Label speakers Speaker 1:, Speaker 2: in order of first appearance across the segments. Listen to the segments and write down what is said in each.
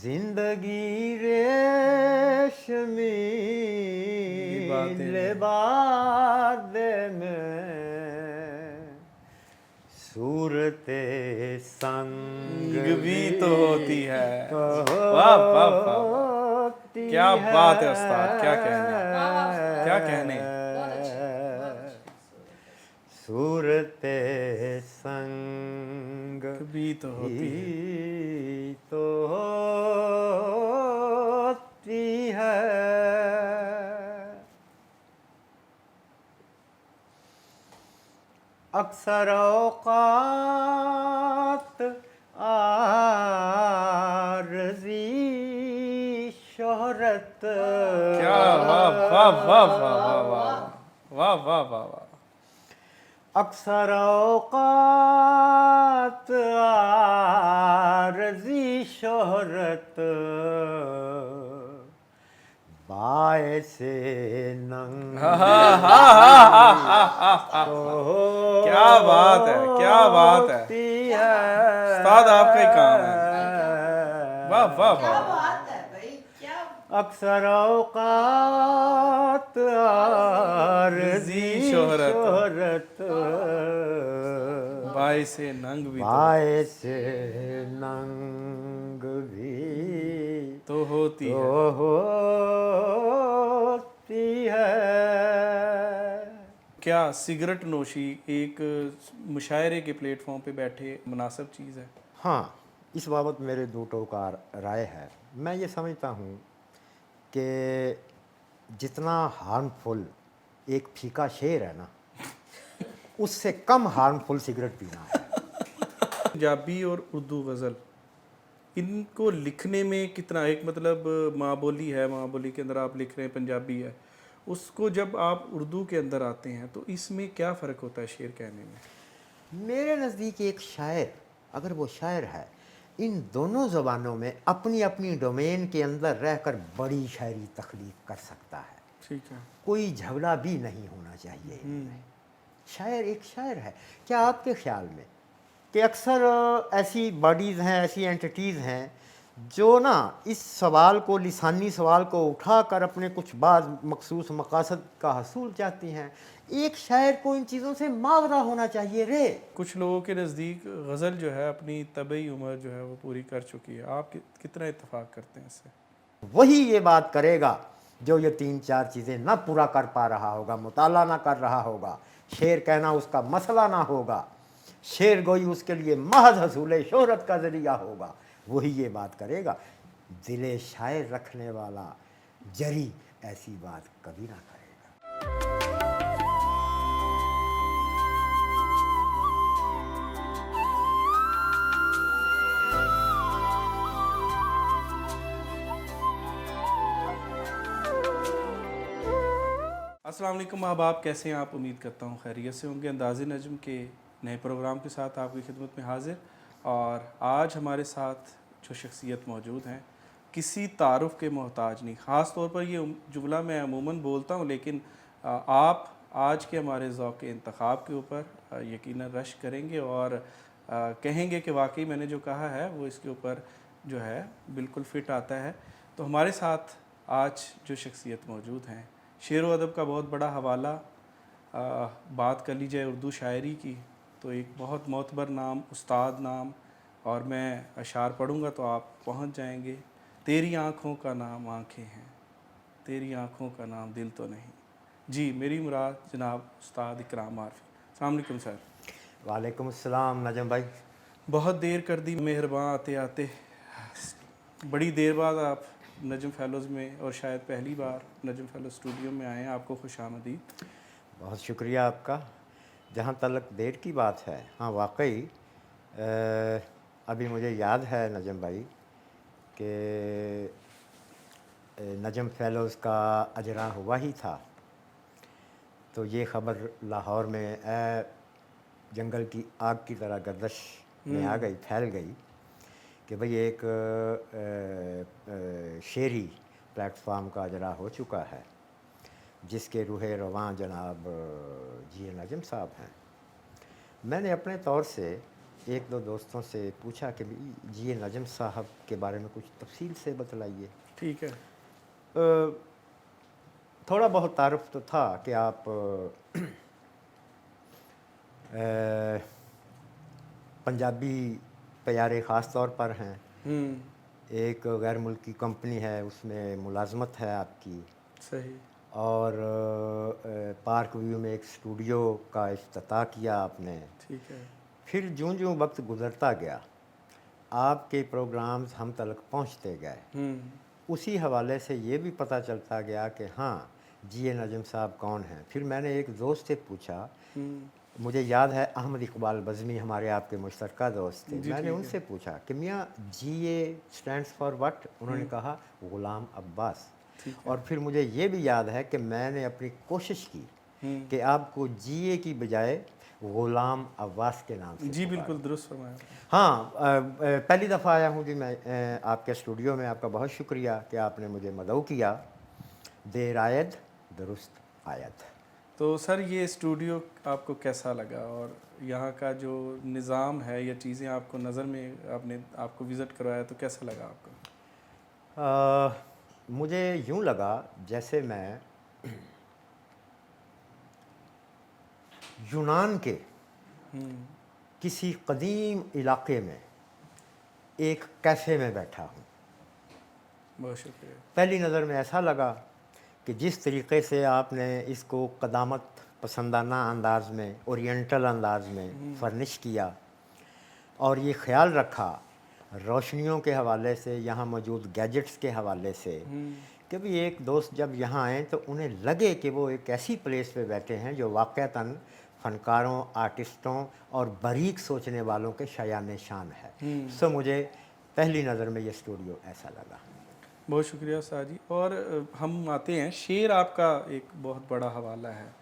Speaker 1: زندگی ریشمی لباد میں صورت سنگ
Speaker 2: بھی تو ہوتی ہے. واہ واہ واہ، کیا بات ہے استاد، کیا کہنے، کیا کہنے.
Speaker 1: صورت سنگ
Speaker 2: بھی تو ہوتی ہے.
Speaker 1: بھی تو ہوتی ہے. اکثر اوقات عارضی شہرت
Speaker 2: کیا واہ واہ واہ واہ واہ واہ واہ واہ واہ واہ.
Speaker 1: اکثر اوقات عارضی شہرت باعث ننگ
Speaker 2: کیا بات ہے، کیا بات ہے استاد، آپ کا ہی کام ہے. واہ واہ واہ.
Speaker 1: اکثر اوقات عارضی شہرت
Speaker 2: باعث ننگ بھی
Speaker 1: باعث ننگ بھی
Speaker 2: تو ہوتی ہے.
Speaker 1: ہوتی ہے.
Speaker 2: کیا سگریٹ نوشی ایک مشاعرے کے پلیٹ فارم پہ بیٹھے مناسب چیز ہے؟
Speaker 1: ہاں، اس بابت میرے دو ٹوکار رائے ہے. میں یہ سمجھتا ہوں کہ جتنا ہارمفل ایک پھیکا شعر ہے نا، اس سے کم ہارمفل سگریٹ پینا ہے.
Speaker 2: پنجابی اور اردو غزل، ان کو لکھنے میں کتنا، ایک مطلب ماں بولی ہے، ماں بولی کے اندر آپ لکھ رہے ہیں پنجابی ہے، اس کو جب آپ اردو کے اندر آتے ہیں تو اس میں کیا فرق ہوتا ہے شعر کہنے میں؟
Speaker 1: میرے نزدیک ایک شاعر اگر وہ شاعر ہے، ان دونوں زبانوں میں اپنی اپنی ڈومین کے اندر رہ کر بڑی شاعری تخلیق کر سکتا ہے.
Speaker 2: ٹھیک ہے.
Speaker 1: کوئی جھگڑا بھی نہیں ہونا چاہیے ان میں. شاعر ایک شاعر ہے. کیا آپ کے خیال میں کہ اکثر ایسی باڈیز ہیں، ایسی اینٹیٹیز ہیں جو نا اس سوال کو، لسانی سوال کو اٹھا کر اپنے کچھ بعض مخصوص مقاصد کا حصول چاہتی ہیں؟ ایک شاعر کو ان چیزوں سے ماورا ہونا چاہیے رے.
Speaker 2: کچھ لوگوں کے نزدیک غزل جو ہے اپنی طبعی عمر جو ہے وہ پوری کر چکی ہے، آپ کتنا اتفاق کرتے ہیں اس سے؟
Speaker 1: وہی یہ بات کرے گا جو یہ تین چار چیزیں نہ پورا کر پا رہا ہوگا، مطالعہ نہ کر رہا ہوگا، شعر کہنا اس کا مسئلہ نہ ہوگا، شعر گوئی اس کے لیے محض حصول شہرت کا ذریعہ ہوگا، وہی یہ بات کرے گا. دل شاعر رکھنے والا جری ایسی بات کبھی نہ کرے گا.
Speaker 2: السلام علیکم احباب، کیسے ہیں آپ؟ امید کرتا ہوں خیریت سے ہوں گے. انداز نجم کے نئے پروگرام کے ساتھ آپ کی خدمت میں حاضر، اور آج ہمارے ساتھ جو شخصیت موجود ہیں کسی تعارف کے محتاج نہیں. خاص طور پر یہ جملہ میں عموماً بولتا ہوں، لیکن آپ آج کے ہمارے ذوق انتخاب کے اوپر یقیناً رشک کریں گے اور کہیں گے کہ واقعی میں نے جو کہا ہے وہ اس کے اوپر جو ہے بالکل فٹ آتا ہے. تو ہمارے ساتھ آج جو شخصیت موجود ہیں، شعر و ادب کا بہت بڑا حوالہ، بات کر لی جائے اردو شاعری کی تو ایک بہت معتبر نام، استاد نام، اور میں اشعار پڑھوں گا تو آپ پہنچ جائیں گے. تیری آنکھوں کا نام آنکھیں ہیں، تیری آنکھوں کا نام دل تو نہیں. جی، میری مراد جناب استاد اکرام عارفی. السلام علیکم سر.
Speaker 1: وعلیکم السلام نجم بھائی.
Speaker 2: بہت دیر کر دی مہرباں آتے آتے، بڑی دیر بعد آپ نجم فیلوز میں، اور شاید پہلی بار نجم فیلوز اسٹوڈیو میں آئے ہیں. آپ کو خوش آمدید.
Speaker 1: بہت شکریہ آپ کا. جہاں تلک دیر کی بات ہے، ہاں واقعی ابھی مجھے یاد ہے نجم بھائی کہ نجم فیلوز کا اجرا ہوا ہی تھا تو یہ خبر لاہور میں جنگل کی آگ کی طرح گردش میں آ گئی، پھیل گئی کہ بھئی ایک شعری پلیٹ فارم کا اجرا ہو چکا ہے جس کے روح رواں جناب جی نجم صاحب ہیں. میں نے اپنے طور سے एक दो दोस्तों से पूछा कि जी ये नजम साहब के बारे में कुछ तफसील से बतलाइए।
Speaker 2: ठीक है।
Speaker 1: थोड़ा बहुत तारुफ तो था कि आप पंजाबी प्यारे ख़ास तौर पर हैं। एक गैर मुल्की कंपनी है, उसमें मुलाजमत है आपकी।
Speaker 2: सही।
Speaker 1: और पार्क व्यू में एक स्टूडियो का इफ्तिताह किया आपने।
Speaker 2: ठीक है।
Speaker 1: फिर जूं जूं वक्त गुज़रता गया, आपके प्रोग्राम्स हम तक पहुंचते गए। उसी हवाले से ये भी पता चलता गया कि हाँ जी नजम साहब कौन हैं। फिर मैंने एक दोस्त से पूछा, मुझे याद है अहमद इकबाल बज़मी हमारे आपके मुश्तरका दोस्त थे।
Speaker 2: जी,
Speaker 1: मैंने
Speaker 2: ठीक
Speaker 1: उनसे पूछा कि मियाँ जी स्टैंड्स फॉर व्हाट? उन्होंने कहा ग़ुलाम अब्बास।
Speaker 2: ठीक है।
Speaker 1: और फिर मुझे ये भी याद है कि मैंने अपनी कोशिश की कि आपको जीए की बजाय ग़ुलाम अब्बास के नाम से
Speaker 2: जी
Speaker 1: पुकारूं।
Speaker 2: बिल्कुल दुरुस्त फरमाया।
Speaker 1: हाँ, पहली दफ़ा आया हूँ जी मैं आपके स्टूडियो में। आपका बहुत शुक्रिया कि आपने मुझे मदऊ किया। देर आयद दुरुस्त आयद।
Speaker 2: तो सर ये स्टूडियो आपको कैसा लगा, और यहाँ का जो निज़ाम है या चीज़ें आपको नज़र में आपको विज़िट करवाया तो कैसा लगा आपको?
Speaker 1: मुझे यूँ लगा जैसे मैं यूनान के किसी कदीम इलाके में एक कैफ़े में बैठा हूँ।
Speaker 2: बहुत शुक्रिया।
Speaker 1: पहली नज़र में ऐसा लगा कि जिस तरीक़े से आपने इसको क़दामत पसंदाना अंदाज में, ओरिएंटल अंदाज में फर्निश किया, और ये ख्याल रखा रोशनियों के हवाले से, यहाँ मौजूद गैजेट्स के हवाले से, कि भी एक दोस्त जब यहाँ आएँ तो उन्हें लगे कि वो एक ऐसी प्लेस पे बैठे हैं जो वाक़तन फ़नकारों, आर्टिस्टों और बारीक सोचने वालों के शायान शान है। सो मुझे पहली नज़र में ये स्टूडियो ऐसा लगा।
Speaker 2: बहुत शुक्रिया उस्ताद जी। और हम आते हैं, शेर आपका एक बहुत बड़ा हवाला है,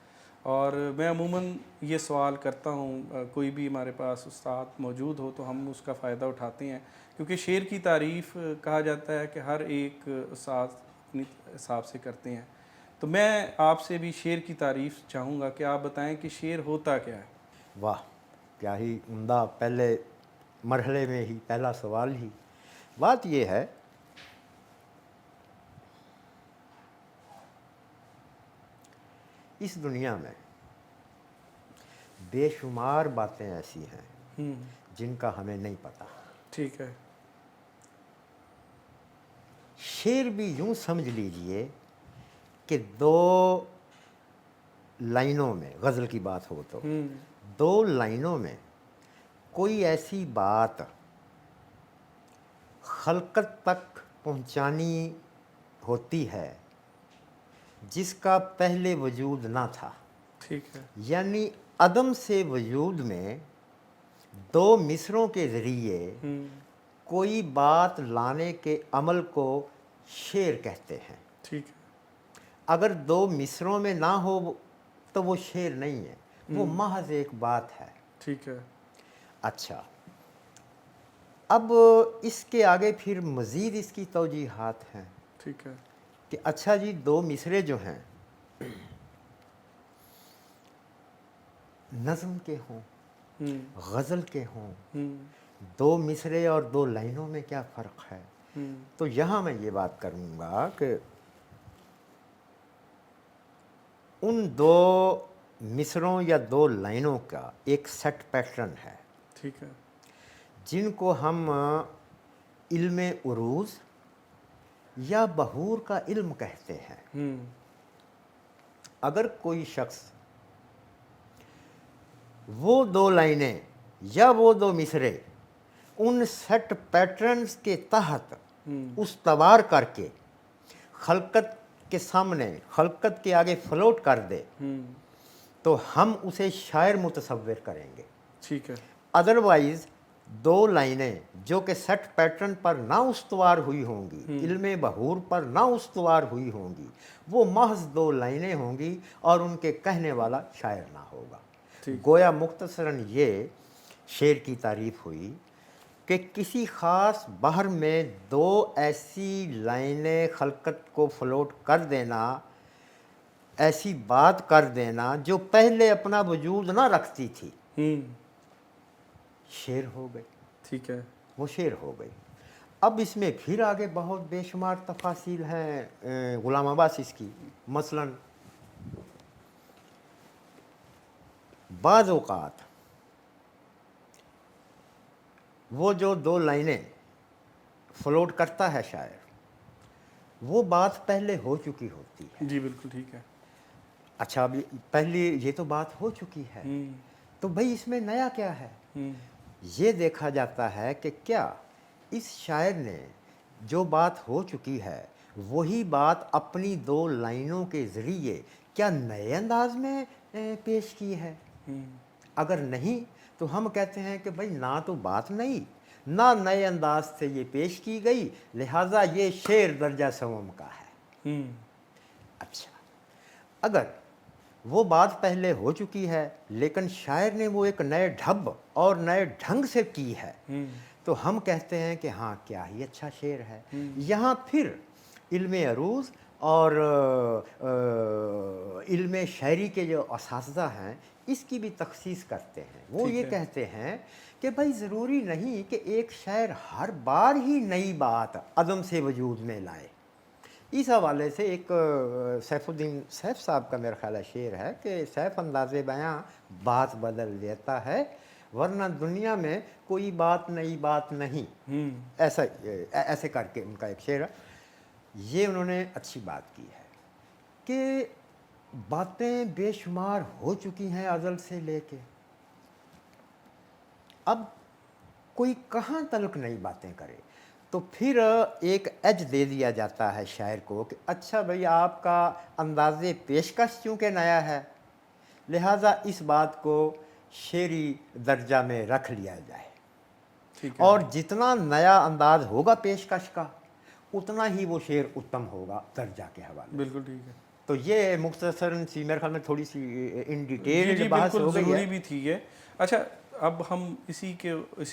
Speaker 2: और मैं अमूमन ये सवाल करता हूँ, कोई भी हमारे पास उस्ताद मौजूद हो तो हम उसका फ़ायदा उठाते हैं, क्योंकि शेर की तारीफ़ कहा जाता है कि हर एक उस्ताद अपनी हिसाब से करते हैं। तो मैं आपसे भी शेर की तारीफ़ चाहूँगा कि आप बताएं कि शेर होता क्या है।
Speaker 1: वाह, क्या ही उम्दा पहले मरहले में ही पहला सवाल ही। बात ये है, इस दुनिया में बेशुमार बातें ऐसी हैं जिनका हमें नहीं पता।
Speaker 2: ठीक है।
Speaker 1: शेर भी यूं समझ लीजिए कि दो लाइनों में, गज़ल की बात हो तो दो लाइनों में कोई ऐसी बात खलकत तक पहुंचानी होती है जिसका पहले वजूद ना था।
Speaker 2: ठीक है।
Speaker 1: यानी अदम से वजूद में दो मिसरों के ज़रिए कोई बात लाने के अमल को शेर कहते हैं।
Speaker 2: ठीक है।
Speaker 1: अगर दो मिसरों में ना हो तो वो शेर नहीं है, वो महज एक बात है।
Speaker 2: ठीक है।
Speaker 1: अच्छा, अब इसके आगे फिर मज़ीद इसकी तौजीहात हैं।
Speaker 2: ठीक है।
Speaker 1: कि अच्छा जी, दो मिसरे जो हैं नज़म के हों, गज़ल के हों, दो मिसरे और दो लाइनों में क्या फ़र्क है? तो यहाँ मैं ये बात करूँगा कि उन दो मिसरों या दो लाइनों का एक सेट पैटर्न है।
Speaker 2: ठीक है।
Speaker 1: जिनको हम इल्म उरूज़ या बहूर का इल्म कहते हैं। अगर कोई शख्स वो दो लाइनें या वो दो मिसरे उन सेट पैटर्न्स के तहत उस्तवार करके खलकत के सामने, खलकत के आगे फ्लोट कर दे, तो हम उसे शायर मुतसव्विर करेंगे।
Speaker 2: ठीक है।
Speaker 1: अदरवाइज़ दो लाइनें जो कि सेट पैटर्न पर ना उस्तवार हुई होंगी, इल्मे बहूर पर ना उस्तवार हुई होंगी, वो महज दो लाइनें होंगी और उनके कहने वाला शायर ना होगा। गोया मुख्तसरन ये शेर की तारीफ़ हुई कि किसी ख़ास बहर में दो ऐसी लाइनें खलकत को फ्लोट कर देना, ऐसी बात कर देना जो पहले अपना वजूद ना रखती थी, शेर हो गई,
Speaker 2: ठीक है।
Speaker 1: वो शेर हो गई। अब इसमें फिर आगे बहुत बेशुमार तफासिल हैं ग़ुलाम अब्बास इसकी। मसलन बाज़ औक़ात वो जो दो लाइनें फ्लोट करता है शायर, वो बात पहले हो चुकी होती है।
Speaker 2: जी बिल्कुल ठीक है।
Speaker 1: अच्छा, अभी पहले ये तो बात हो चुकी है, तो भाई इसमें नया क्या है? ये देखा जाता है कि क्या इस शायर ने जो बात हो चुकी है वही बात अपनी दो लाइनों के ज़रिए क्या नए अंदाज में पेश की है? अगर नहीं तो हम कहते हैं कि भाई ना तो बात नई, ना नए अंदाज से ये पेश की गई, लिहाजा ये शेर दर्जा सवम का है। अच्छा, अगर वो बात पहले हो चुकी है लेकिन शायर ने वो एक नए ढब और नए ढंग से की है, तो हम कहते हैं कि हाँ क्या ही अच्छा शेर है। यहाँ फिर इल्म अरूज़ और इल्म शायरी के जो असातिज़ा हैं इसकी भी तखसीस करते हैं। वो ये कहते हैं कि भाई ज़रूरी नहीं कि एक शायर हर बार ही नई बात अदम से वजूद में लाए। इस हवाले से एक सैफुद्दीन सैफ साहब का मेरा ख्याल शेर है कि सैफ अंदाज़े बयां बात बदल देता है, वरना दुनिया में कोई बात नई बात नहीं। ऐसा ऐसे करके उनका एक शेर है। ये उन्होंने अच्छी बात की है कि बातें बेशुमार हो चुकी हैं अज़ल से लेके, अब कोई कहाँ तलक नई बातें करे। तो फिर एक एज दे दिया जाता है शायर को कि अच्छा भाई आपका अंदाज़े पेशकश चूँकि नया है, लिहाजा इस बात को शेरी दर्जा में रख लिया जाए, और जितना नया अंदाज होगा पेशकश का उतना ही वो शेर उत्तम होगा दर्जा के हवाले।
Speaker 2: बिल्कुल ठीक है।
Speaker 1: तो ये मुख्तसरन सी मेरे ख्याल में थोड़ी सी इन डिटेल बहस हो गई है।
Speaker 2: ज़रूरी भी थी ये। अच्छा, अब हम इसी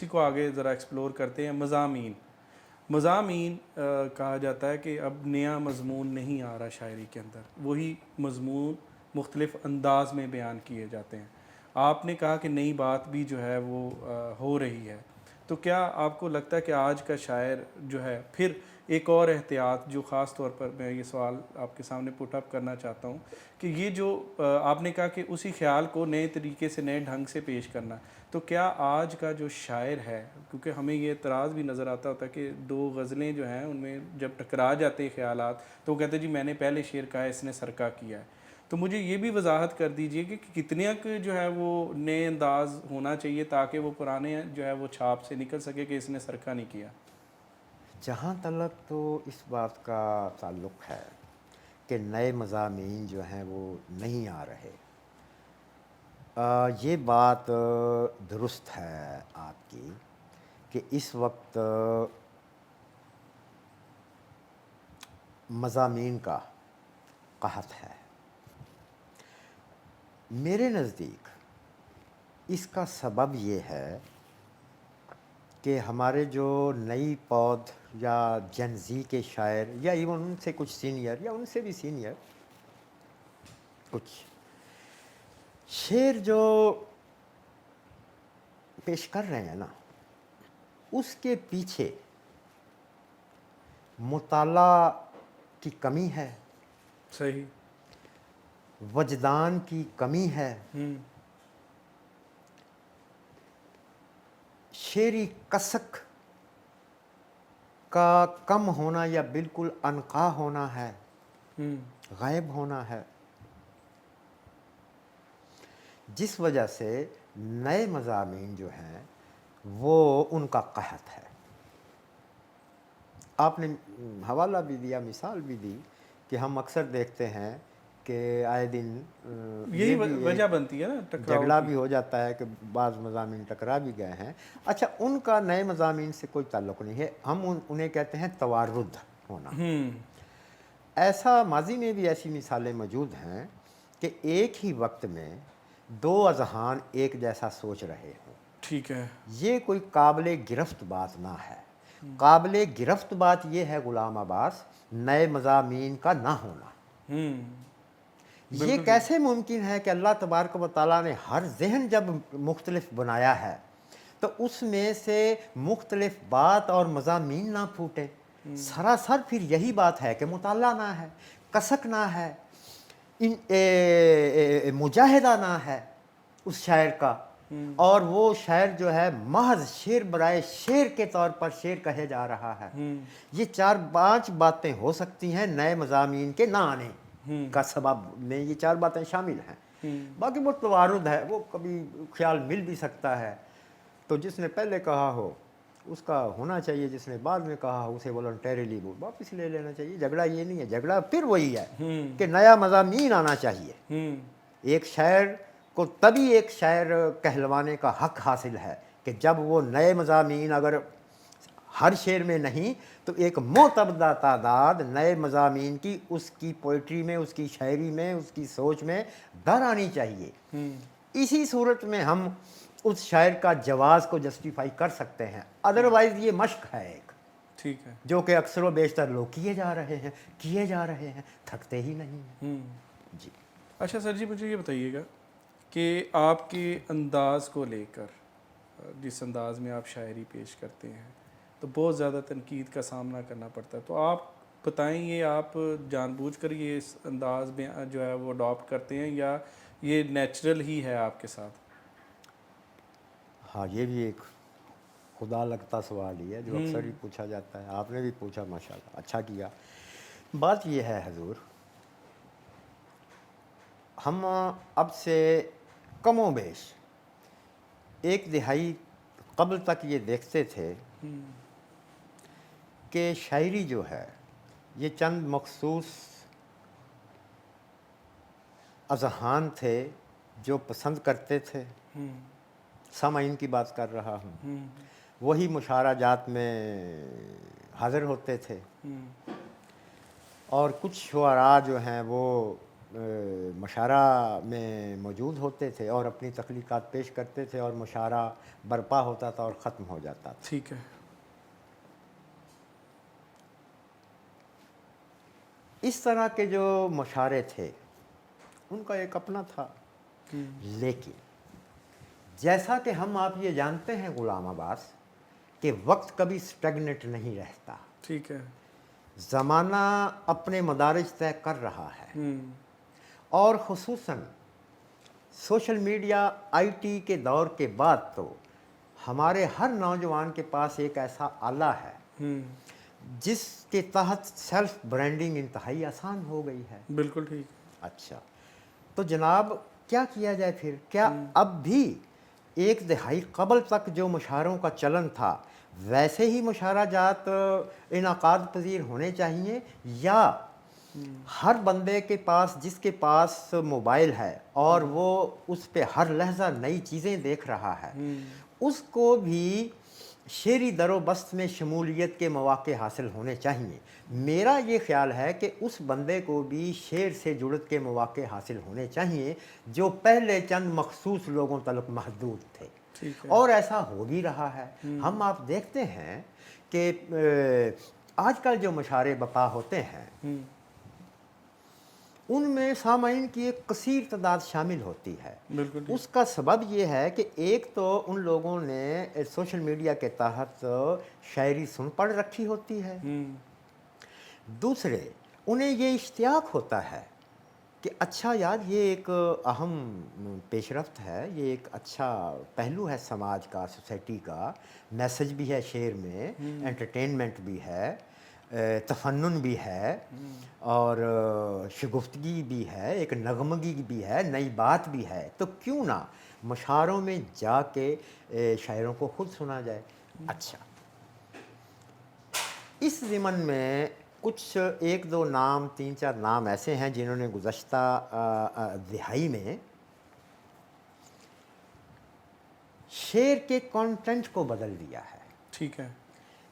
Speaker 2: को आगे ज़रा एक्सप्लोर करते हैं। मज़ामीन कहा जाता है कि अब नया मज़मून नहीं आ रहा शायरी के अंदर, वही मज़मून मुख्तलिफ़ अंदाज में बयान किए जाते हैं। आपने कहा कि नई बात भी जो है वो हो रही है, तो क्या आपको लगता है कि आज का शायर जो है, फिर एक और एहतियात जो ख़ास तौर पर मैं ये सवाल आपके सामने पुट अप करना चाहता हूँ कि ये जो आपने कहा कि उसी ख्याल को नए तरीके से नए ढंग से पेश करना, तो क्या आज का जो शायर है, क्योंकि हमें ये एतराज़ भी नज़र आता होता है कि दो गज़लें जो हैं उनमें जब टकरा जाते हैं ख़यालात, तो वो कहते हैं जी मैंने पहले शेर कहा है, इसने सरका किया है। तो मुझे ये भी वजाहत कर दीजिए कि कितने जो है वो नए अंदाज होना चाहिए ताकि वो पुराने जो है वो छाप से निकल सके कि इसने सरका नहीं किया।
Speaker 1: जहाँ तलक तो इस बात का ताल्लुक़ है कि नए मज़ामीन जो हैं वो नहीं आ रहे, ये बात दुरुस्त है आपकी कि इस वक्त मज़ामीन का क़हत है। मेरे नज़दीक इसका सबब ये है कि हमारे जो नई पौध या जेन ज़ी के शायर या इवन उनसे कुछ सीनियर या उनसे भी सीनियर कुछ शेर जो पेश कर रहे हैं ना, उसके पीछे मुताला की कमी है,
Speaker 2: सही,
Speaker 1: वजदान की कमी है, शेरी कसक का कम होना या बिल्कुल अनका होना है, गायब होना है, जिस वजह से नए मज़ामीन जो हैं वो उनका क़हत है। आपने हवाला भी दिया, मिसाल भी दी कि हम अक्सर देखते हैं कि आए दिन
Speaker 2: यही वजह बनती है ना,
Speaker 1: झगड़ा भी हो जाता है कि बाज़ मज़ामीन टकरा भी गए हैं। अच्छा, उनका नए मज़ामीन से कोई ताल्लुक़ नहीं है, हम उन्हें कहते हैं तवारुद होना। ऐसा माजी में भी ऐसी मिसालें मौजूद हैं कि एक ही वक्त में दो अज़हान एक जैसा सोच रहे हों।
Speaker 2: ठीक है,
Speaker 1: ये कोई काबिल गिरफ्त बात ना है। काबिल गिरफ्त बात ये है ग़ुलाम अब्बास, नए मज़ामीन का ना होना। ये कैसे मुमकिन है कि अल्लाह तबारक व तआला ने हर जहन जब मुख्तलिफ बनाया है تو اس میں سے مختلف بات اور مضامین نہ پھوٹے. سراسر پھر یہی بات ہے کہ مطالعہ نہ ہے, کسک نہ ہے, مجاہدہ نہ ہے اس شاعر کا, اور وہ شاعر جو ہے محض شعر برائے شعر کے طور پر شعر کہے جا رہا ہے. یہ 4-5 باتیں ہو سکتی ہیں نئے مضامین کے نہ آنے کا سبب میں, یہ 4 باتیں شامل ہیں. باقی وہ توارد ہے, وہ کبھی خیال مل بھی سکتا ہے. تو جس نے پہلے کہا ہو اس کا ہونا چاہیے, جس نے بعد میں کہا ہو اسے والنٹیرلی وہ واپس لے لینا چاہیے. جھگڑا یہ نہیں ہے, جھگڑا پھر وہی ہے کہ نیا مضامین آنا چاہیے. ایک شاعر کو تبھی ایک شاعر کہلوانے کا حق حاصل ہے کہ جب وہ نئے مضامین اگر ہر شعر میں نہیں تو ایک معتبر تعداد نئے مضامین کی اس کی پوئٹری میں, اس کی شاعری میں, اس کی سوچ میں در آنی چاہیے. اسی صورت میں ہم اس شاعر کا جواز کو جسٹیفائی کر سکتے ہیں. ادروائز یہ مشق ہے ایک,
Speaker 2: ٹھیک ہے,
Speaker 1: جو کہ اکثر و بیشتر لوگ کیے جا رہے ہیں, تھکتے ہی نہیں ہیں. جی
Speaker 2: اچھا سر جی, مجھے یہ بتائیے گا کہ آپ کے انداز کو لے کر, جس انداز میں آپ شاعری پیش کرتے ہیں تو بہت زیادہ تنقید کا سامنا کرنا پڑتا ہے. تو آپ بتائیں, یہ آپ جان بوجھ کر یہ اس انداز میں جو ہے وہ اڈاپٹ کرتے ہیں یا یہ نیچرل ہی ہے آپ کے ساتھ؟
Speaker 1: ہاں, یہ بھی ایک خدا لگتا سوال ہی ہے جو اکثر ہی پوچھا جاتا ہے. آپ نے بھی پوچھا, ماشاءاللہ اچھا کیا. بات یہ ہے حضور, ہم اب سے کم و بیش 1 دہائی قبل تک یہ دیکھتے تھے کہ شاعری جو ہے یہ چند مخصوص اذہان تھے جو پسند کرتے تھے. سامعین کی بات کر رہا ہوں, وہی مشاعرہ جات میں حاضر ہوتے تھے, اور کچھ شعراء جو ہیں وہ مشاعرہ میں موجود ہوتے تھے اور اپنی تخلیقات پیش کرتے تھے, اور مشاعرہ برپا ہوتا تھا اور ختم ہو جاتا تھا.
Speaker 2: ٹھیک ہے.
Speaker 1: اس طرح کے جو مشاعرے تھے ان کا ایک اپنا تھا. لیکن جیسا کہ ہم آپ یہ جانتے ہیں غلام عباس کہ وقت کبھی سٹیگنٹ نہیں رہتا.
Speaker 2: ٹھیک ہے.
Speaker 1: زمانہ اپنے مدارج طے کر رہا ہے, اور خصوصاً سوشل میڈیا آئی ٹی کے دور کے بعد تو ہمارے ہر نوجوان کے پاس ایک ایسا آلہ ہے جس کے تحت سیلف برانڈنگ انتہائی آسان ہو گئی ہے.
Speaker 2: بالکل ٹھیک.
Speaker 1: اچھا, تو جناب کیا کیا جائے پھر؟ کیا اب بھی 1 دہائی قبل تک جو مشاعروں کا چلن تھا ویسے ہی مشاعرہ جات انعقاد پذیر ہونے چاہیے, یا ہر بندے کے پاس, جس کے پاس موبائل ہے اور وہ اس پہ ہر لحظہ نئی چیزیں دیکھ رہا ہے, اس کو بھی شعری در و بست میں شمولیت کے مواقع حاصل ہونے چاہیے؟ میرا یہ خیال ہے کہ اس بندے کو بھی شعر سے جڑت کے مواقع حاصل ہونے چاہیے جو پہلے چند مخصوص لوگوں تلک محدود تھے, اور ایسا ہو بھی رہا ہے. ہم آپ دیکھتے ہیں کہ آج کل جو مشاعرے بپا ہوتے ہیں ان میں سامعین کی ایک کثیر تعداد شامل ہوتی ہے. اس کا سبب یہ ہے کہ ایک تو ان لوگوں نے سوشل میڈیا کے تحت شاعری سن پڑھ رکھی ہوتی ہے, دوسرے انہیں یہ اشتیاق ہوتا ہے کہ اچھا یار یہ ایک اہم پیش رفت ہے, یہ ایک اچھا پہلو ہے سماج کا, سوسائٹی کا, میسج بھی ہے شعر میں, انٹرٹینمنٹ بھی ہے, تفنن بھی ہے, اور شگفتگی بھی ہے, ایک نغمگی بھی ہے, نئی بات بھی ہے. تو کیوں نہ مشاعروں میں جا کے شاعروں کو خود سنا جائے. اچھا, اس ضمن میں کچھ 1-2 نام, 3-4 نام ایسے ہیں جنہوں نے گزشتہ دہائی میں شعر کے کانٹینٹ کو بدل دیا ہے.
Speaker 2: ٹھیک ہے.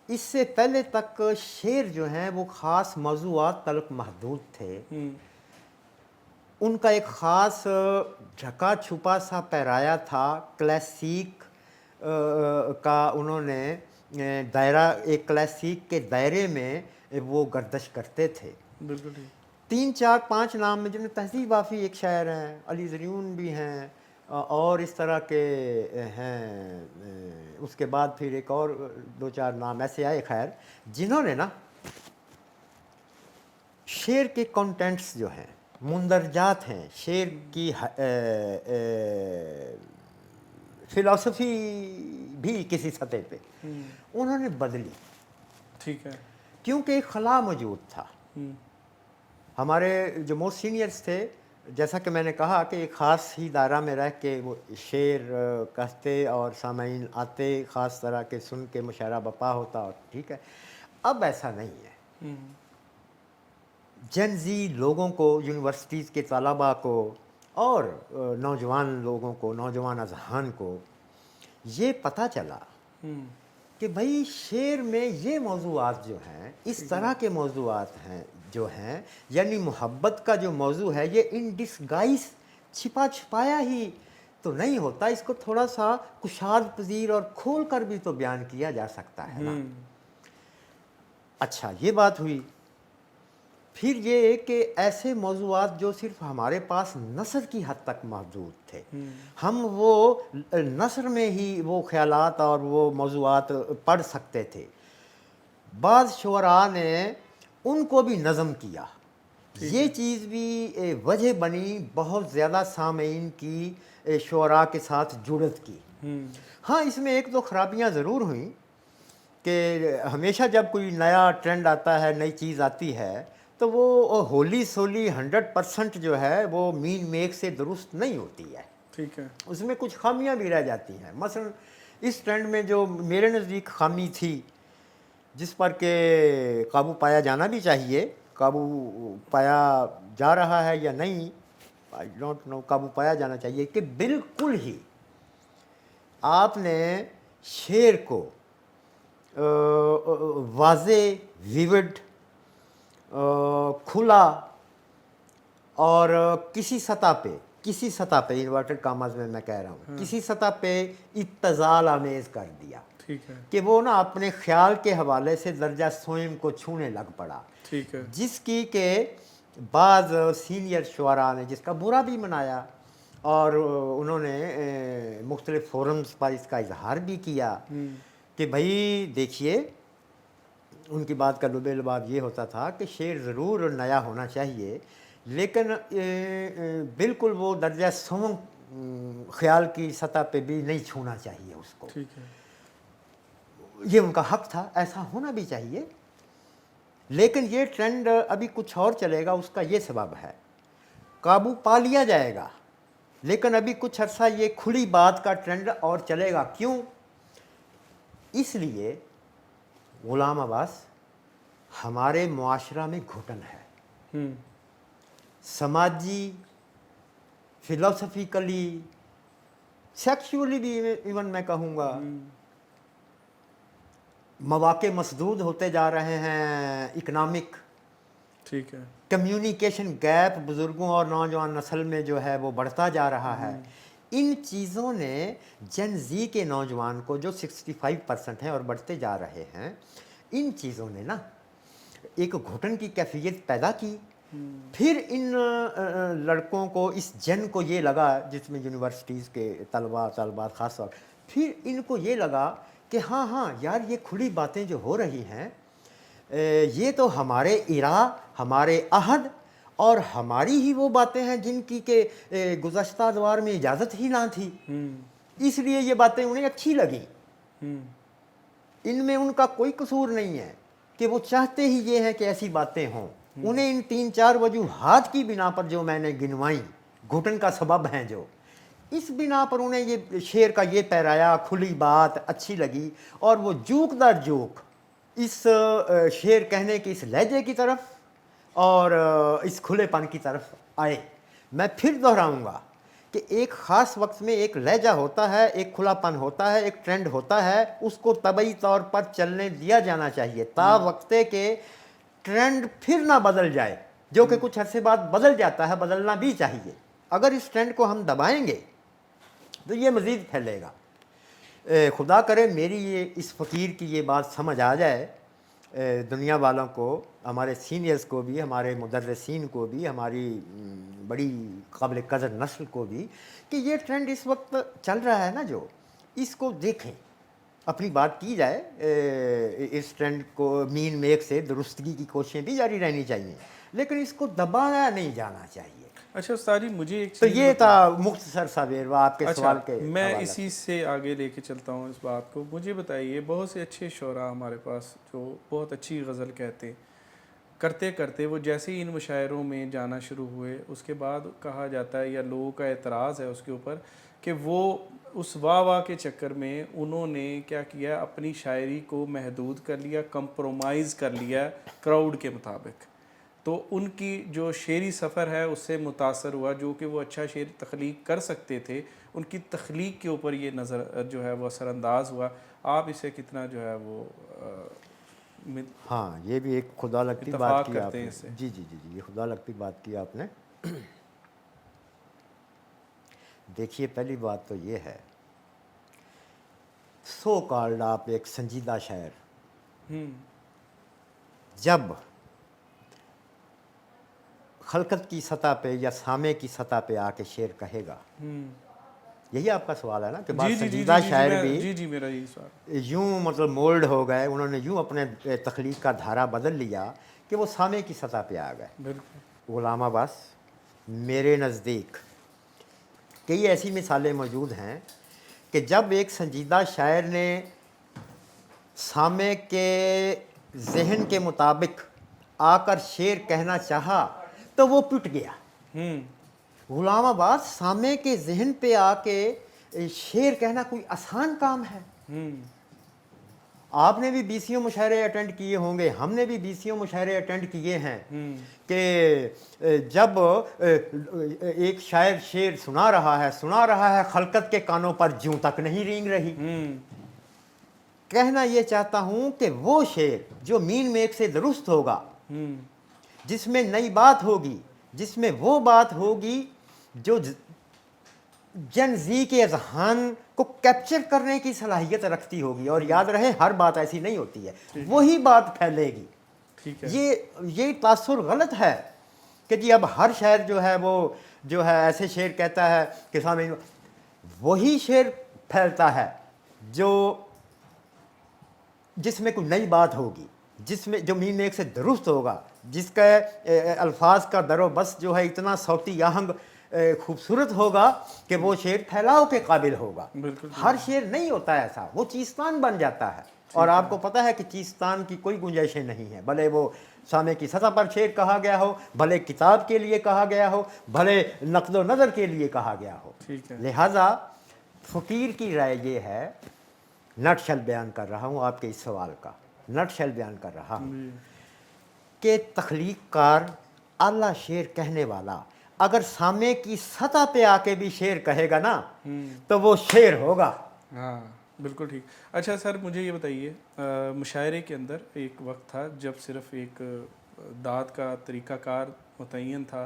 Speaker 1: اس سے پہلے تک شعر جو ہیں وہ خاص موضوعات تلک محدود تھے, ان کا ایک خاص ڈھکا چھپا سا پیرایا تھا, کلاسیک کا انہوں نے دائرہ, ایک کلاسیک کے دائرے میں وہ گردش کرتے تھے.
Speaker 2: بالکل.
Speaker 1: 3-4-5 نام میں جن میں تہذیب بافی ایک شاعر ہیں, علی زریون بھی ہیں, اور اس طرح کے ہیں. اس کے بعد پھر ایک اور دو چار نام ایسے آئے خیر جنہوں نے نا شعر کے کانٹینٹس جو ہیں مندرجات ہیں شعر کی فلسفی بھی کسی سطح پہ انہوں نے بدلی.
Speaker 2: ٹھیک ہے.
Speaker 1: کیونکہ ایک خلا موجود تھا. ہمارے جو موسٹ سینئرس تھے جیسا کہ میں نے کہا کہ ایک خاص ہی دائرہ میں رہ کے وہ شعر کہتے اور سامعین آتے خاص طرح کے سن کے مشاعرہ بپا ہوتا اور ٹھیک ہے. اب ایسا نہیں ہے. جن زی لوگوں کو یونیورسٹیز کے طلباء کو اور نوجوان لوگوں کو نوجوان اذہان کو یہ پتہ چلا کہ بھائی شعر میں یہ موضوعات جو ہیں اس طرح کے موضوعات ہیں جو ہیں یعنی محبت کا جو موضوع ہے یہ ان ڈسگائز چھپا چھپایا ہی تو نہیں ہوتا. اس کو تھوڑا سا کشاد پذیر اور کھول کر بھی تو بیان کیا جا سکتا ہے نا. اچھا یہ بات ہوئی. پھر یہ کہ ایسے موضوعات جو صرف ہمارے پاس نثر کی حد تک محدود تھے ہم وہ نثر میں ہی وہ خیالات اور وہ موضوعات پڑھ سکتے تھے. بعض شعراء نے ان کو بھی نظم کیا. یہ چیز بھی وجہ بنی بہت زیادہ سامعین کی شعراء کے ساتھ جڑت کی. ہاں اس میں ایک دو خرابیاں ضرور ہوئیں کہ ہمیشہ جب کوئی نیا ٹرینڈ آتا ہے نئی چیز آتی ہے تو وہ ہولی سولی 100% جو ہے وہ مین میک سے درست نہیں ہوتی ہے.
Speaker 2: ٹھیک ہے.
Speaker 1: اس میں کچھ خامیاں بھی رہ جاتی ہیں. مثلا اس ٹرینڈ میں جو میرے نزدیک خامی تھی جس پر کہ قابو پایا جانا بھی چاہیے قابو پایا جا رہا ہے یا نہیں آئی ڈونٹ نو قابو پایا جانا چاہیے کہ بالکل ہی آپ نے شعر کو واضح ویوڈ کھلا اور کسی سطح پہ انورٹڈ کاماز میں کہہ رہا ہوں کسی سطح پہ ابتذال آمیز کر دیا.
Speaker 2: ٹھیک ہے.
Speaker 1: کہ وہ نا اپنے خیال کے حوالے سے درجہ سوئم کو چھونے لگ پڑا.
Speaker 2: ٹھیک ہے.
Speaker 1: جس کی کہ بعض سینئر شعراء نے جس کا برا بھی منایا اور انہوں نے مختلف فورمز پر اس کا اظہار بھی کیا کہ بھائی دیکھیے ان کی بات کا لب لباب یہ ہوتا تھا کہ شعر ضرور نیا ہونا چاہیے لیکن بالکل وہ درجہ سوم خیال کی سطح پہ بھی نہیں چھونا چاہیے اس کو.
Speaker 2: ٹھیک ہے.
Speaker 1: یہ ان کا حق تھا ایسا ہونا بھی چاہیے. لیکن یہ ٹرینڈ ابھی کچھ اور چلے گا. اس کا یہ سبب ہے قابو پا لیا جائے گا لیکن ابھی کچھ عرصہ یہ کھلی بات کا ٹرینڈ اور چلے گا. کیوں؟ اس لیے غلام عباس ہمارے معاشرہ میں گھٹن ہے سماجی فلسفیکلی سیکشولی بھی ایون میں کہوں گا. مواقع مسدود ہوتے جا رہے ہیں. اکنامک
Speaker 2: ٹھیک ہے.
Speaker 1: کمیونیکیشن گیپ بزرگوں اور نوجوان نسل میں جو ہے وہ بڑھتا جا رہا ہے. ان چیزوں نے جن زی کے نوجوان کو جو 65% ہیں اور بڑھتے جا رہے ہیں ان چیزوں نے نا ایک گھٹن کی کیفیت پیدا کی. پھر ان لڑکوں کو اس جن کو یہ لگا جس میں یونیورسٹیز کے طلباء خاص طور پھر ان کو یہ لگا کہ ہاں یار یہ کھلی باتیں جو ہو رہی ہیں یہ تو ہمارے ارا ہمارے عہد اور ہماری ہی وہ باتیں ہیں جن کی کہ گزشتہ ادوار میں اجازت ہی نہ تھی. اس لیے یہ باتیں انہیں اچھی لگیں. ان میں ان کا کوئی قصور نہیں ہے کہ وہ چاہتے ہی یہ ہے کہ ایسی باتیں ہوں. انہیں ان 3-4 وجوہات کی بنا پر جو میں نے گنوائیں گھٹن کا سبب ہیں جو اس بنا پر انہیں یہ شعر کا یہ پیرایا کھلی بات اچھی لگی اور وہ جوک در جوک اس شعر کہنے کی اس لہجے کی طرف اور اس کھلے پن کی طرف آئے. میں پھر دہراؤں گا کہ ایک خاص وقت میں ایک لہجہ ہوتا ہے ایک کھلا پن ہوتا ہے ایک ٹرینڈ ہوتا ہے اس کو طبعی طور پر چلنے دیا جانا چاہیے تا وقتے کہ ٹرینڈ پھر نہ بدل جائے جو کہ کچھ عرصے بعد بدل جاتا ہے. بدلنا بھی چاہیے. اگر اس ٹرینڈ کو ہم دبائیں گے تو یہ مزید پھیلے گا. خدا کرے میری یہ اس فقیر کی یہ بات سمجھ آ جائے دنیا والوں کو ہمارے سینئرز کو بھی ہمارے مدرسین کو بھی ہماری बड़ी काबिल कदर नस्ल को भी कि ये ट्रेंड इस वक्त चल रहा है ना, जो इसको देखें, अपनी बात की जाए, इस ट्रेंड को मीन मेक से दुरुस्तगी की कोशिशें भी जारी रहनी चाहिए, लेकिन इसको दबाया नहीं जाना चाहिए।
Speaker 2: अच्छा उस्ताद जी, मुझे एक
Speaker 1: तो
Speaker 2: चीज़
Speaker 1: ये था मुख्तसर सा वेरवा आपके
Speaker 2: अच्छा,
Speaker 1: सवाल के
Speaker 2: मैं
Speaker 1: हवाले
Speaker 2: इसी से आगे लेके चलता हूँ इस बात को। मुझे बताइए, बहुत से अच्छे शोरा हमारे पास जो बहुत अच्छी गज़ल कहते करते करते वो जैसे ही इन मुशायरों में जाना शुरू हुए, उसके बाद कहा जाता है या लोगों का एतराज़ है उसके ऊपर कि वो उस वाह वाह के चक्कर में उन्होंने क्या किया, अपनी शायरी को महदूद कर लिया, कंप्रोमाइज़ कर लिया क्राउड के मुताबिक। तो उनकी जो शेरी सफ़र है उससे मुतासर हुआ, जो कि वो अच्छा शेर तख्लीक कर सकते थे, उनकी तख्लीक के ऊपर ये नज़र जो है वो असरअंदाज हुआ। आप इसे कितना जो है वो
Speaker 1: हाँ, ये भी एक खुदा लगती बात
Speaker 2: इत्तफाक
Speaker 1: की
Speaker 2: करते हैं
Speaker 1: आपने।
Speaker 2: इससे?
Speaker 1: जी जी जी जी, ये खुदा लगती बात की आपने। देखिए, पहली बात तो ये है, सो कॉल्ड आप एक संजीदा शायर जब खलकत की सतह पे या सामे की सतह पे आके शेर कहेगा, यही आपका सवाल है ना, कि बाद
Speaker 2: जी जी जी जी
Speaker 1: संजीदा
Speaker 2: जी
Speaker 1: शायर
Speaker 2: मैं
Speaker 1: भी
Speaker 2: जी जी मेरा यही सवाल।
Speaker 1: यूं मतलब मोल्ड हो गए, उन्होंने यूं अपने तख्लीक का धारा बदल लिया कि वो सामे की सतह पे आ गए।
Speaker 2: बिल्कुल।
Speaker 1: गुलाम अब्बास, मेरे नज़दीक कई ऐसी मिसालें मौजूद हैं कि जब एक संजीदा शायर ने सामे के जहन के मुताबिक आकर शेर कहना चाहा तो वो पिट गया। गुलाम अब्बास, सामे के जहन पे आके शेर कहना कोई आसान काम है? आपने भी बीसियों मुशायरे अटेंड किए होंगे, हमने भी बीसियों मुशायरे अटेंड किए हैं कि जब एक शायर शेर सुना रहा है, खलकत के कानों पर जूं तक नहीं रेंग रही। कहना ये चाहता हूं कि वो शेर जो मीन मेक से दुरुस्त होगा, जिसमें नई बात होगी, जिसमें वो बात होगी जो जन जी के अजहान को कैप्चर करने की सलाहियत रखती होगी, और याद रहे हर बात ऐसी नहीं होती है, वही बात फैलेगी।
Speaker 2: ठीक है।
Speaker 1: ये तासुर गलत है कि जी अब हर शायर जो है वो जो है ऐसे शेर कहता है कि सामने वही शेर फैलता है जो जिसमें कोई नई बात होगी, जिसमें जो मीन मेक से दुरुस्त होगा, जिसका अल्फाज का दरो बस जो है इतना सौती आहंग खूबसूरत होगा कि वो शेर फैलाव के काबिल होगा। हर शेर नहीं होता ऐसा, वो चीस्तान बन जाता है। और आपको पता है कि चीस्तान की कोई गुंजाइशें नहीं है, भले वो सामे की सतह पर शेर कहा गया हो, भले किताब के लिए कहा गया हो, भले नक़्दो नज़र के लिए कहा गया हो। लिहाजा फ़कीर की राय ये है, नटशल बयान कर रहा हूँ आपके इस सवाल का, नटशल बयान कर रहा हूँ कि तख्लीक कार, आला शेर कहने वाला अगर सामे की सतह पे आके भी शेर कहेगा ना तो वो शेर होगा।
Speaker 2: हाँ बिल्कुल ठीक। अच्छा सर, मुझे ये बताइए, मुशायरे के अंदर एक वक्त था जब सिर्फ एक दाद का तरीक़ाकार मुतय्यन था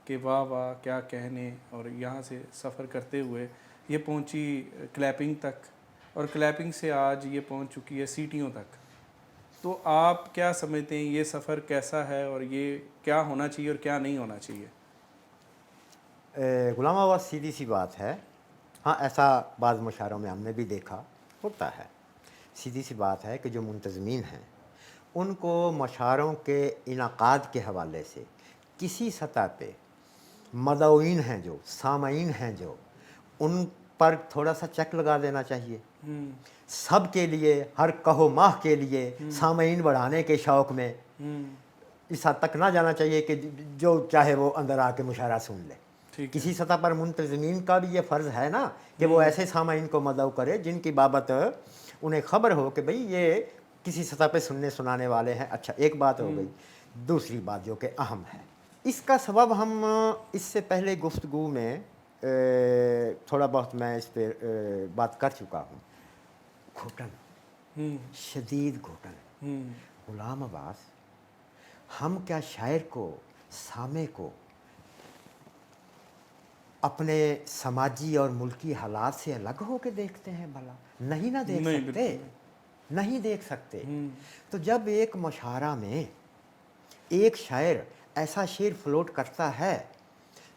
Speaker 2: कि वाह वाह क्या कहने, और यहाँ से सफ़र करते हुए ये पहुँची क्लैपिंग तक, और क्लैपिंग से आज ये पहुँच चुकी है सीटियों तक। तो आप क्या समझते हैं, ये सफ़र कैसा है और ये क्या होना चाहिए और क्या नहीं होना चाहिए?
Speaker 1: गुलाम अब्बास, सीधी सी बात है, हाँ ऐसा बाज़ मुशायरों में हमने भी देखा होता है। सीधी सी बात है कि जो मुंतज़मीन हैं उनको मुशायरों के इनाक़ाद के हवाले से किसी सतह पे मदऊइन हैं, जो सामईन हैं, जो उन पर थोड़ा सा चेक लगा देना चाहिए। सब के लिए, हर कहो माह के लिए सामईन बढ़ाने के शौक़ में इस हद तक ना जाना चाहिए कि जो चाहे वो अंदर आके मुशायरा सुन ले। किसी सतह पर मुंतज़मीन का भी ये फ़र्ज़ है ना कि वो ऐसे सामईन को मदऊ करे जिनकी बाबत उन्हें ख़बर हो कि भाई ये किसी सतह पे सुनने सुनाने वाले हैं। अच्छा, एक बात हो गई। दूसरी बात जो कि अहम है, इसका सबब हम इससे पहले गुफ्तगू में थोड़ा बहुत मैं इस पर बात कर चुका हूँ। घुटन, शदीद घुटन। गुलाम अब्बास, हम क्या शायर को, सामे को अपने समाजी और मुल्की हालात से अलग होकर देखते हैं? भला नहीं ना देख सकते, नहीं देख सकते। तो जब एक मुशायरा में एक शायर ऐसा शेर फ्लोट करता है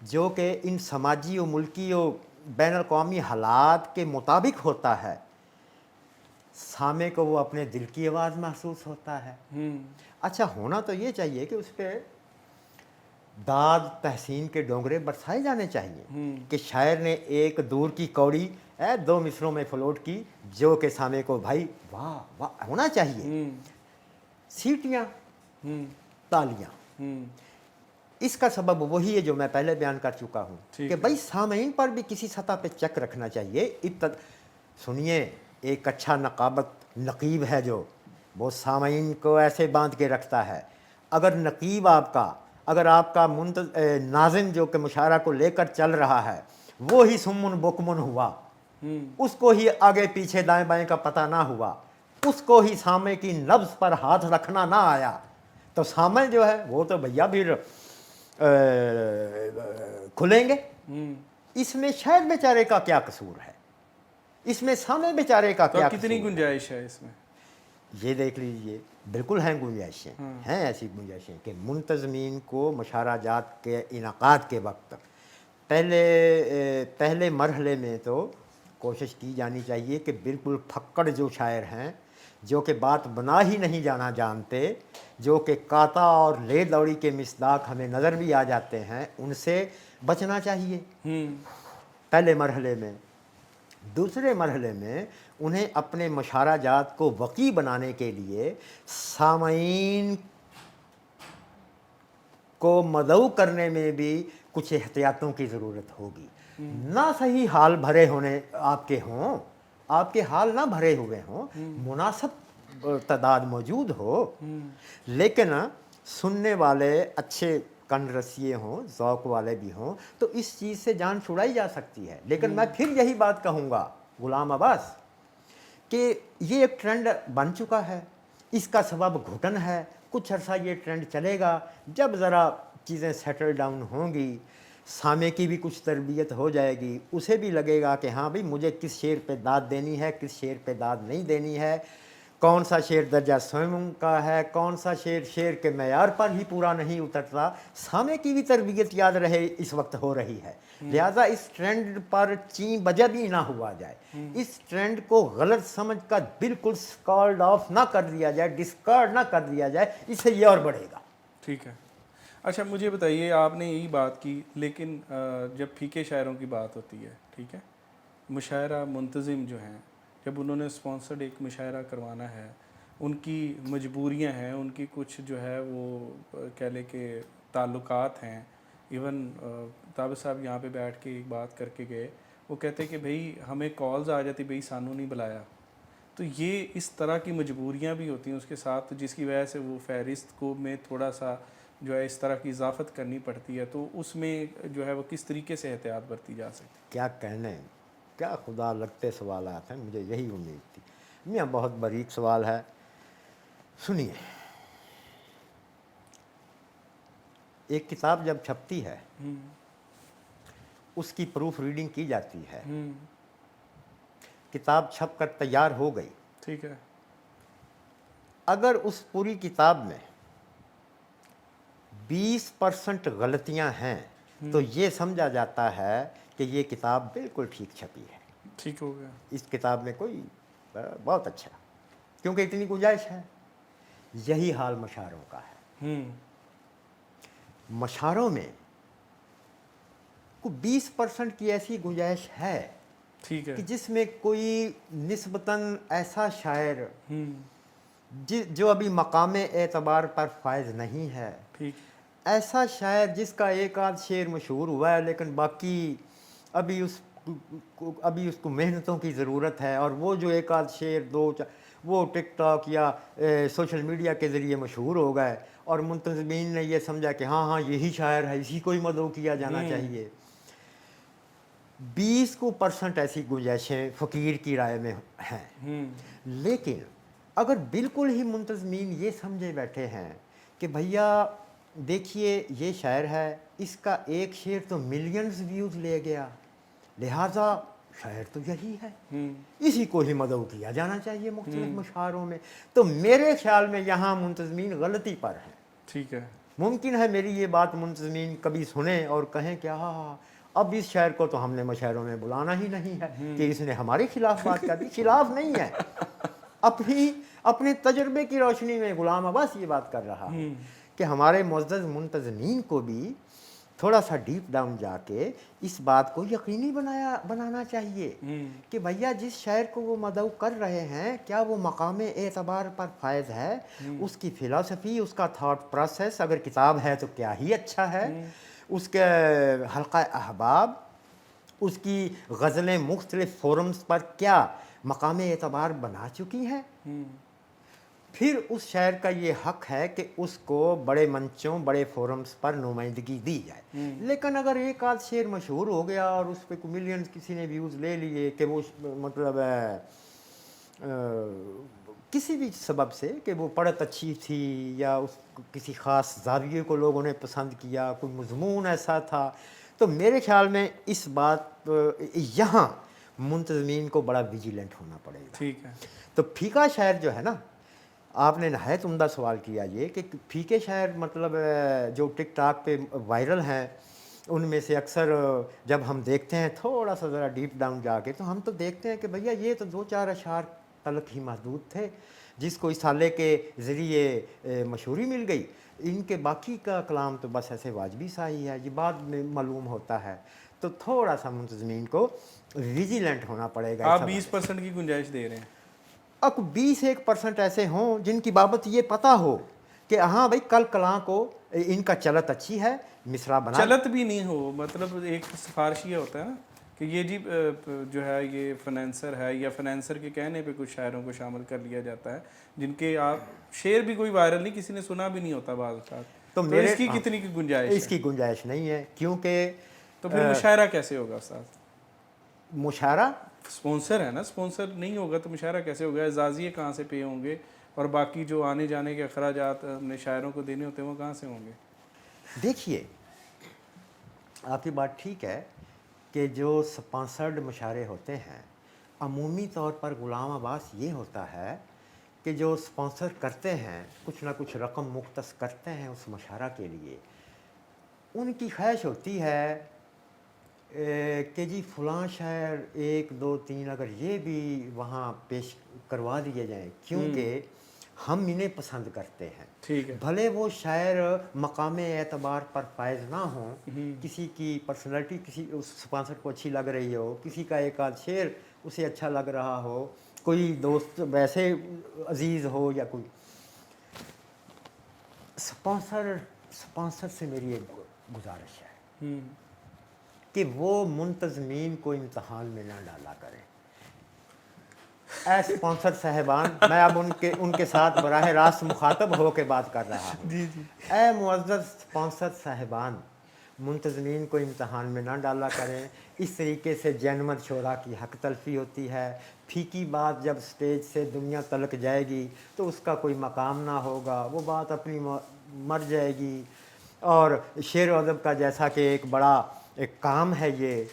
Speaker 1: जो कि इन समाजी और मुल्की और बैन अवी हालात के मुताबिक होता है, सामे को वो अपने दिल की आवाज़ महसूस होता है। अच्छा, होना तो ये चाहिए कि उस पर दाद तहसीन के डोंगरे बरसाए जाने चाहिए कि शायर ने एक दूर की कौड़ी 2 मिसरों में फ्लोट की, जो कि सामे को भाई वाह वाह होना चाहिए। सीटियाँ, तालियाँ, इसका सबब वही है जो मैं पहले बयान कर चुका हूँ कि भाई सामईन पर भी किसी सतह पे चेक रखना चाहिए। सुनिए, एक अच्छा नकीब है जो वो सामईन को ऐसे बांध के रखता है। अगर नकीब अगर आपका नाज़िम जो कि मुशायरा को लेकर चल रहा है वो ही सुम्मुन बुकमुन हुआ, उसको ही आगे पीछे दाएं बाएं का पता ना हुआ, उसको ही सामे की नब्ज़ पर हाथ रखना ना आया, तो सामे जो है वो तो भैया फिर खुलेंगे। इसमें शायद बेचारे का क्या कसूर है, इसमें सामे बेचारे का क्या
Speaker 2: कितनी गुंजाइश है इसमें?
Speaker 1: ये देख लीजिए, बिल्कुल हैं गुंजाइशें, हैं ऐसी गुंजाइशें कि मुंतज़मीन को मुशाराजात के इनाक़ाद के वक्त पहले मरहले में तो कोशिश की जानी चाहिए कि बिल्कुल फक्कड़ जो शायर हैं, जो कि बात बना ही नहीं जाना जानते, जो कि काता और ले दौड़ी के मिसदाक हमें नज़र भी आ जाते हैं, उनसे बचना चाहिए पहले मरहले में। दूसरे मरहले में उन्हें अपने मुशाराजात को वक़ी बनाने के लिए सामईन को मदऊ करने में भी कुछ एहतियातों की ज़रूरत होगी। ना सही हाल भरे होने आपके हाल ना भरे हुए हों, मुनासिब तादाद मौजूद हो, लेकिन सुनने वाले अच्छे कन रसिए हों, ज़ौक़ वाले भी हों, तो इस चीज़ से जान छुड़ाई जा सकती है। लेकिन मैं फिर यही बात कहूँगा गुलाम अब्बास कि ये एक ट्रेंड बन चुका है, इसका सबब घुटन है। कुछ अर्सा ये ट्रेंड चलेगा, जब ज़रा चीज़ें सेटल डाउन होंगी, सामे की भी कुछ तरबियत हो जाएगी, उसे भी लगेगा कि हाँ भाई मुझे किस शेर पे दाद देनी है, किस शेर पे दाद नहीं देनी है, कौन सा शेर दर्जा स्वयं का है, कौन सा शेर के मैार पर ही पूरा नहीं उतरता। सामे की भी तरबियत याद रहे इस वक्त हो रही है, लिहाजा इस ट्रेंड पर ची बजा भी ना हुआ जाए, इस ट्रेंड को गलत समझ कर बिल्कुल स्कॉल्ड ऑफ ना कर दिया जाए, डिस्कार्ड ना कर दिया जाए, इससे ये और बढ़ेगा।
Speaker 2: ठीक है। अच्छा, मुझे बताइए, आपने यही बात की, लेकिन जब फीके शायरों की बात होती है, ठीक है, मुशायरा मुंतज़िम जो हैं, जब उन्होंने स्पॉन्सर्ड एक मुशायरा करवाना है, उनकी मजबूरियां हैं, उनकी कुछ जो है वो कह ले के ताल्लुकात हैं। इवन ताबिद साहब यहाँ पे बैठ के एक बात करके गए, वो कहते कि भाई हमें कॉल्स आ जाती, भाई सानू नहीं बुलाया। तो ये इस तरह की मजबूरियां भी होती हैं उसके साथ, जिसकी वजह से वो फ़हरिस्त को में थोड़ा सा जो है इस तरह की इजाफत करनी पड़ती है। तो उसमें जो है वो किस तरीके से एहतियात बरती जा सकती?
Speaker 1: क्या कहने, क्या खुदा लगते सवालात हैं, मुझे यही उम्मीद थी। मियाँ बहुत बारीक सवाल है। सुनिए, एक किताब जब छपती है उसकी प्रूफ रीडिंग की जाती है, किताब छप कर तैयार हो गई,
Speaker 2: ठीक है,
Speaker 1: अगर उस पूरी किताब में 20% गलतियां हैं तो ये समझा जाता है कि ये किताब बिल्कुल ठीक छपी है,
Speaker 2: ठीक हो गया,
Speaker 1: इस किताब में कोई बहुत अच्छा, क्योंकि इतनी गुंजाइश है। यही हाल मशारों का है। मशारों में को 20% की ऐसी गुंजाइश है,
Speaker 2: ठीक है,
Speaker 1: कि जिसमें कोई निस्बतन ऐसा शायर जो अभी मकाम एतबार पर फायज नहीं है,
Speaker 2: ठीक,
Speaker 1: ऐसा शायर जिसका एक आध शेर मशहूर हुआ है लेकिन बाकी अभी उसको मेहनतों की ज़रूरत है, और वो जो एक आध शेर वो टिकटॉक या सोशल मीडिया के ज़रिए मशहूर हो गए, और मुंतज़मीन ने ये समझा कि हाँ यही शायर है, इसी को ही मदऊ किया जाना चाहिए। 20% ऐसी गुंजाइशें फ़कीर की राय में हैं। लेकिन अगर बिल्कुल ही मुंतज़मीन ये समझे बैठे हैं कि भैया देखिए ये शायर है, इसका एक शेर तो मिलियंस व्यूज़ ले गया, लिहाजा शायर तो यही है, इसी को ही मदऊ किया जाना चाहिए मुख्तलिफ मुशायरों में, तो मेरे ख्याल में यहाँ मुंतज़मीन गलती पर है।
Speaker 2: ठीक है।
Speaker 1: मुमकिन है मेरी ये बात मुंतज़मीन कभी सुने और कहें कि हाँ, अब इस शायर को तो हमने मुशायरों में बुलाना ही नहीं है कि इसने हमारे खिलाफ बात कर दी। खिलाफ नहीं है, अपने तजर्बे की रोशनी में गुलाम अब्बास ये बात कर रहा है कि हमारे मुअज़्ज़ज़ मुंतज़मीन को भी थोड़ा सा डीप डाउन जाके इस बात को यकीनी बनाना चाहिए कि भैया जिस शायर को वो मदऊ कर रहे हैं क्या वो मकाम एतबार पर फायज है, उसकी फ़िलासफ़ी, उसका थॉट प्रोसेस अगर किताब है तो क्या ही अच्छा है, उसके हल्का अहबाब, उसकी गज़लें मुख्तलिफ़ फोरम्स पर क्या मकाम एतबार बना चुकी हैं। फिर उस शायर का ये हक़ है कि उसको बड़े मंचों, बड़े फोरम्स पर नुमाइंदगी दी जाए। लेकिन अगर एक आध शेर मशहूर हो गया और उस पर मिलियंस किसी ने व्यूज़ ले लिए कि वो मतलब किसी भी सबब से कि वो पढ़त अच्छी थी या उस किसी ख़ास ज़ाविये को लोगों ने पसंद किया, कोई मज़मून ऐसा था, तो मेरे ख़्याल में इस बात यहाँ मुंतज़मीन को बड़ा विजिलेंट होना पड़ेगा।
Speaker 2: ठीक है।
Speaker 1: तो फीका शायर जो है ना, आपने नहायत उम्दा सवाल किया ये कि फीके शायर मतलब जो टिकटॉक पे वायरल हैं, उनमें से अक्सर जब हम देखते हैं थोड़ा सा ज़रा डीप डाउन जाके तो हम तो देखते हैं कि भैया ये तो 2-4 अशार तलक ही महदूद थे जिसको इस साले के ज़रिए मशहूरी मिल गई। इनके बाकी का कलाम तो बस ऐसे वाजबी सा ही है, ये बाद में मालूम होता है। तो थोड़ा सा मुंतज़मीन को विजिलेंट होना पड़ेगा।
Speaker 2: आप 20% की गुंजाइश दे रहे हैं?
Speaker 1: अब 20-1% ऐसे हों जिनकी बाबत ये पता हो कि हाँ भाई कल कलां को इनका चलत अच्छी है, मिसरा बना
Speaker 2: चलत भी नहीं हो, मतलब एक सिफारिश ये होता है ना कि ये जी जो है ये फाइनेंसर है, या फाइनेंसर के कहने पे कुछ शायरों को शामिल कर लिया जाता है जिनके आप शेर भी कोई वायरल नहीं, किसी ने सुना भी नहीं होता बाज़ औक़ात। तो
Speaker 1: मेरे
Speaker 2: इसकी कितनी की गुंजाइश है?
Speaker 1: इसकी गुंजाइश नहीं है क्योंकि
Speaker 2: तो फिर मुशायरा कैसे होगा उस्ताद?
Speaker 1: मुशायरा
Speaker 2: स्पॉन्सर है ना, स्पॉन्सर नहीं होगा तो मुशायरा कैसे होगा? एजाज़िये कहाँ से पे होंगे और बाकी जो आने जाने के अखराजात अपने शायरों को देने होते हैं वो कहाँ से होंगे?
Speaker 1: देखिए, आपकी बात ठीक है कि जो स्पॉन्सर्ड मुशायरे होते हैं अमूमी तौर पर गुलाम अब्बास ये होता है कि जो स्पॉन्सर करते हैं कुछ ना कुछ रकम मुख्तस करते हैं उस मुशायरा के लिए, उनकी ख्वाहिश होती है कि जी फ़लाँ शायर 1, 2, 3 अगर ये भी वहाँ पेश करवा दिए जाएँ क्योंकि हम इन्हें पसंद करते हैं।
Speaker 2: ठीक है।
Speaker 1: भले वो शायर मकाम एतबार पर फायज ना हो, किसी की पर्सनैलिटी किसी उस स्पॉन्सर को अच्छी लग रही हो, किसी का एक आध शेर उसे अच्छा लग रहा हो, कोई दोस्त वैसे अजीज़ हो या कोई स्पॉन्सर से मेरी एक गुजारिश है कि वो मुंतज़मीन को इम्तहान में ना डाला करें। स्पॉन्सर साहिबान, मैं अब उनके साथ बराह रास्त मुखातब हो के बात कर रहा हूँ।
Speaker 2: जी जी।
Speaker 1: मुअज़्ज़ज़ स्पॉन्सर साहिबान, मुंतज़मीन को इम्तहान में ना डाला करें। इस तरीके से जनमत शोरा की हक तलफ़ी होती है। फीकी बात जब स्टेज से दुनिया तलक जाएगी तो उसका कोई मकाम ना होगा, वो बात अपनी मर जाएगी। और शेर व अदब का जैसा कि एक बड़ा एक काम है ये,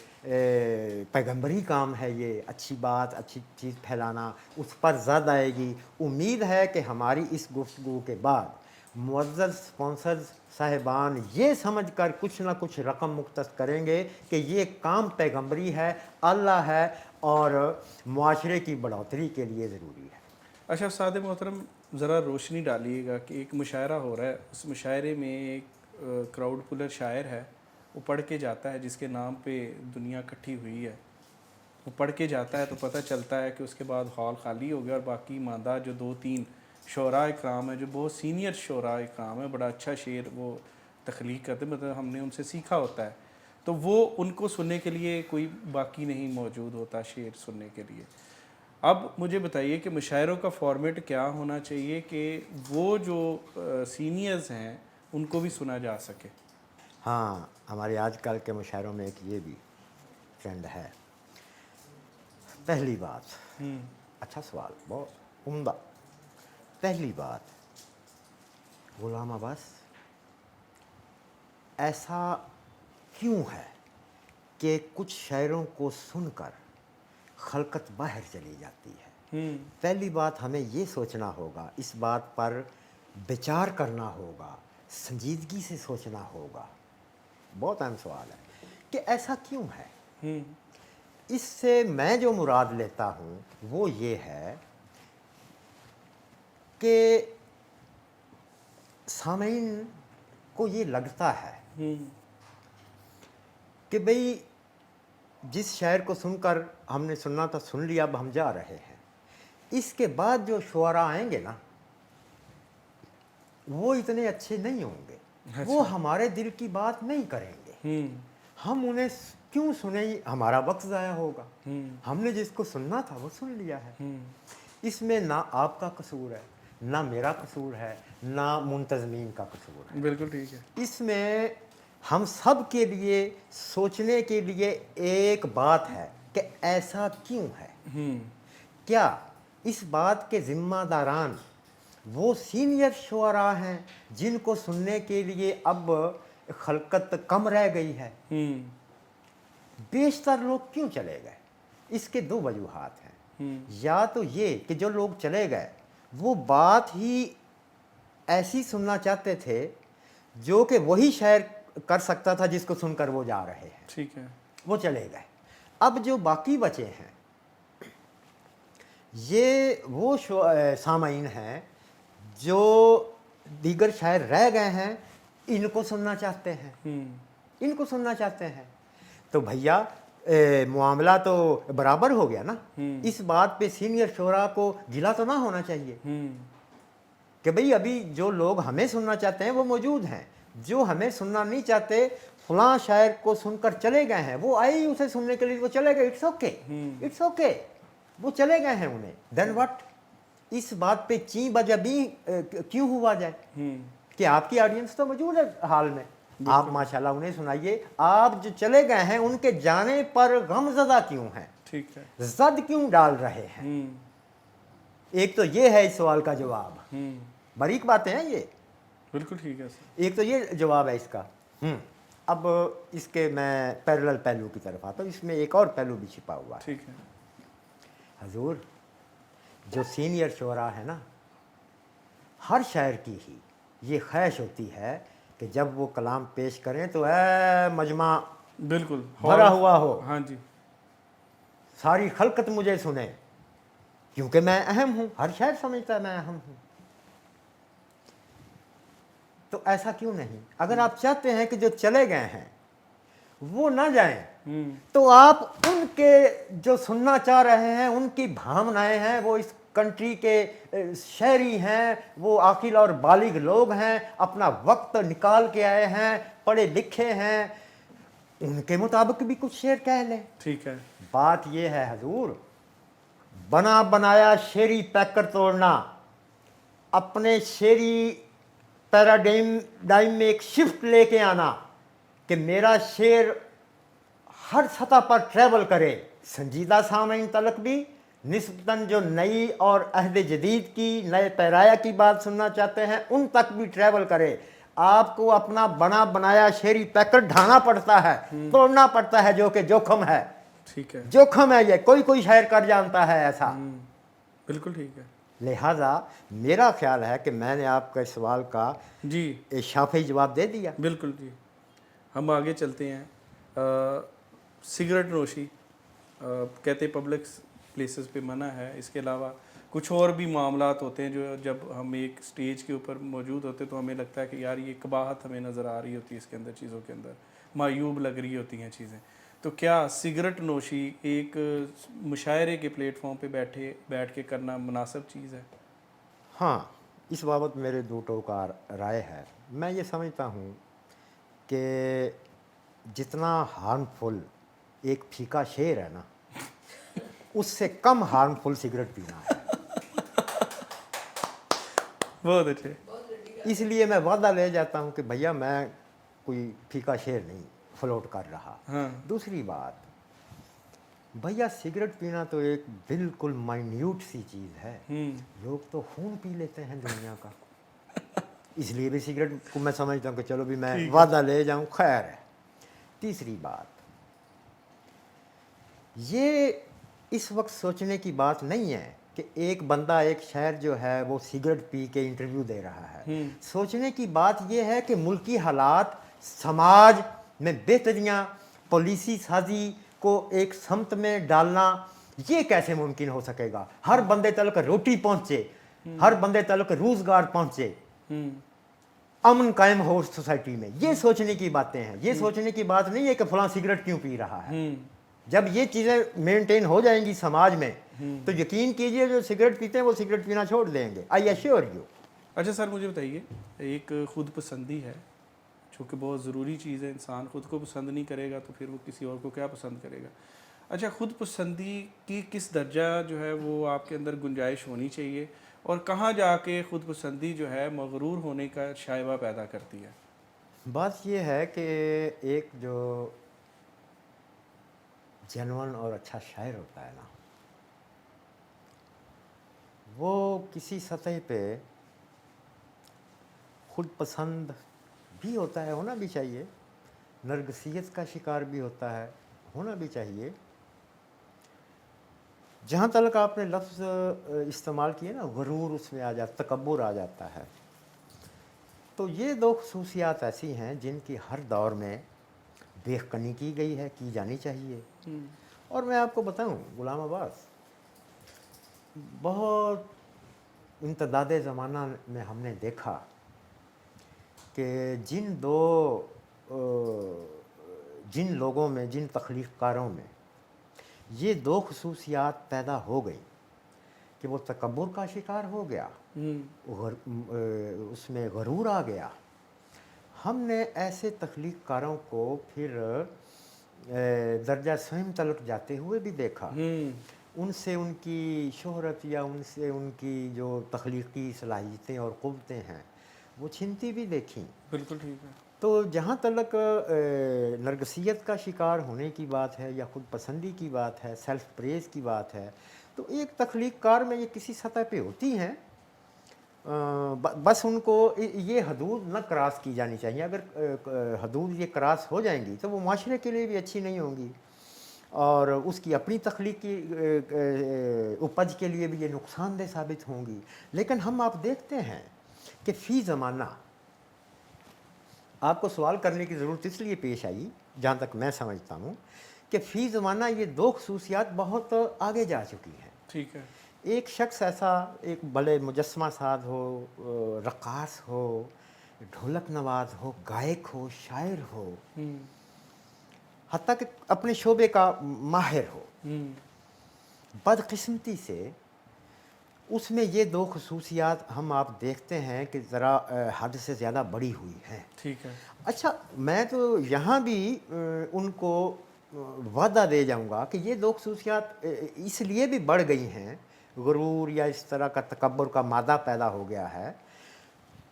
Speaker 1: पैगंबरी काम है ये, अच्छी बात अच्छी चीज़ फैलाना, उस पर ज़द आएगी। उम्मीद है कि हमारी इस गुफ्तगू के बाद मुअज़्ज़ज़ स्पॉन्सर्स साहिबान ये समझ कर कुछ ना कुछ रकम मुख्तस करेंगे कि ये काम पैगंबरी है, अल्लाह है और मुआशरे की बढ़ोतरी के लिए ज़रूरी है।
Speaker 2: अच्छा उस्ताद मोहतरम, ज़रा रोशनी डालिएगा कि एक मुशायरा हो रहा है, उस मुशायरे में एक क्राउड पुलर शायर है, वो पढ़ के जाता है जिसके नाम पे दुनिया इकट्ठी हुई है। वो पढ़ के जाता है तो पता चलता है कि उसके बाद हॉल खाली हो गया और बाकी मादा जो 2-3 शोरा इकराम है, जो बहुत सीनियर शोरा इकराम है, बड़ा अच्छा शेर वो तख्लीक करते, मतलब हमने उनसे सीखा होता है, तो वो उनको सुनने के लिए कोई बाकी नहीं मौजूद होता शेर सुनने के लिए। अब मुझे बताइए कि मुशायरों का फॉर्मेट क्या होना चाहिए कि वो जो सीनियर्स हैं उनको भी सुना जा सके?
Speaker 1: हाँ, हमारे आजकल के मुशायरों में एक ये भी ट्रेंड है। पहली बात, अच्छा सवाल, बहुत उम्दा। पहली बात, गुलाम अब्बास, ऐसा क्यों है कि कुछ शायरों को सुनकर खलकत बाहर चली जाती है? पहली बात हमें ये सोचना होगा, इस बात पर विचार करना होगा, संजीदगी से सोचना होगा। बहुत अहम सवाल है कि ऐसा क्यों है। इससे मैं जो मुराद लेता हूँ वो ये है कि सामीन को ये लगता है कि भाई जिस शायर को सुनकर हमने सुनना था सुन लिया, अब हम जा रहे हैं, इसके बाद जो शुअरा आएंगे ना वो इतने अच्छे नहीं होंगे।
Speaker 2: अच्छा।
Speaker 1: वो हमारे दिल की बात नहीं करेंगे। हम उन्हें क्यों सुने, हमारा वक्त ज़ाया होगा। हमने जिसको सुनना था वो सुन लिया है। इसमें ना आपका कसूर है, ना मेरा कसूर है, ना मुंतज़मीन का कसूर है।
Speaker 2: बिल्कुल ठीक है।
Speaker 1: इसमें हम सब के लिए सोचने के लिए एक बात है कि ऐसा क्यों है। क्या इस बात के ज़िम्मेदारान वो सीनियर शुअरा हैं जिनको सुनने के लिए अब खलकत कम रह गई है। बेशतर लोग क्यों चले गए, इसके दो वजूहात हैं। या तो ये कि जो लोग चले गए वो बात ही ऐसी सुनना चाहते थे जो कि वही शायर कर सकता था जिसको सुनकर वो जा रहे हैं।
Speaker 2: ठीक है।
Speaker 1: वो चले गए। अब जो बाकी बचे हैं ये वो सामाइन हैं जो दीगर शायर रह गए हैं, इनको सुनना चाहते हैं, इनको सुनना चाहते हैं। तो भैया मामला तो बराबर हो गया ना। इस बात पे सीनियर शोरा को गिला तो ना होना चाहिए कि भाई अभी जो लोग हमें सुनना चाहते हैं वो मौजूद हैं, जो हमें सुनना नहीं चाहते फलां शायर को सुनकर चले गए हैं, वो आए ही उसे सुनने के लिए, वो चले गए। इट्स ओके, इट्स ओके, वो चले गए हैं। उन्हें देन व्हाट, इस बात पे ची बजबी क्यों हुआ जाए कि आपकी ऑडियंस तो मौजूद है हाल में, आप माशाल्लाह उन्हें सुनाइए। आप जो चले गए हैं उनके जाने पर गमज़दा क्यों हैं,
Speaker 2: ठीक है,
Speaker 1: जद क्यों डाल रहे हैं। एक तो ये है इस सवाल का जवाब। बारीक बातें हैं ये,
Speaker 2: बिल्कुल ठीक है सर।
Speaker 1: एक तो ये जवाब है इसका। अब इसके मैं पैरेलल पहलू की तरफ आता हूँ। इसमें एक और पहलू भी छिपा हुआ है।
Speaker 2: ठीक है।
Speaker 1: हजूर, जो सीनियर शोरा है ना, हर शायर की ही ये ख्वाहिश होती है कि जब वो कलाम पेश करें तो मजमा
Speaker 2: बिल्कुल
Speaker 1: भरा हुआ हो,
Speaker 2: हाँ जी,
Speaker 1: सारी खलकत मुझे सुने, क्योंकि मैं अहम हूँ। हर शायर समझता है मैं अहम हूँ। तो ऐसा क्यों नहीं? अगर आप चाहते हैं कि जो चले गए हैं वो ना जाएं, तो आप उनके जो सुनना चाह रहे हैं, उनकी भावनाएं हैं, वो इस कंट्री के शहरी हैं, वो आकिल और बालिग लोग हैं, अपना वक्त निकाल के आए हैं, पढ़े लिखे हैं, उनके मुताबिक भी कुछ शेर कह लें।
Speaker 2: ठीक है।
Speaker 1: बात ये है हजूर, बना बनाया शेरी पैकर तोड़ना, अपने शेरी पैराडाइम में एक शिफ्ट लेके आना कि मेरा शेर हर सतह पर ट्रैवल करे। संजीदा सामीन तलक भी निस्बतन जो नई और अहद जदीद की, नए पैराया की बात सुनना चाहते हैं, उन तक भी ट्रैवल करे। आपको अपना बना बनाया शेरी पैकर ढाना पड़ता है, तोड़ना पड़ता है, जो कि जोखम है।
Speaker 2: ठीक है,
Speaker 1: जोखम है ये, कोई कोई शायर कर जानता है ऐसा।
Speaker 2: बिल्कुल ठीक है।
Speaker 1: लिहाजा मेरा ख्याल है कि मैंने आपके सवाल का
Speaker 2: जी
Speaker 1: शाफी जवाब दे दिया।
Speaker 2: बिल्कुल जी। हम आगे चलते हैं। सिगरेट नोशी कहते पब्लिक प्लेसेस पे मना है, इसके अलावा कुछ और भी मामलात होते हैं जो जब हम एक स्टेज के ऊपर मौजूद होते हैं तो हमें लगता है कि यार ये कबाहत हमें नज़र आ रही होती है, इसके अंदर चीज़ों के अंदर मायूब लग रही होती हैं चीज़ें। तो क्या सिगरेट नोशी एक मुशायरे के प्लेटफॉर्म पे बैठ के करना मुनासिब चीज़ है?
Speaker 1: हाँ, इस बाबत मेरे दो टोका राय है। मैं ये समझता हूँ कि जितना हार्मफुल एक फीका शेर है ना, उससे कम हार्मफुल सिगरेट पीना है।
Speaker 2: बहुत अच्छे।
Speaker 1: इसलिए मैं वादा ले जाता हूँ कि भैया मैं कोई फीका शेर नहीं फ्लोट कर रहा।
Speaker 2: हाँ।
Speaker 1: दूसरी बात, भैया सिगरेट पीना तो एक बिल्कुल माइन्यूट सी चीज़ है। लोग तो खून पी लेते हैं दुनिया का। इसलिए भी सिगरेट को मैं समझता हूँ कि चलो भी मैं वादा ले जाऊँ, खैर है। तीसरी बात, ये इस वक्त सोचने की बात नहीं है کہ ایک بندہ ایک شہر جو ہے وہ سگریٹ پی کے انٹرویو دے رہا ہے. سوچنے کی بات یہ ہے کہ ملکی حالات، سماج میں بہتریاں، پالیسی سازی کو ایک سمت میں ڈالنا، یہ کیسے ممکن ہو سکے گا؟ ہر بندے تلک روٹی پہنچے، ہر بندے تلک روزگار پہنچے، امن قائم ہو سوسائٹی میں. یہ سوچنے کی باتیں ہیں. یہ سوچنے کی بات نہیں ہے کہ فلاں سگریٹ کیوں پی رہا ہے. جب یہ چیزیں مینٹین ہو جائیں گی سماج میں تو یقین کیجئے جو سگریٹ پیتے ہیں وہ سگریٹ پینا چھوڑ دیں گے. آئی ایشور یو.
Speaker 2: اچھا سر مجھے بتائیے، ایک خود پسندی ہے جو کہ بہت ضروری چیز ہے. انسان خود کو پسند نہیں کرے گا تو پھر وہ کسی اور کو کیا پسند کرے گا. اچھا خود پسندی کی کس درجہ جو ہے وہ آپ کے اندر گنجائش ہونی چاہیے، اور کہاں جا کے خود پسندی جو ہے مغرور ہونے کا شائبہ پیدا کرتی ہے؟
Speaker 1: بات یہ ہے کہ ایک جو جنون اور اچھا شاعر ہوتا ہے نا، وہ کسی سطح پہ خود پسند بھی ہوتا ہے، ہونا بھی چاہیے، نرگسیت کا شکار بھی ہوتا ہے، ہونا بھی چاہیے. جہاں تک آپ نے لفظ استعمال کیے نا، غرور اس میں آ جاتا، تکبر آ جاتا ہے، تو یہ دو خصوصیات ایسی ہیں جن کی ہر دور میں دیکھ کنی کی گئی ہے، کی جانی چاہیے. اور میں آپ کو بتاؤں غلام عباس، بہت امتداد زمانہ میں ہم نے دیکھا کہ جن لوگوں میں، جن تخلیق کاروں میں یہ دو خصوصیات پیدا ہو گئی کہ وہ تکبر کا شکار ہو گیا، اس میں غرور آ گیا، ہم نے ایسے تخلیق کاروں کو پھر درجہ سوئم تلک جاتے ہوئے بھی دیکھا. ان سے ان کی شہرت یا ان سے ان کی جو تخلیقی صلاحیتیں اور قوتیں ہیں وہ چھنتی بھی دیکھیں.
Speaker 2: بالکل ٹھیک ہے.
Speaker 1: تو جہاں تلک نرگسیت کا شکار ہونے کی بات ہے یا خود پسندی کی بات ہے، سیلف پریز کی بات ہے، تو ایک تخلیق کار میں یہ کسی سطح پہ ہوتی ہیں. بس ان کو یہ حدود نہ کراس کی جانی چاہیے. اگر حدود یہ کراس ہو جائیں گی تو وہ معاشرے کے لیے بھی اچھی نہیں ہوں گی، اور اس کی اپنی تخلیقی اپج کے لیے بھی یہ نقصان دہ ثابت ہوں گی. لیکن ہم آپ دیکھتے ہیں کہ فی زمانہ آپ کو سوال کرنے کی ضرورت اس لیے پیش آئی، جہاں تک میں سمجھتا ہوں کہ فی زمانہ یہ دو خصوصیات بہت آگے جا چکی ہیں.
Speaker 2: ٹھیک ہے.
Speaker 1: ایک شخص ایسا، ایک بڑے مجسمہ ساز ہو، رقاص ہو، ڈھولک نواز ہو، گائک ہو، شاعر ہو، حتیٰ کہ اپنے شعبے کا ماہر ہو، بدقسمتی سے اس میں یہ دو خصوصیات ہم آپ دیکھتے ہیں کہ ذرا حد سے زیادہ بڑی ہوئی ہیں.
Speaker 2: ٹھیک ہے.
Speaker 1: اچھا میں تو یہاں بھی ان کو وعدہ دے جاؤں گا کہ یہ دو خصوصیات اس لیے بھی بڑھ گئی ہیں، غرور یا اس طرح کا تکبر کا مادہ پیدا ہو گیا ہے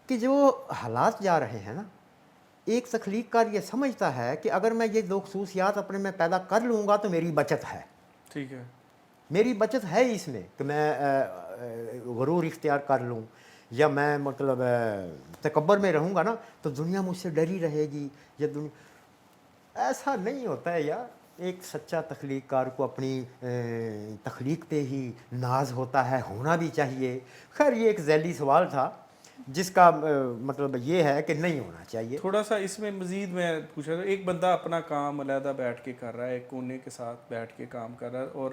Speaker 1: کہ جو حالات جا رہے ہیں نا، ایک تخلیق کار یہ سمجھتا ہے کہ اگر میں یہ دو خصوصیات اپنے میں پیدا کر لوں گا تو میری بچت ہے.
Speaker 2: ٹھیک ہے.
Speaker 1: میری بچت ہے اس میں کہ میں غرور اختیار کر لوں، یا میں مطلب تکبر میں رہوں گا نا تو دنیا مجھ سے ڈری رہے گی، یا ایسا نہیں ہوتا ہے یار. ایک سچا تخلیق کار کو اپنی تخلیق پہ ہی ناز ہوتا ہے، ہونا بھی چاہیے. خیر یہ ایک ذیلی سوال تھا جس کا مطلب یہ ہے کہ نہیں ہونا چاہیے.
Speaker 2: تھوڑا سا اس میں مزید میں پوچھا تھا، ایک بندہ اپنا کام علیحدہ بیٹھ کے کر رہا ہے، ایک کونے کے ساتھ بیٹھ کے کام کر رہا ہے اور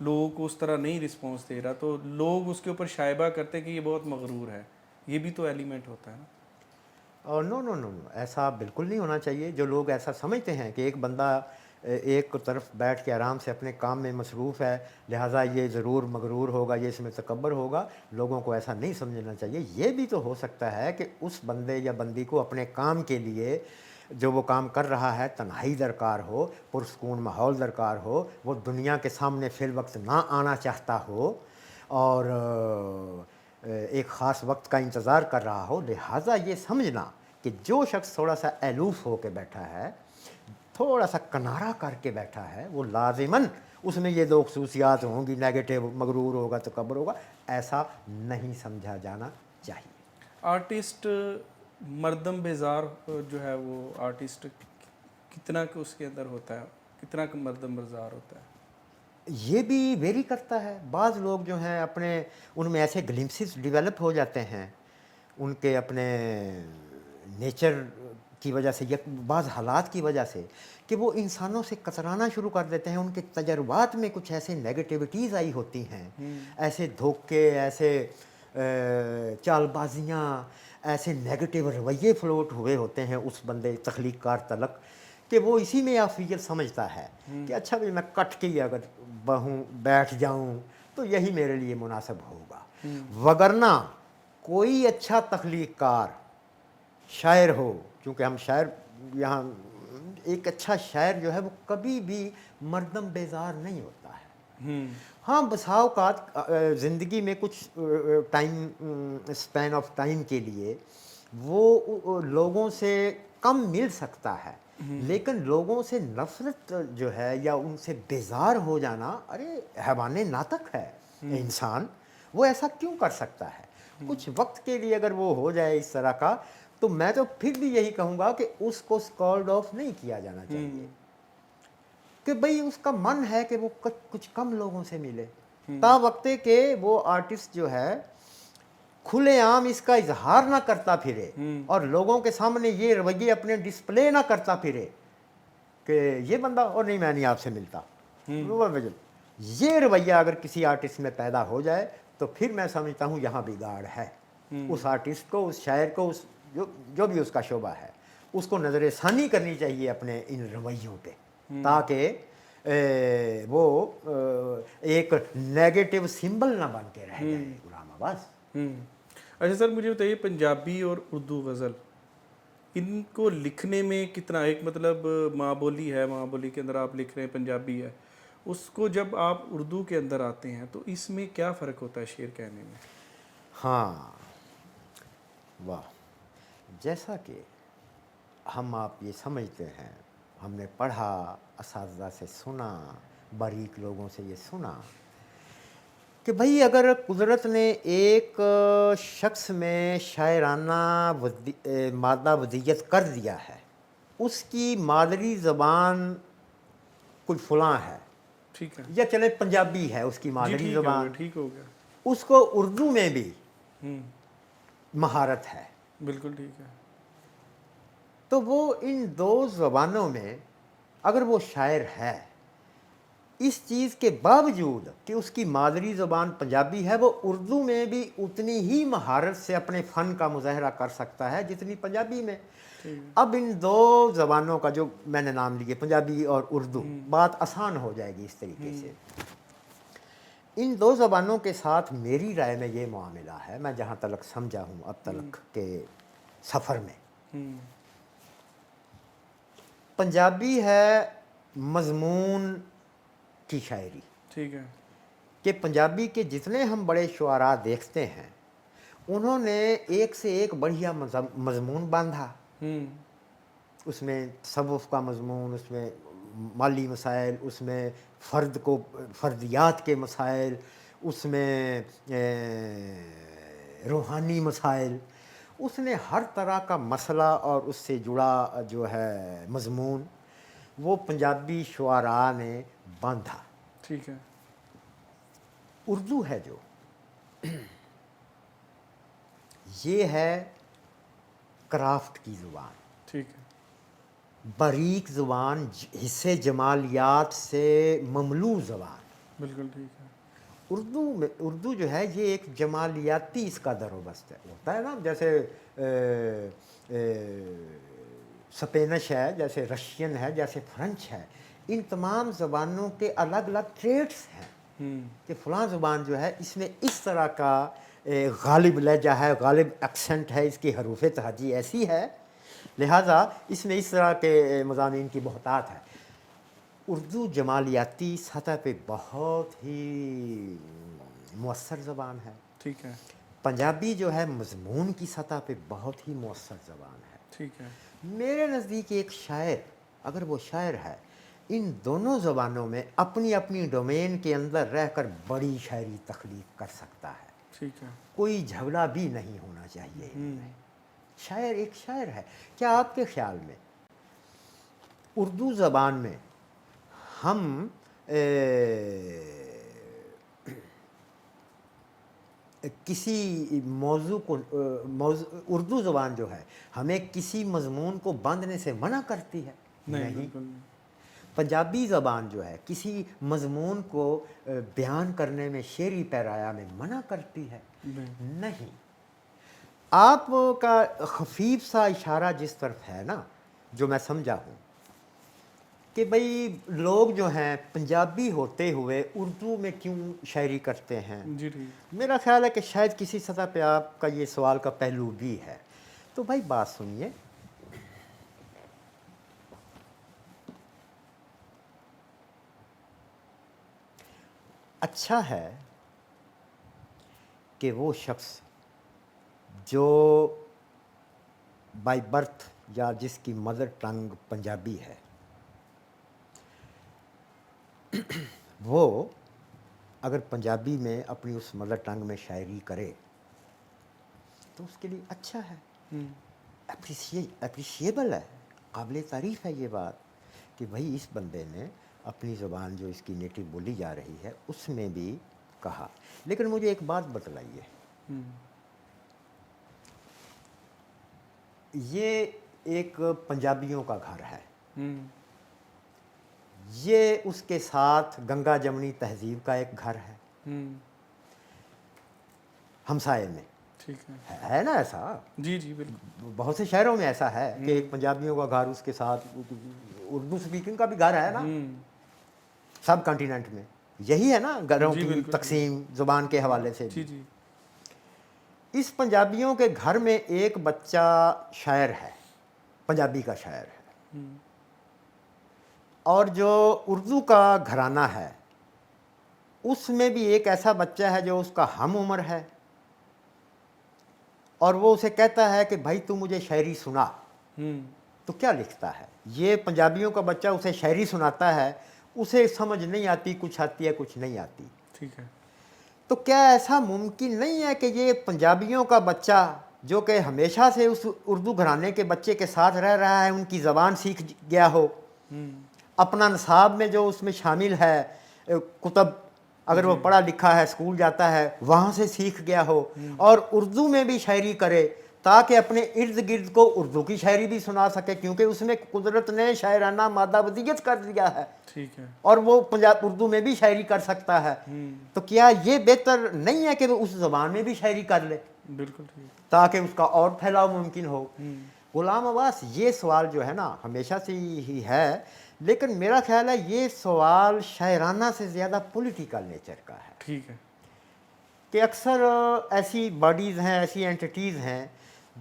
Speaker 2: لوگوں کو اس طرح نہیں رسپانس دے رہا، تو لوگ اس کے اوپر شائبہ کرتے ہیں کہ یہ بہت مغرور ہے. یہ بھی تو ایلیمنٹ ہوتا ہے نا.
Speaker 1: نو نو نو نو، ایسا بالکل نہیں ہونا چاہیے. جو لوگ ایسا سمجھتے ہیں کہ ایک بندہ ایک طرف بیٹھ کے آرام سے اپنے کام میں مصروف ہے لہٰذا یہ ضرور مغرور ہوگا، یہ اس میں تکبر ہوگا، لوگوں کو ایسا نہیں سمجھنا چاہیے. یہ بھی تو ہو سکتا ہے کہ اس بندے یا بندی کو اپنے کام کے لیے جو وہ کام کر رہا ہے تنہائی درکار ہو، پرسکون ماحول درکار ہو، وہ دنیا کے سامنے فی الوقت نہ آنا چاہتا ہو اور ایک خاص وقت کا انتظار کر رہا ہو. لہٰذا یہ سمجھنا کہ جو شخص تھوڑا سا ایلوف ہو کے بیٹھا ہے، تھوڑا سا کنارہ کر کے بیٹھا ہے، وہ لازماً اس میں یہ دو خصوصیات ہوں گی، نیگیٹو، مغرور ہوگا، تکبر ہوگا. ایسا نہیں سمجھا جانا چاہیے.
Speaker 2: آرٹسٹ مردم بیزار جو ہے وہ آرٹسٹ کتنا کہ اس کے اندر ہوتا ہے، کتنا کہ مردم بیزار ہوتا ہے؟
Speaker 1: یہ بھی ویری کرتا ہے. بعض لوگ جو ہیں اپنے ان میں ایسے گلمسز ڈیولپ ہو جاتے ہیں ان کے اپنے نیچر کی وجہ سے یا بعض حالات کی وجہ سے کہ وہ انسانوں سے کترانا شروع کر دیتے ہیں. ان کے تجربات میں کچھ ایسے نیگیٹیوٹیز آئی ہوتی ہیں, ایسے دھوکے, ایسے چال بازیاں, ایسے نیگیٹو رویے فلوٹ ہوئے ہوتے ہیں اس بندے تخلیق کار تلک کہ وہ اسی میں عافیت سمجھتا ہے کہ اچھا بھی میں کٹ کے ہی اگر بیٹھ جاؤں تو یہی میرے لیے مناسب ہوگا. وگرنہ کوئی اچھا تخلیق کار شاعر ہو, کیونکہ ہم شاعر یہاں, ایک اچھا شاعر جو ہے وہ کبھی بھی مردم بیزار نہیں ہوتا ہے. ہاں بسا اوقات زندگی میں کچھ ٹائم اسپین آف ٹائم کے لیے وہ لوگوں سے کم مل سکتا ہے, لیکن لوگوں سے نفرت جو ہے یا ان سے بیزار ہو جانا, ارے حیوان ناطق ہے انسان, وہ ایسا کیوں کر سکتا ہے؟ کچھ وقت کے لیے اگر وہ ہو جائے اس طرح کا تو میں تو پھر بھی یہی کہوں گا کہ اس کو اسکالڈ آف نہیں کیا جانا چاہیے کہ بھئی اس کا من ہے کہ وہ کچھ کم لوگوں سے ملے, تا وقتے کہ وہ آرٹسٹ جو ہے کھلے عام اس کا اظہار نہ کرتا پھرے اور لوگوں کے سامنے یہ رویے اپنے ڈسپلے نہ کرتا پھرے کہ یہ بندہ اور نہیں میں نہیں آپ سے ملتا. یہ رویہ اگر کسی آرٹسٹ میں پیدا ہو جائے تو پھر میں سمجھتا ہوں یہاں بگاڑ ہے. اس آرٹسٹ کو, اس شاعر کو, اس جو بھی اس کا شعبہ ہے, اس کو نظر ثانی کرنی چاہیے اپنے ان رویوں پہ, تاکہ وہ ایک نیگیٹو سمبل نہ بن کے رہ جائے غلام عباس.
Speaker 2: اچھا سر, مجھے بتائیے پنجابی اور اردو غزل ان کو لکھنے میں کتنا, ایک مطلب ماں بولی ہے, ماں بولی کے اندر آپ لکھ رہے ہیں پنجابی ہے, اس کو جب آپ اردو کے اندر آتے ہیں تو اس میں کیا فرق ہوتا ہے شعر کہنے میں؟
Speaker 1: ہاں واہ, جیسا کہ ہم آپ یہ سمجھتے ہیں, ہم نے پڑھا, اساتذہ سے سنا, باریک لوگوں سے یہ سنا کہ بھئی اگر قدرت نے ایک شخص میں شاعرانہ مادہ ودیت کر دیا ہے, اس کی مادری زبان کوئی فلاں ہے,
Speaker 2: ٹھیک ہے,
Speaker 1: یا چلے پنجابی ہے اس کی مادری زبان,
Speaker 2: ٹھیک ہو گیا,
Speaker 1: اس کو اردو میں بھی مہارت ہے,
Speaker 2: بالکل ٹھیک ہے,
Speaker 1: تو وہ ان دو زبانوں میں اگر وہ شاعر ہے, اس چیز کے باوجود کہ اس کی مادری زبان پنجابی ہے, وہ اردو میں بھی اتنی ہی مہارت سے اپنے فن کا مظاہرہ کر سکتا ہے جتنی پنجابی میں. اب ان دو زبانوں کا جو میں نے نام لیے پنجابی اور اردو, بات آسان ہو جائے گی اس طریقے سے. ان دو زبانوں کے ساتھ میری رائے میں یہ معاملہ ہے, میں جہاں تلک سمجھا ہوں اب تلک کے سفر میں, پنجابی ہے مضمون کی شاعری,
Speaker 2: ٹھیک ہے,
Speaker 1: کہ پنجابی کے جتنے ہم بڑے شعراء دیکھتے ہیں انہوں نے ایک سے ایک بڑھیا مضمون باندھا. اس میں تصوف کا مضمون, اس میں مالی مسائل, اس میں فردیات کے مسائل, اس میں روحانی مسائل, اس نے ہر طرح کا مسئلہ اور اس سے جڑا جو ہے مضمون وہ پنجابی شعراء نے باندھا.
Speaker 2: ٹھیک ہے,
Speaker 1: اردو ہے جو یہ ہے کرافٹ کی زبان,
Speaker 2: ٹھیک ہے,
Speaker 1: باریک زبان, حصے جمالیات سے مملو زبان.
Speaker 2: بالکل ٹھیک ہے,
Speaker 1: اردو جو ہے یہ ایک جمالیاتی اس کا در و بست ہے, ہوتا ہے نا, جیسے اسپینش ہے, جیسے رشین ہے, جیسے فرینچ ہے, ان تمام زبانوں کے الگ الگ ٹریٹس ہیں کہ فلاں زبان جو ہے اس میں اس طرح کا غالب لہجہ ہے, غالب ایکسنٹ ہے, اس کی حروف تہجی ایسی ہے, لہٰذا اس میں اس طرح کے مضامین کی بہتات ہے. اردو جمالیاتی سطح پہ بہت ہی مؤثر زبان ہے,
Speaker 2: ٹھیک ہے,
Speaker 1: پنجابی جو ہے مضمون کی سطح پہ بہت ہی مؤثر زبان ہے.
Speaker 2: ٹھیک ہے,
Speaker 1: میرے نزدیک ایک شاعر اگر وہ شاعر ہے ان دونوں زبانوں میں اپنی اپنی ڈومین کے اندر رہ کر بڑی شاعری تخلیق کر سکتا ہے,
Speaker 2: ٹھیک ہے,
Speaker 1: کوئی جھگڑا بھی نہیں ہونا چاہیے ان میں. شاعر ایک شاعر ہے. کیا آپ کے خیال میں اردو زبان میں ہم किसी मौजू को उर्दू ज़बान जो है हमें किसी मज़मून को बांधने से मना करती है?
Speaker 2: नहीं, बिल्कुल नहीं।
Speaker 1: पंजाबी ज़बान जो है किसी मज़मून को बयान करने में, शेरी पैराया में मना करती है? नहीं। आपका खफीफ सा इशारा जिस तरफ है ना, जो मैं समझा हूँ कि भाई लोग जो हैं पंजाबी होते हुए उर्दू में क्यों शायरी करते हैं,
Speaker 2: जी ठीक।
Speaker 1: मेरा ख्याल है कि शायद किसी सतह पे आपका ये सवाल का पहलू भी है। तो भाई बात सुनिए, अच्छा है कि वो शख्स जो बाय बर्थ या जिसकी मदर टंग पंजाबी है वो अगर पंजाबी में अपनी उस मदर टंग में शायरी करे तो उसके लिए अच्छा है, अप्रिशिएबल है, काबिल तारीफ़ है ये बात कि भाई इस बंदे ने अपनी ज़बान जो इसकी नेटिव बोली जा रही है उसमें भी कहा। लेकिन मुझे एक बात बतलाइए, ये एक पंजाबियों का घर है, ये उसके साथ गंगा जमनी तहजीब का एक घर है हमसाये में,
Speaker 2: ठीक
Speaker 1: है ना ऐसा?
Speaker 2: जी जी बिल्कुल।
Speaker 1: बहुत से शहरों में ऐसा है कि एक पंजाबियों का घर उसके साथ उर्दू स्पीकिंग का भी घर है ना, सब कॉन्टिनेंट में यही है ना, घरों की तकसीम ज़ुबान के हवाले से
Speaker 2: जी जी।
Speaker 1: इस पंजाबियों के घर में एक बच्चा शायर है, पंजाबी का शायर है, और जो उर्दू का घराना है उसमें भी एक ऐसा बच्चा है जो उसका हम उम्र है, और वो उसे कहता है कि भाई तू मुझे शायरी सुना। तो क्या लिखता है ये पंजाबियों का बच्चा, उसे शायरी सुनाता है, उसे समझ नहीं आती, कुछ आती है कुछ नहीं आती,
Speaker 2: ठीक है।
Speaker 1: तो क्या ऐसा मुमकिन नहीं है कि ये पंजाबियों का बच्चा जो कि हमेशा से उस उर्दू घराने के बच्चे के साथ रह रहा है, उनकी ज़बान सीख गया हो, अपना नसाब में जो उसमें शामिल है कुतब, अगर वो पढ़ा लिखा है, स्कूल जाता है, वहाँ से सीख गया हो, और उर्दू में भी शायरी करे ताकि अपने इर्द गिर्द को उर्दू की शायरी भी सुना सके, क्योंकि उसमें कुदरत ने शायराना मादा वदीयत कर दिया है,
Speaker 2: ठीक है,
Speaker 1: और वो पंजाब उर्दू में भी शायरी कर सकता है। तो क्या ये बेहतर नहीं है कि वो उस ज़बान में भी शायरी कर ले?
Speaker 2: बिल्कुल ठीक,
Speaker 1: ताकि उसका और फैलाव मुमकिन हो। गुलाम अब्बास, ये सवाल जो है ना हमेशा से ही है, लेकिन मेरा ख्याल है ये सवाल शायराना से ज़्यादा पॉलिटिकल नेचर का है।
Speaker 2: ठीक है
Speaker 1: कि अक्सर ऐसी बॉडीज़ हैं, ऐसी एंटिटीज़ हैं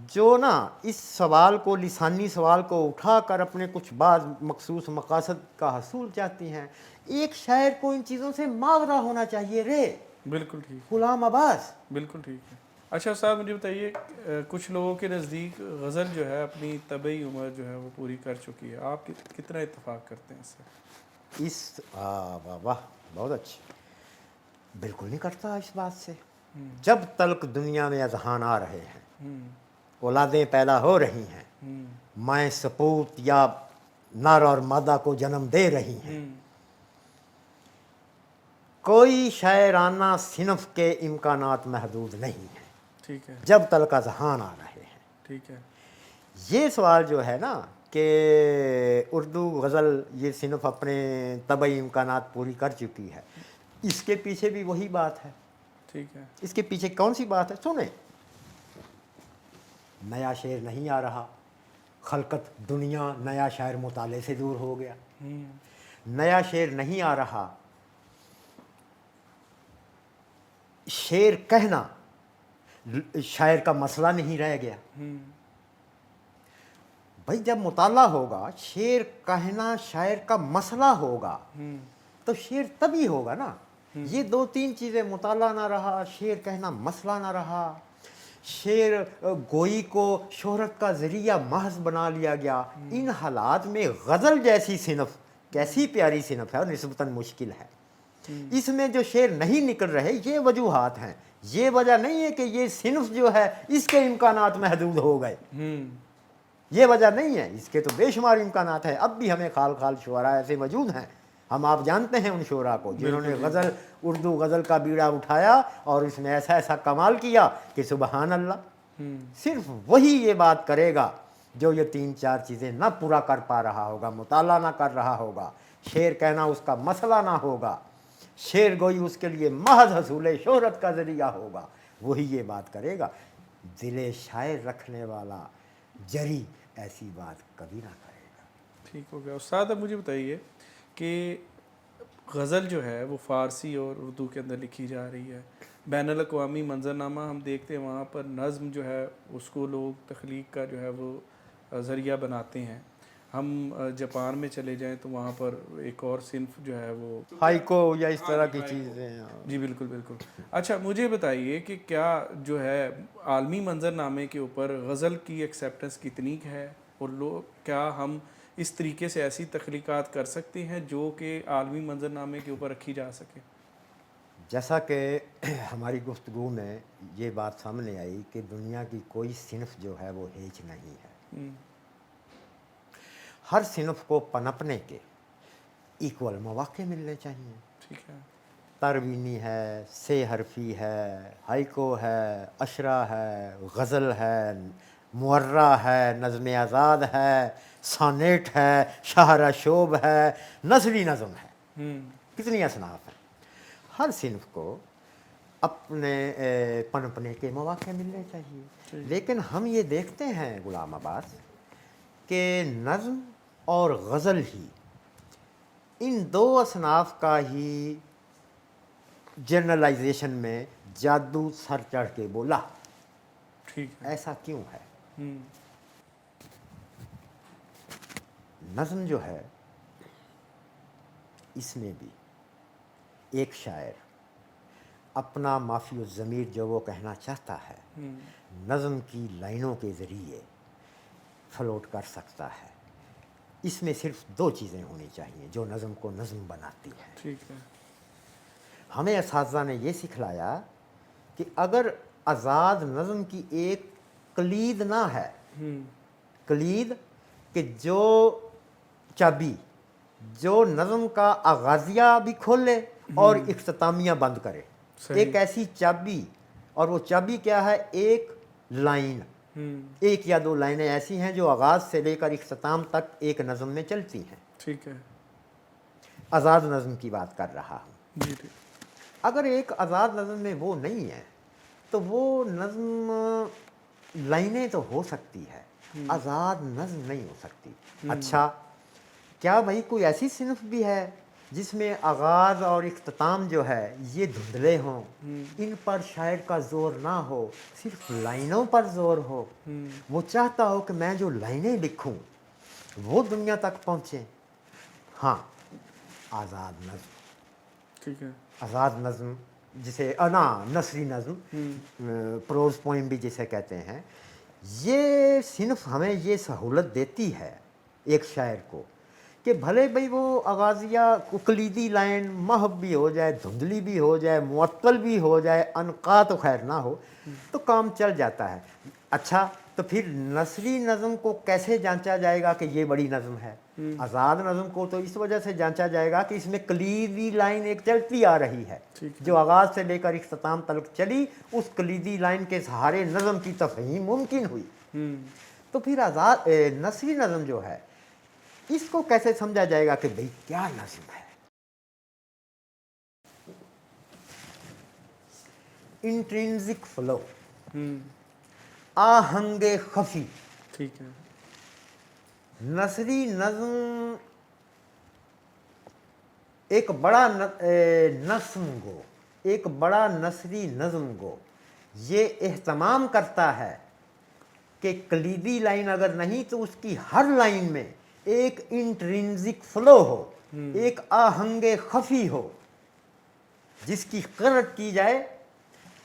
Speaker 1: जो ना इस सवाल को, लिसानी सवाल को उठा कर अपने कुछ बाद मखसूस मकासद का हसूल चाहती हैं। एक शायर को इन चीज़ों से मावरा होना चाहिए रे।
Speaker 2: बिल्कुल ठीक,
Speaker 1: गुलाम अब्बास
Speaker 2: बिल्कुल ठीक है। अच्छा साहब, मुझे बताइए, कुछ लोगों के नज़दीक गज़ल जो है अपनी तबई उम्र जो है वो पूरी कर चुकी है, आप कितना इत्तेफाक करते हैं इससे?
Speaker 1: इस वाह वाह, बहुत अच्छी, बिल्कुल नहीं करता इस बात से। जब तलक दुनिया में अजहान आ रहे हैं, औलादें पैदा हो रही हैं, माएँ सपूत या नर और मादा को जन्म दे रही हैं, कोई शायराना सिनफ के इम्कानात महदूद नहीं है, ठीक है, जब तलक अजहान आ रहे हैं।
Speaker 2: ठीक है।
Speaker 1: ये सवाल जो है ना कि उर्दू गज़ल ये सिनफ अपने तबई इम्कानात पूरी कर चुकी है, इसके पीछे भी वही बात है।
Speaker 2: ठीक है।
Speaker 1: इसके पीछे कौन सी बात है? सुने, नया शेर नहीं आ रहा, खलकत दुनिया नया शायर मुताले से दूर हो गया, नया शेर नहीं आ रहा, शेर कहना शायर का मसला नहीं रह गया। भाई जब मुताला होगा, शेर कहना शायर का मसला होगा, तो शेर तभी होगा ना। ये दो तीन चीज़ें, मुताला ना रहा, शेर कहना मसला ना रहा, शेर गोई को शोहरत का ज़रिया महज बना लिया गया, इन हालात में गज़ल जैसी सिनफ कैसी प्यारी सिनफ है और निस्बतन मुश्किल है, इसमें जो शेर नहीं निकल रहे, ये वजूहात हैं। ये वजह नहीं है कि ये सिनफ जो है इसके इम्कानात महदूद हो गए, ये वजह नहीं है, इसके तो बेशुमार इम्कानात हैं। अब भी हमें खाल खाल शुअरा ऐसे मौजूद हैं हम आप जानते हैं उन शोरा को जिन्होंने गज़ल उर्दू गज़ल का बीड़ा उठाया और उसमें ऐसा ऐसा कमाल किया कि सुबहान अल्लाह। सिर्फ वही ये बात करेगा जो ये 3-4 चीज़ें ना पूरा कर पा रहा होगा, मुताला ना कर रहा होगा, शेर कहना उसका मसला ना होगा, शेर गोई उसके लिए महज हसूल शोहरत का ज़रिया होगा, वही ये बात करेगा। दिले शायर रखने वाला जरी ऐसी बात कभी ना करेगा।
Speaker 2: ठीक हो गया उस्ताद। अब मुझे बताइए कि गज़ल जो है वो फ़ारसी और उर्दू के अंदर लिखी जा रही है, बैनुल अक़वामी मंज़रनामा हम देखते हैं, वहाँ पर नज़्म जो है उसको लोग तख्लीक का जो है वो ज़रिया बनाते हैं। हम जापान में चले जाएं तो वहाँ पर एक और सिन्फ जो है वो
Speaker 1: हाइको या इस तरह की चीज़ें।
Speaker 2: जी बिल्कुल बिल्कुल। अच्छा मुझे बताइए कि क्या जो है आलमी मंज़रनामे के ऊपर गज़ल की एक्सेप्टेंस कितनी है, और लोग क्या हम इस तरीके से ऐसी तख्लीक़ात कर सकते हैं जो कि आलमी मंज़रनामे के ऊपर रखी जा सके?
Speaker 1: जैसा कि हमारी गुफ्तगू में ये बात सामने आई कि दुनिया की कोई सिनफ जो है वो हेज नहीं है। हर सिनफ को पनपने के इक्वल मौक़े मिलने चाहिए।
Speaker 2: ठीक है।
Speaker 1: तरवीनी है, से हरफी है, हाइको है, अशरा है, गज़ल है, मुअर्रा है, नज़्म आज़ाद है, सानेट है, शाहरा शोब है, नसरी नज़म है। कितनी असनाफ़ हैं। हर सिनफ को अपने पनपने के मौक़े मिलने चाहिए। लेकिन हम ये देखते हैं गुलाम अब्बास कि नज़्म और गज़ल ही इन दो असनाफ़ का ही जनरलाइजेशन में जादू सर चढ़ के बोला।
Speaker 2: ठीक है।
Speaker 1: ऐसा क्यों है? नज़्म जो है इसमें भी एक शायर अपना माफ़ी ज़मीर जो वो कहना चाहता है नज़्म की लाइनों के ज़रिए फ्लोट कर सकता है। इसमें सिर्फ दो चीज़ें होनी चाहिए जो नज़्म को नज़्म बनाती हैं।
Speaker 2: ठीक है।
Speaker 1: हमें असातिज़ा ने ये सिखलाया कि अगर आज़ाद नज़्म की एक कलीद ना है, कलीद कि जो चाबी जो नज़्म का आगाज़िया भी खोले और इख्तितामिया बंद करे, एक ऐसी चाबी, और वो चाबी क्या है? एक लाइन, एक या दो लाइनें ऐसी हैं जो आगाज़ से लेकर इख्तिताम तक एक नज़्म में चलती हैं।
Speaker 2: ठीक है।
Speaker 1: आज़ाद नज़्म की बात कर रहा हूँ।
Speaker 2: जी ठीक।
Speaker 1: अगर एक आज़ाद नज़्म में वो नहीं है तो वो नज़्म लाइनें तो हो सकती है, आज़ाद नज़्म नहीं हो सकती। अच्छा, क्या भाई कोई ऐसी सिनफ भी है जिसमें आगाज़ और इख्तिताम जो है ये धुंधले हों, इन पर शायर का ज़ोर ना हो, सिर्फ लाइनों पर ज़ोर हो? वो चाहता हो कि मैं जो लाइनें लिखूं वो दुनिया तक पहुँचें। हाँ, आज़ाद नज़्म,
Speaker 2: ठीक है।
Speaker 1: आज़ाद नज़्म जिसे नसरी नज़्म, प्रोज़ पोइम भी जिसे कहते हैं, ये सिर्फ हमें ये सहूलत देती है एक शायर को कि भले भाई वो आगाज़िया कलीदी लाइन महब भी हो जाए, धुंधली भी हो जाए, मुअत्तल भी हो जाए, अनका तो खैर ना हो तो काम चल जाता है। अच्छा, तो फिर नसरी नज़्म को कैसे जांचा जाएगा कि ये बड़ी नज़्म है? आज़ाद नज़्म को तो इस वजह से जांचा जाएगा कि इसमें कलीदी लाइन एक चलती आ रही है जो आगाज़ से लेकर इख्तिताम तक चली, उस कलीदी लाइन के सहारे नज़्म की तफ़हीम मुमकिन हुई। तो फिर आज़ाद नसरी नज़्म जो है इसको कैसे समझा जाएगा कि भाई क्या नज़्म है? इंट्रिंसिक फ्लो, आहंगे खफी।
Speaker 2: ठीक है।
Speaker 1: नसरी नज़्म एक बड़ा नस्म गो, एक बड़ा नसरी नज़्म गो ये एहतमाम करता है कि कलीदी लाइन अगर नहीं तो उसकी हर लाइन में एक इंट्रिंसिक फ्लो हो, एक आहंगे खफी हो, जिसकी क़दर की जाए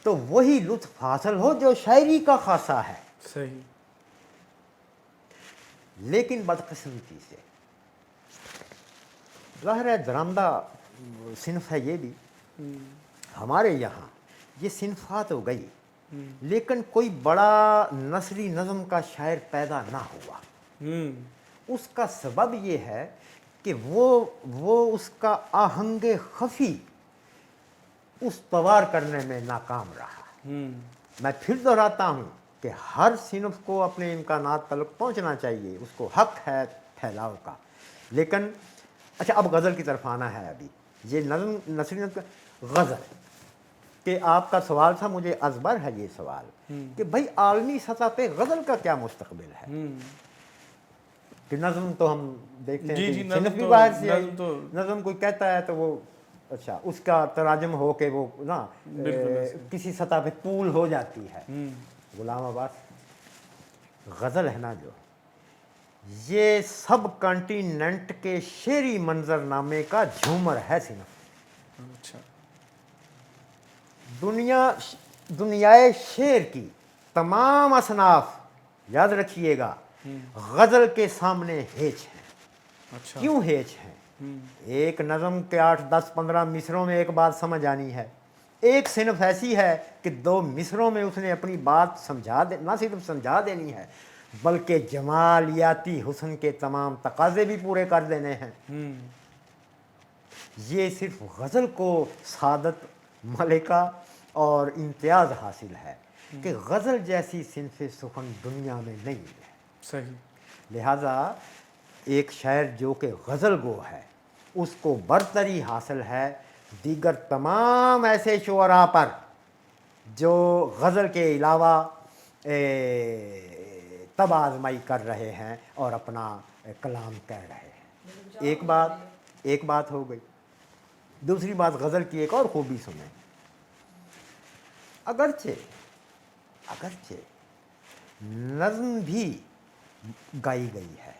Speaker 1: तो वही लुत्फ़ हासिल हो जो शायरी का खासा है।
Speaker 2: सही।
Speaker 1: लेकिन बदकिस्मती से ज़ाहिर है दरामदा सिनफ है ये भी, हमारे यहाँ ये सिनफा तो गई लेकिन कोई बड़ा नसरी नज़्म का शायर पैदा ना हुआ। उसका सबब ये है کہ وہ اس کا آہنگ خفی استوار کرنے میں ناکام رہا۔ میں پھر دہراتا ہوں کہ ہر صنف کو اپنے امکانات تلک پہنچنا چاہیے، اس کو حق ہے پھیلاؤ کا۔ لیکن اچھا، اب غزل کی طرف آنا ہے۔ ابھی یہ نظم نثریت کا غزل کہ آپ کا سوال تھا، مجھے ازبر ہے یہ سوال کہ بھائی عالمی سطح پہ غزل کا کیا مستقبل ہے؟ کہ نظم تو ہم دیکھتے ہیں کہ صنف بھی باہر سے آئی، نظم کوئی کہتا ہے تو وہ اچھا اس کا تراجم ہو کے وہ نا کسی سطح پہ پول ہو جاتی ہے۔ غلام عباس، غزل ہے نا جو، یہ سب کانٹیننٹ کے شعری منظرنامے کا جھومر ہے صنف۔
Speaker 2: اچھا،
Speaker 1: دنیائے شعر کی تمام اصناف، یاد رکھیے گا، غزل کے سامنے ہیچ ہیں۔
Speaker 2: اچھا،
Speaker 1: کیوں ہیچ ہیں؟ ایک نظم کے 8 10 15 مصروں میں ایک بات سمجھ آنی ہے۔ ایک صنف ایسی ہے کہ 2 مصروں میں اس نے اپنی بات نہ صرف سمجھا دینی ہے بلکہ جمالیاتی حسن کے تمام تقاضے بھی پورے کر دینے ہیں۔ یہ صرف غزل کو سعادت، ملکہ اور امتیاز حاصل ہے کہ غزل جیسی صنف سخن دنیا میں نہیں ہے۔
Speaker 2: صحیح۔
Speaker 1: لہٰذا ایک شاعر جو کہ غزل گو ہے اس کو برتری حاصل ہے دیگر تمام ایسے شعراء پر جو غزل کے علاوہ طب آزمائی کر رہے ہیں اور اپنا کلام کہہ رہے ہیں۔ ایک بات ہو گئی۔ دوسری بات، غزل کی ایک اور خوبی سنیں۔ اگرچہ نظم بھی گائی گئی ہے،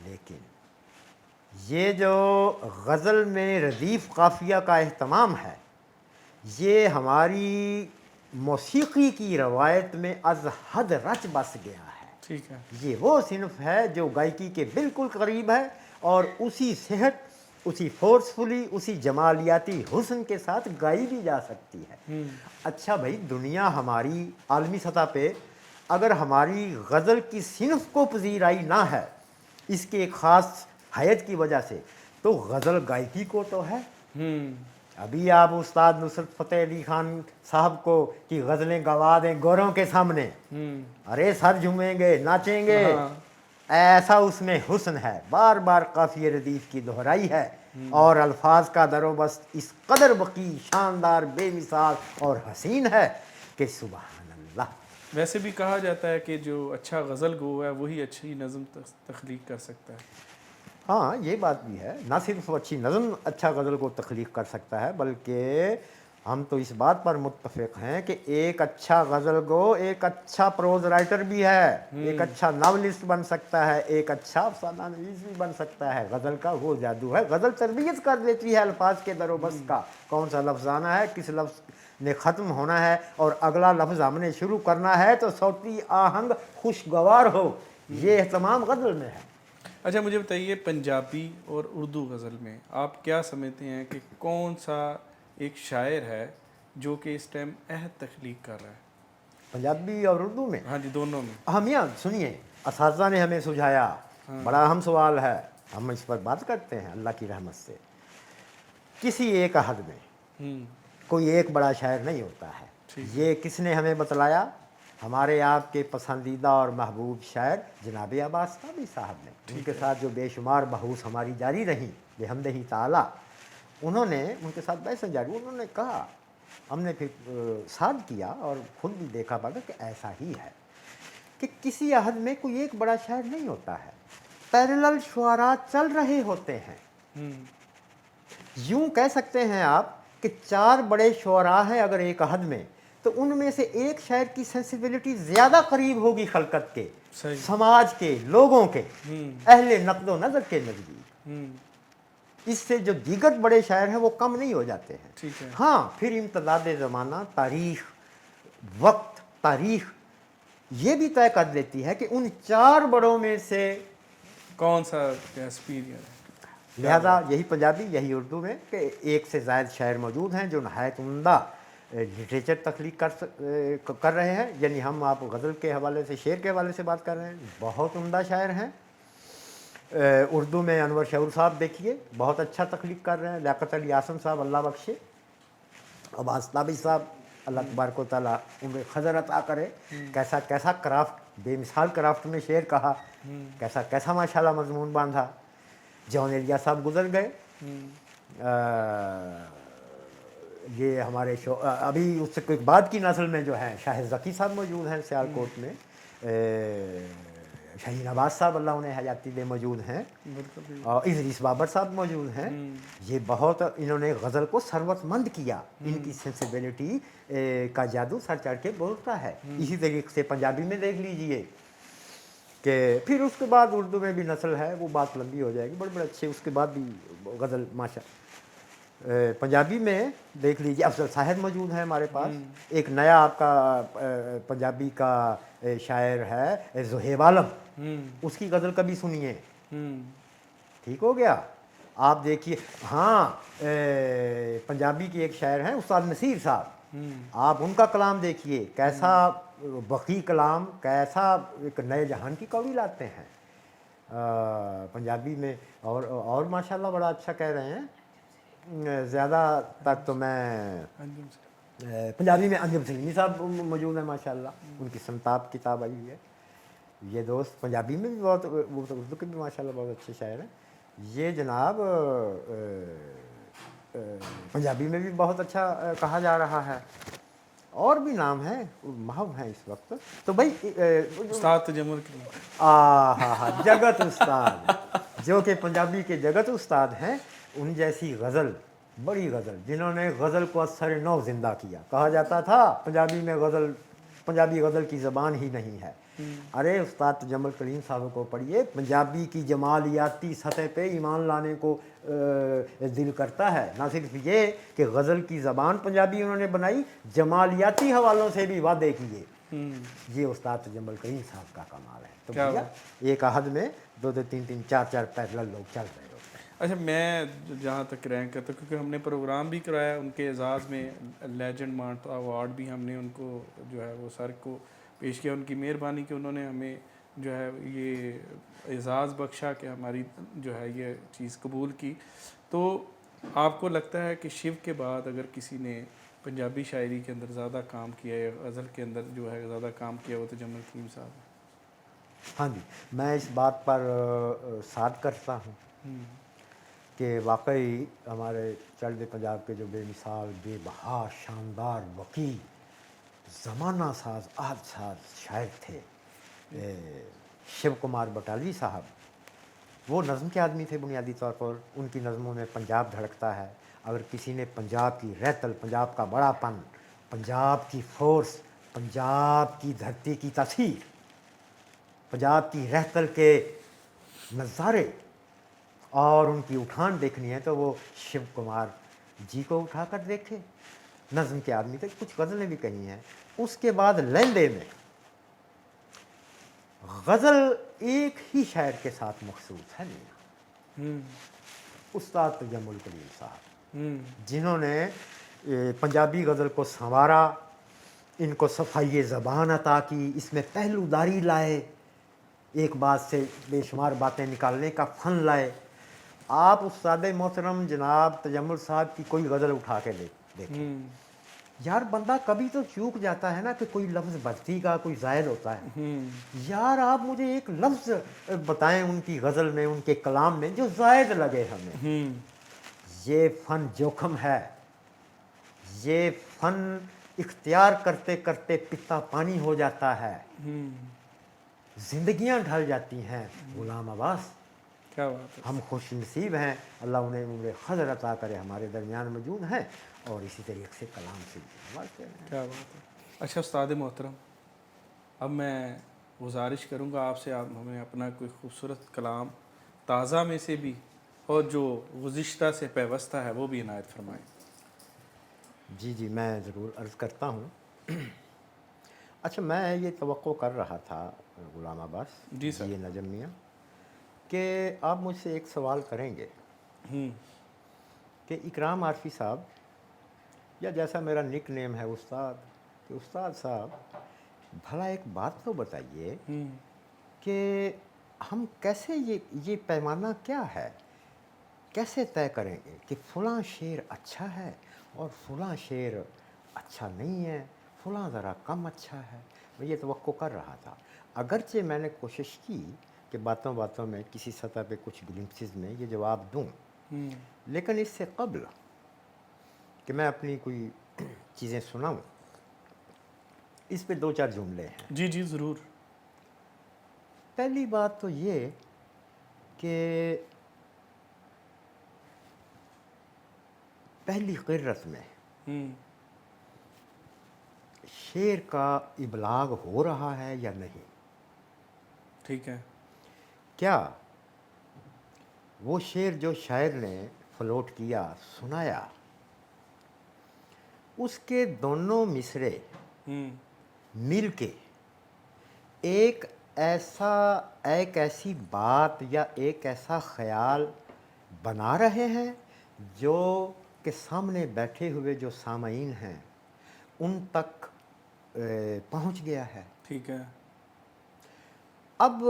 Speaker 1: لیکن یہ جو غزل میں ردیف قافیہ کا اہتمام ہے، یہ ہماری موسیقی کی روایت میں از حد رچ بس گیا ہے۔
Speaker 2: ٹھیک ہے۔
Speaker 1: یہ وہ صنف ہے جو گائیکی کے بالکل قریب ہے اور اسی صحت، اسی فورسفلی، اسی جمالیاتی حسن کے ساتھ گائی بھی جا سکتی ہے۔ اچھا بھائی، دنیا ہماری عالمی سطح پہ اگر ہماری غزل کی صنف کو پذیرائی نہ ہے اس کی ایک خاص حیت کی وجہ سے، تو غزل گائیکی کو تو ہے۔ ابھی آپ استاد نصرت فتح علی خان صاحب کو کی غزلیں گوا دیں گوروں کے سامنے، ارے سر جھومیں گے، ناچیں گے۔ ایسا اس میں حسن ہے، بار بار قافیہ ردیف کی دہرائی ہے اور الفاظ کا در و بست اس قدر وقی، شاندار، بے مثال اور حسین ہے کہ سبحان اللہ۔
Speaker 2: ویسے بھی کہا جاتا ہے کہ جو اچھا غزل گو ہے وہی اچھی نظم تخلیق کر سکتا ہے۔
Speaker 1: ہاں، یہ بات بھی ہے، نہ صرف اچھی نظم اچھا غزل کو تخلیق کر سکتا ہے بلکہ ہم تو اس بات پر متفق ہیں کہ ایک اچھا غزل گو ایک اچھا پروز رائٹر بھی ہے، ایک اچھا ناولسٹ بن سکتا ہے، ایک اچھا افسانہ نویس بھی بن سکتا ہے۔ غزل کا وہ جادو ہے، غزل تربیت کر دیتی ہے الفاظ کے در و بس کا، کون سا لفظ آنا ہے، کس لفظ نے ختم ہونا ہے اور اگلا لفظ ہم نے شروع کرنا ہے تو صوتی آہنگ خوشگوار ہو، یہ اہتمام غزل میں ہے۔
Speaker 2: اچھا، مجھے بتائیے پنجابی اور اردو غزل میں آپ کیا سمجھتے ہیں کہ کون سا ایک شاعر ہے جو کہ اس ٹائم عہد تخلیق کر رہا ہے؟
Speaker 1: پنجابی اور اردو میں؟
Speaker 2: ہاں جی، دونوں میں۔
Speaker 1: اہمیت سنیے، اساتذہ نے ہمیں سجھایا، بڑا اہم سوال ہے، ہم اس پر بات کرتے ہیں اللہ کی رحمت سے۔ کسی ایک عہد میں کوئی ایک بڑا شاعر نہیں ہوتا ہے، یہ کس نے ہمیں بتلایا؟ ہمارے آپ کے پسندیدہ اور محبوب شاعر جناب عباس قادری صاحب نے، ان کے ساتھ جو بے شمار بحوث ہماری جاری رہیں بحمدہ تعالی، انہوں نے ان کے ساتھ بحثیں جاری، انہوں نے کہا، ہم نے پھر ساتھ کیا اور خود بھی دیکھا پڑا کہ ایسا ہی ہے کہ کسی عہد میں کوئی ایک بڑا شاعر نہیں ہوتا ہے، پیرلل شعراء چل رہے ہوتے ہیں۔ یوں کہہ سکتے ہیں آپ کہ 4 بڑے شعراء ہیں اگر ایک عہد میں، تو ان میں سے ایک شاعر کی سینسیبلٹی زیادہ قریب ہوگی خلقت کے، سماج کے، لوگوں کے، اہل نقد و نظر کے نزدیک۔ اس سے جو دیگر بڑے شاعر ہیں وہ کم نہیں ہو جاتے ہیں۔ ہاں، پھر امتداد زمانہ، تاریخ، وقت، تاریخ یہ بھی طے کر دیتی ہے کہ ان 4 بڑوں میں سے
Speaker 2: کون سا سپیریئر ہے۔
Speaker 1: لہذا یہی پنجابی، یہی اردو میں کہ ایک سے زائد شاعر موجود ہیں جو نہایت عمدہ لٹریچر تخلیق کر رہے ہیں، یعنی ہم آپ غزل کے حوالے سے، شعر کے حوالے سے بات کر رہے ہیں، بہت عمدہ شاعر ہیں۔ اردو میں انور شعور صاحب دیکھیے بہت اچھا تخلیق کر رہے ہیں، لیاقت علی اعظم صاحب اللہ بخشے، عباس طابی صاحب اللہ تبارک و تعالیٰ عمر خضر عطا کرے، کیسا کیسا کرافٹ، بے مثال کرافٹ میں شعر کہا، کیسا کیسا ماشاءاللہ مضمون باندھا۔ جون ایلیا صاحب گزر گئے، یہ ہمارے ابھی اس سے کوئی بعد کی نسل میں جو ہیں شاہد ذکی صاحب موجود ہیں سیالکوٹ میں، شاہین عباس صاحب اللہ انہیں حیاتی دے موجود ہیں، اور ادریس بابر صاحب موجود ہیں۔ یہ بہت انہوں نے غزل کو ثروت مند کیا، ان کی سینسیبلٹی کا جادو سر چڑھ کے بولتا ہے۔ اسی طریقے سے پنجابی میں دیکھ لیجئے کہ پھر اس کے بعد اردو میں بھی نسل ہے، وہ بات لمبی ہو جائے گی، بڑے بڑے اچھے اس کے بعد بھی غزل ماشاء۔ پنجابی میں دیکھ لیجئے افضل صاحب موجود ہیں ہمارے پاس، ایک نیا آپ کا پنجابی کا شاعر ہے زہیب عالم، اس کی غزل کبھی سنیے، ٹھیک ہو گیا۔ آپ دیکھیے ہاں پنجابی کے ایک شاعر ہیں استاد نصیر صاحب، آپ ان کا کلام دیکھیے کیسا وقی کلام، کیسا ایک نئے جہان کی کوڑی لاتے ہیں پنجابی میں، اور ماشاءاللہ بڑا اچھا کہہ رہے ہیں۔ زیادہ تر تو میں پنجابی میں انجم سلیمی صاحب موجود ہیں ماشاءاللہ، ان کی سنتاب کتاب آئی ہوئی ہے۔ یہ دوست پنجابی میں بھی بہت، وہ تو اردو کے بھی ماشاءاللہ بہت اچھے شاعر ہیں۔ یہ جناب پنجابی میں بھی بہت اچھا کہا جا رہا ہے، اور بھی نام ہیں محو ہیں اس وقت تو بھائی
Speaker 2: استاد تجمل کی
Speaker 1: ہاں جگت استاد جو کہ پنجابی کے جگت استاد ہیں، ان جیسی غزل، بڑی غزل، جنہوں نے غزل کو از سر نو زندہ کیا۔ کہا جاتا تھا پنجابی میں غزل، پنجابی غزل کی زبان ہی نہیں ہے، ارے استاد تجمل کلیم صاحب کو پڑھیے، پنجابی کی جمالیاتی سطح پہ ایمان لانے کو دل کرتا ہے۔ نہ صرف یہ کہ غزل کی زبان پنجابی انہوں نے بنائی، جمالیاتی حوالوں سے بھی وعدے کیے، یہ استاد تجمل کلیم صاحب کا کمال ہے۔ تو بھیا ایک عہد میں دو دو تین تین چار چار پیرلل لوگ چل رہے ہوتے ہیں۔
Speaker 2: اچھا، میں جہاں تک رینک کرتا ہوں، کیونکہ ہم نے پروگرام بھی کرایا ان کے اعزاز میں، لیجنڈ مانٹو ایوارڈ بھی ہم نے ان کو جو ہے وہ سر کو پیش کیا، ان کی مہربانی کہ انہوں نے ہمیں جو ہے یہ اعزاز بخشا کہ ہماری جو ہے یہ چیز قبول کی۔ تو آپ کو لگتا ہے کہ شیو کے بعد اگر کسی نے پنجابی شاعری کے اندر زیادہ کام کیا یا غزل کے اندر جو ہے زیادہ کام کیا وہ تجمل کلیم صاحب ہے؟
Speaker 1: ہاں جی، میں اس بات پر صاد کرتا ہوں کہ واقعی ہمارے چڑھ پنجاب کے جو بے مثال، بے بہا، شاندار، وقی، زمانہ ساز، عہد ساز شاعر تھے شیو کمار بٹالوی صاحب، وہ نظم کے آدمی تھے بنیادی طور پر، ان کی نظموں میں پنجاب دھڑکتا ہے۔ اگر کسی نے پنجاب کی رہتل، پنجاب کا بڑا پن، پنجاب کی فورس، پنجاب کی دھرتی کی تاثیر، پنجاب کی رہتل کے نظارے اور ان کی اٹھان دیکھنی ہے تو وہ شیو کمار جی کو اٹھا کر دیکھے، نظم کے آدمی تھے، کچھ غزلیں بھی کہی ہیں۔ اس کے بعد لہندے میں غزل ایک ہی شاعر کے ساتھ مخصوص ہے نہیں، استاد تجمل کلیم صاحب، جنہوں نے پنجابی غزل کو سنوارا، ان کو صفائی زبان عطا کی، اس میں پہلو داری لائے، ایک بات سے بے شمار باتیں نکالنے کا فن لائے۔ آپ استاد محترم جناب تجمل صاحب کی کوئی غزل اٹھا کے دیکھیں، یار بندہ کبھی تو چوک جاتا ہے نا کہ کوئی لفظ بستی کا کوئی زائد ہوتا ہے، یار آپ مجھے ایک لفظ بتائیں ان کی غزل میں، ان کے کلام میں جو زائد لگے ہمیں۔ یہ فن جوخم ہے، یہ فن اختیار کرتے کرتے پتا پانی ہو جاتا ہے، زندگیاں ڈھل جاتی ہیں۔ غلام عباس،
Speaker 2: کیا بات ہے،
Speaker 1: ہم خوش نصیب ہیں، اللہ انہیں عمر خضر عطا کرے، ہمارے درمیان موجود ہیں، اور اسی طریقے سے کلام سے
Speaker 2: کیا بات ہے۔ اچھا استاد محترم، اب میں گزارش کروں گا آپ سے، آپ ہمیں اپنا کوئی خوبصورت کلام تازہ میں سے بھی اور جو گزشتہ سے پیوستہ ہے وہ بھی عنایت فرمائیں۔
Speaker 1: جی جی، میں ضرور عرض کرتا ہوں۔ اچھا، میں یہ توقع کر رہا تھا غلام عباس
Speaker 2: جی سر،
Speaker 1: جی نجم میاں کہ آپ مجھ سے ایک سوال کریں گے کہ اکرام عارفی صاحب، یا جیسا میرا نک نیم ہے استاد، کہ استاد صاحب بھلا ایک بات تو بتائیے کہ ہم کیسے یہ پیمانہ کیا ہے، کیسے طے کریں گے کہ فلاں شعر اچھا ہے اور فلاں شعر اچھا نہیں ہے، فلاں ذرا کم اچھا ہے؟ میں یہ توقع کر رہا تھا، اگرچہ میں نے کوشش کی کہ باتوں باتوں میں کسی سطح پہ کچھ گلمپسز میں یہ جواب دوں، لیکن اس سے قبل کہ میں اپنی کوئی چیزیں سناؤں، اس پہ دو چار جملے ہیں۔
Speaker 2: جی جی ضرور۔
Speaker 1: پہلی بات تو یہ کہ پہلی قرت میں شعر کا ابلاغ ہو رہا ہے یا نہیں؟
Speaker 2: ٹھیک ہے۔
Speaker 1: کیا وہ شعر جو شاعر نے فلوٹ کیا، سنایا، اس کے دونوں مصرے مل کے ایک ایسی بات یا ایک ایسا خیال بنا رہے ہیں جو کہ سامنے بیٹھے ہوئے جو سامعین ہیں ان تک پہنچ گیا ہے؟
Speaker 2: ٹھیک ہے۔
Speaker 1: اب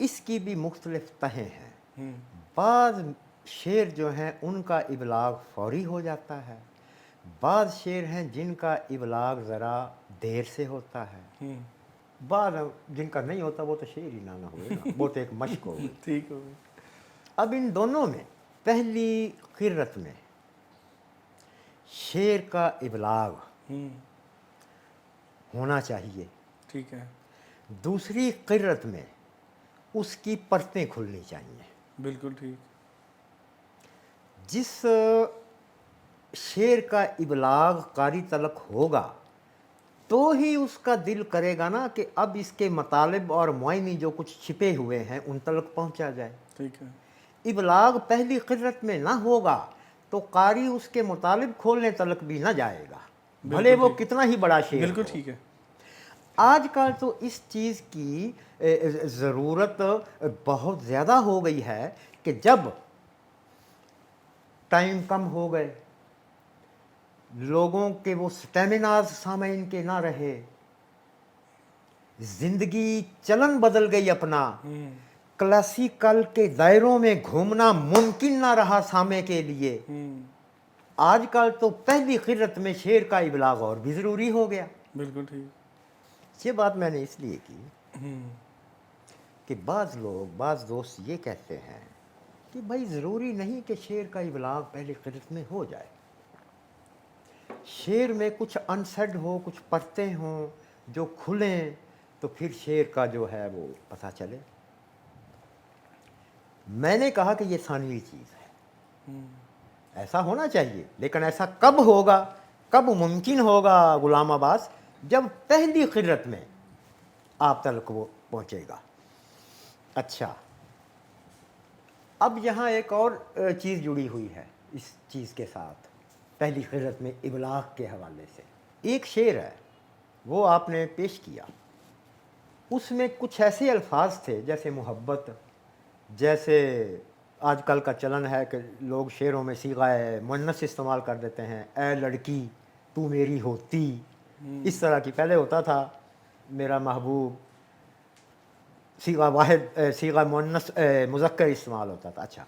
Speaker 1: اس کی بھی مختلف تہیں ہیں۔ بعض شعر جو ہیں ان کا ابلاغ فوری ہو جاتا ہے، بعض شعر ہیں جن کا ابلاغ ذرا دیر سے ہوتا ہے، بعض جن کا نہیں ہوتا، وہ تو شعر ہی نہ ہوئے نا، وہ تو ایک مشق ہو گئی۔
Speaker 2: ٹھیک ہو گئی۔
Speaker 1: اب ان دونوں میں پہلی قرت میں شعر کا ابلاغ ہونا چاہیے،
Speaker 2: ٹھیک ہے۔
Speaker 1: دوسری قرت میں اس کی پرتیں کھلنی چاہیے۔
Speaker 2: بالکل ٹھیک۔
Speaker 1: جس شعر کا ابلاغ قاری تلک ہوگا تو ہی اس کا دل کرے گا نا کہ اب اس کے مطالب اور معانی جو کچھ چھپے ہوئے ہیں ان تلک پہنچا جائے۔
Speaker 2: ٹھیک ہے۔
Speaker 1: ابلاغ پہلی قرت میں نہ ہوگا تو قاری اس کے مطالب کھولنے تلک بھی نہ جائے گا، بھلے وہ کتنا ہی بڑا شعر
Speaker 2: بالکل
Speaker 1: ہو۔
Speaker 2: ٹھیک ہے۔
Speaker 1: آج کل تو اس چیز کی ضرورت بہت زیادہ ہو گئی ہے کہ جب ٹائم کم ہو گئے، لوگوں کے وہ سٹیمناز سامعین کے نہ رہے، زندگی چلن بدل گئی اپنا، کلاسیکل کے دائروں میں گھومنا ممکن نہ رہا سامع کے لیے، آج کل تو پہلی قرت میں شعر کا ابلاغ اور بھی ضروری ہو گیا۔
Speaker 2: بالکل ٹھیک۔
Speaker 1: یہ بات میں نے اس لیے کی کہ بعض لوگ، بعض دوست یہ کہتے ہیں کہ بھائی ضروری نہیں کہ شعر کا ابلاغ پہلی قرت میں ہو جائے، شعر میں کچھ انسڈ ہو، کچھ پرتیں ہوں جو کھلیں تو پھر شعر کا جو ہے وہ پتہ چلے۔ میں نے کہا کہ یہ ثانوی چیز ہے، ایسا ہونا چاہیے، لیکن ایسا کب ہوگا، کب ممکن ہوگا غلام عباس؟ جب پہلی قرت میں آپ تلک وہ پہنچے گا۔ اچھا، اب یہاں ایک اور چیز جڑی ہوئی ہے اس چیز کے ساتھ، پہلی قرت میں ابلاغ کے حوالے سے۔ ایک شعر ہے وہ آپ نے پیش کیا، اس میں کچھ ایسے الفاظ تھے جیسے محبت، جیسے آج کل کا چلن ہے کہ لوگ شعروں میں صیغہ مؤنث استعمال کر دیتے ہیں، اے لڑکی تو میری ہوتی، اس طرح کی پہلے ہوتا تھا میرا محبوب، صیغہ واحد، صیغہ مؤنث مذکر استعمال ہوتا تھا۔ اچھا،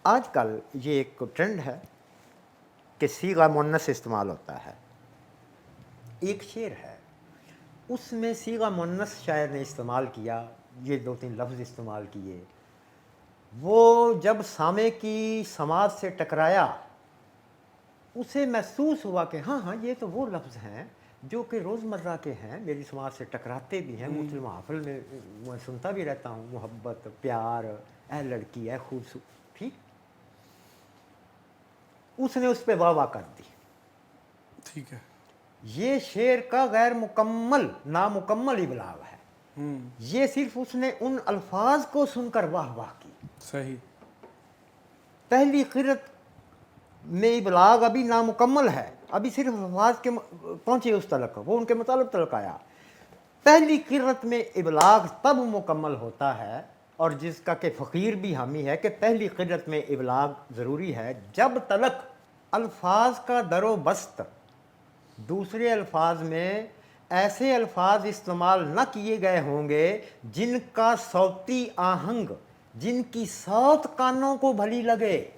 Speaker 1: آج کل یہ ایک ٹرینڈ ہے کہ صیغہ مؤنث استعمال ہوتا ہے۔ ایک شعر ہے اس میں صیغہ مؤنث شاعر نے استعمال کیا، یہ دو تین لفظ استعمال کیے، وہ جب سامع کی سماعت سے ٹکرایا اسے محسوس ہوا کہ ہاں ہاں یہ تو وہ لفظ ہیں جو کہ روزمرہ کے ہیں، میری سماعت سے ٹکراتے بھی ہیں، مختلف محافل میں میں سنتا بھی رہتا ہوں، محبت، پیار، اے لڑکی، اے خوبصورت، ٹھیک۔ اس نے اس پہ واہ واہ کر دی۔
Speaker 2: ٹھیک ہے۔
Speaker 1: یہ شعر کا غیر مکمل، نامکمل ابلاغ ہے، یہ صرف اس نے ان الفاظ کو سن کر واہ واہ کی۔
Speaker 2: صحیح۔
Speaker 1: پہلی قرت میں ابلاغ ابھی نامکمل ہے، ابھی صرف الفاظ کے پہنچے اس تلک، وہ ان کے مطالب تلک آیا۔ پہلی قرت میں ابلاغ تب مکمل ہوتا ہے، اور جس کا کہ فقیر بھی حامی ہے کہ پہلی قرت میں ابلاغ ضروری ہے، جب تلک الفاظ کا در و بست دوسرے الفاظ میں ऐसे अल्फाज इस्तेमाल न किए गए होंगे जिनका सौती आहंग, जिनकी सौत कानों को भली लगे।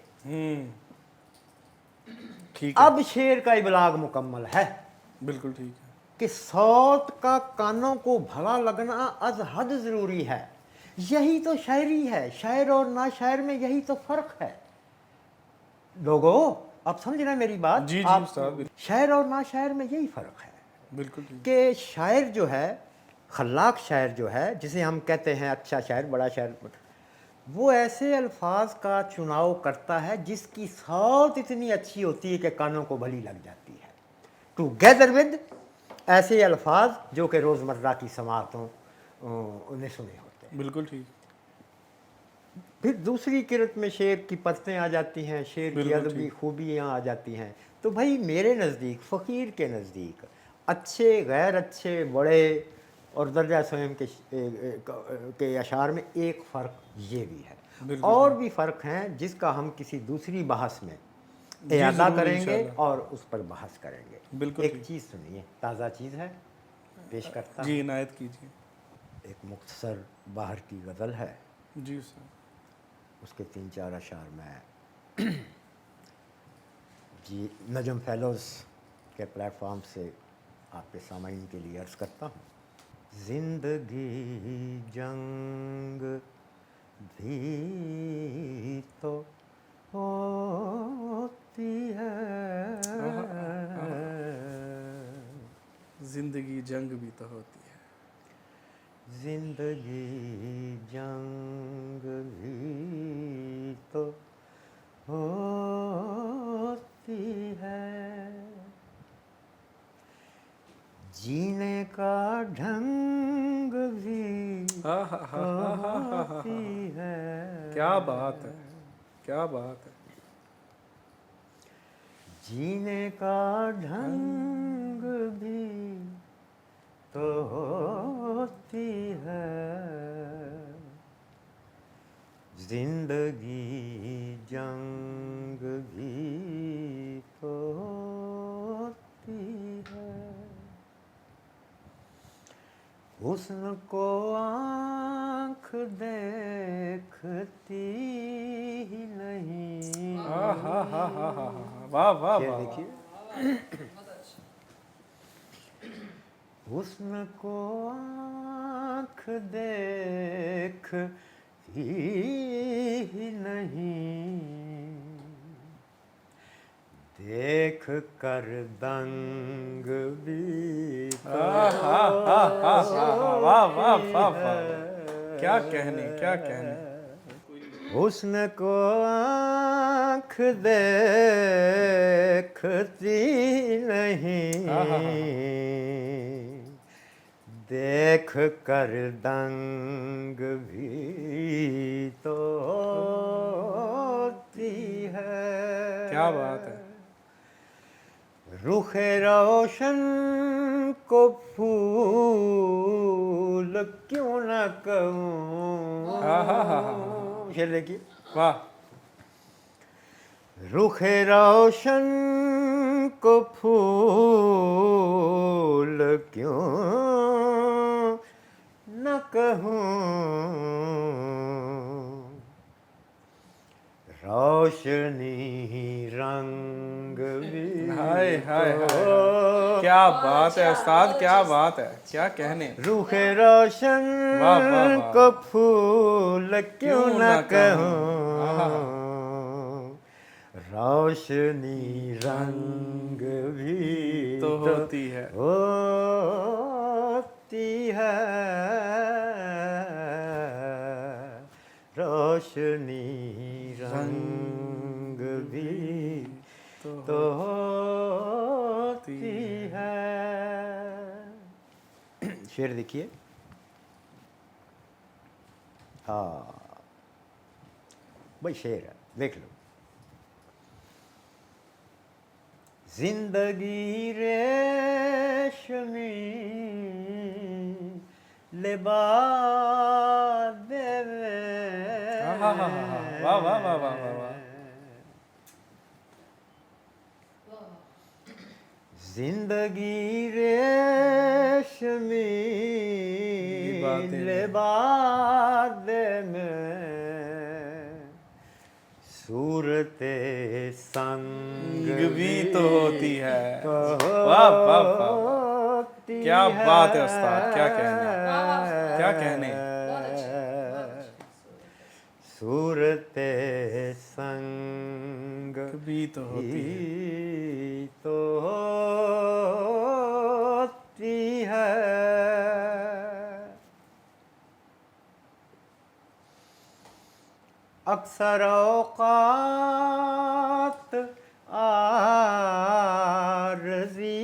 Speaker 2: ठीक है,
Speaker 1: अब शेर का इबलाग मुकम्मल है
Speaker 2: बिल्कुल ठीक है।
Speaker 1: कि सौत का कानों को भला लगना अज हद ज़रूरी है। यही तो शायरी है, शायर और ना शायर में यही तो फ़र्क है। लोगों, आप समझ रहे हैं मेरी बात?
Speaker 2: जी,
Speaker 1: आप
Speaker 2: उस्ताद, बिल्कुल।
Speaker 1: शायर और ना शायर में यही फ़र्क है
Speaker 2: बिल्कुल ठीक।
Speaker 1: कि शायर जो है, खल्लाक शायर जो है, जिसे हम कहते हैं अच्छा शायर, बड़ा शायर, वो ऐसे अल्फाज का चुनाव करता है जिसकी सौत इतनी अच्छी होती है कि कानों को भली लग जाती है। टुगेदर विद ऐसे अल्फाज जो कि रोज़मर्रा की समातों उन्हें सुने होते हैं।
Speaker 2: बिल्कुल ठीक।
Speaker 1: फिर दूसरी किरत में शेर की परतें आ जाती हैं, शेर की
Speaker 2: बिल्कुल
Speaker 1: अदबी
Speaker 2: ठीक।
Speaker 1: खूबियाँ आ जाती हैं। तो भाई मेरे नज़दीक, फ़कीर के नज़दीक अच्छे, गैर अच्छे, बड़े और दर्जा स्वयं के अशार में एक फ़र्क ये भी है,
Speaker 2: बिल्कुल
Speaker 1: और भी फ़र्क हैं जिसका हम किसी दूसरी बहस में
Speaker 2: जी,
Speaker 1: इयादा
Speaker 2: ज़रूर,
Speaker 1: करेंगे
Speaker 2: इंशाल्लाह।
Speaker 1: और उस पर बहस करेंगे।
Speaker 2: बिल्कुल
Speaker 1: एक
Speaker 2: ठीक।
Speaker 1: चीज़ सुनिए, ताज़ा चीज़ है, पेश करता
Speaker 2: जी,
Speaker 1: हूँ।
Speaker 2: इनायत कीजिए।
Speaker 1: एक मुख्तसर बाहर की गज़ल है,
Speaker 2: जी उस्ताद।
Speaker 1: उसके 3-4 अशार में जी नजम फेलोज़ के प्लेटफॉर्म से आपके सामाइन के लिए अर्ज़ करता हूँ। ज़िंदगी जंग भी तो होती है,
Speaker 2: ज़िंदगी जंग भी तो होती है।
Speaker 1: ज़िंदगी जंग भी तो होती है, जीने का ढंग भी तो होती है।
Speaker 2: क्या बात है, क्या बात है।
Speaker 1: जीने का ढंग भी तो होती है, जिंदगी जंग भी तो होती है। हुस्न को आँख देखती ही नहीं।
Speaker 2: वाह वाह
Speaker 1: शेर
Speaker 2: वाह।
Speaker 1: देखिए, हुस्न को आँख देखती ही नहीं, देख कर दंग भी तो
Speaker 2: वाह वाह वाह वाह। क्या कहने, क्या कहने।
Speaker 1: हुस्न को आँख देखती नहीं, देख कर दंग भी तो होती है।
Speaker 2: क्या बात है।
Speaker 1: रुखे रोशन को फूल क्यों न कहूँ। शेर देखिए,
Speaker 2: वाह।
Speaker 1: रुखे रोशन को फूल क्यों न कहूँ, रोशनी रंग भी
Speaker 2: हाय हाय
Speaker 1: तो
Speaker 2: हाय। क्या बात है उस्ताद, क्या बात है, क्या कहने।
Speaker 1: रूखे रोशन
Speaker 2: वाह वाह वाह।
Speaker 1: को फूल क्यों न कहूँ, रोशनी रंग भी
Speaker 2: तो होती है।
Speaker 1: होती है, रोशनी रंग भी तो होती है। शेर देखिए, हाँ भाई शेर है, देख लो। जिंदगी रेशमी लिबास देवे,
Speaker 2: वाह वाह वाह वाह वाह वाह।
Speaker 1: जिंदगी रेशमी लिबास में सूरते संग
Speaker 2: भी तो होती है।
Speaker 1: तो
Speaker 2: वाह वाह वाह,
Speaker 1: होती
Speaker 2: क्या
Speaker 1: है।
Speaker 2: बात है उस्ताद, क्या कहने, क्या कहने।
Speaker 1: सूरते संग
Speaker 2: भी तो होती है।
Speaker 1: ही तो होती है। अक्सर औकात आरज़ी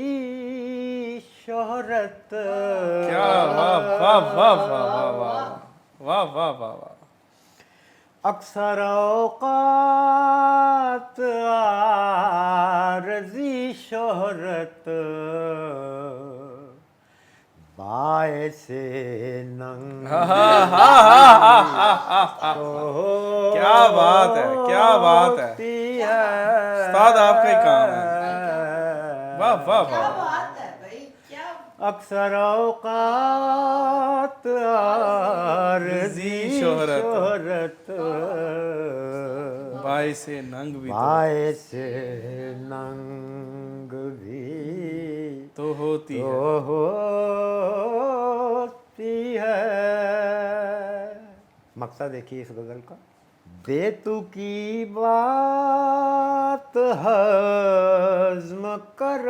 Speaker 1: शोहरत
Speaker 2: क्या वाह वाह वाह वाह वाह वाह वाह वाह वाह वाह।
Speaker 1: अक्सर औकात आरज़ी शोहरत बायसे नंग
Speaker 2: क्या बात है, क्या बात है उस्ताद, आपका ही काम है। वाह वाह वाह।
Speaker 1: अक्सर औकात आरज़ी शोहरत
Speaker 2: बाइसे नंग भी
Speaker 1: बायसे नंग भी
Speaker 2: तो होती
Speaker 1: तो
Speaker 2: है।
Speaker 1: होती है। मकसद देखिए इस गज़ल का, बेतुकी बात हज़्म कर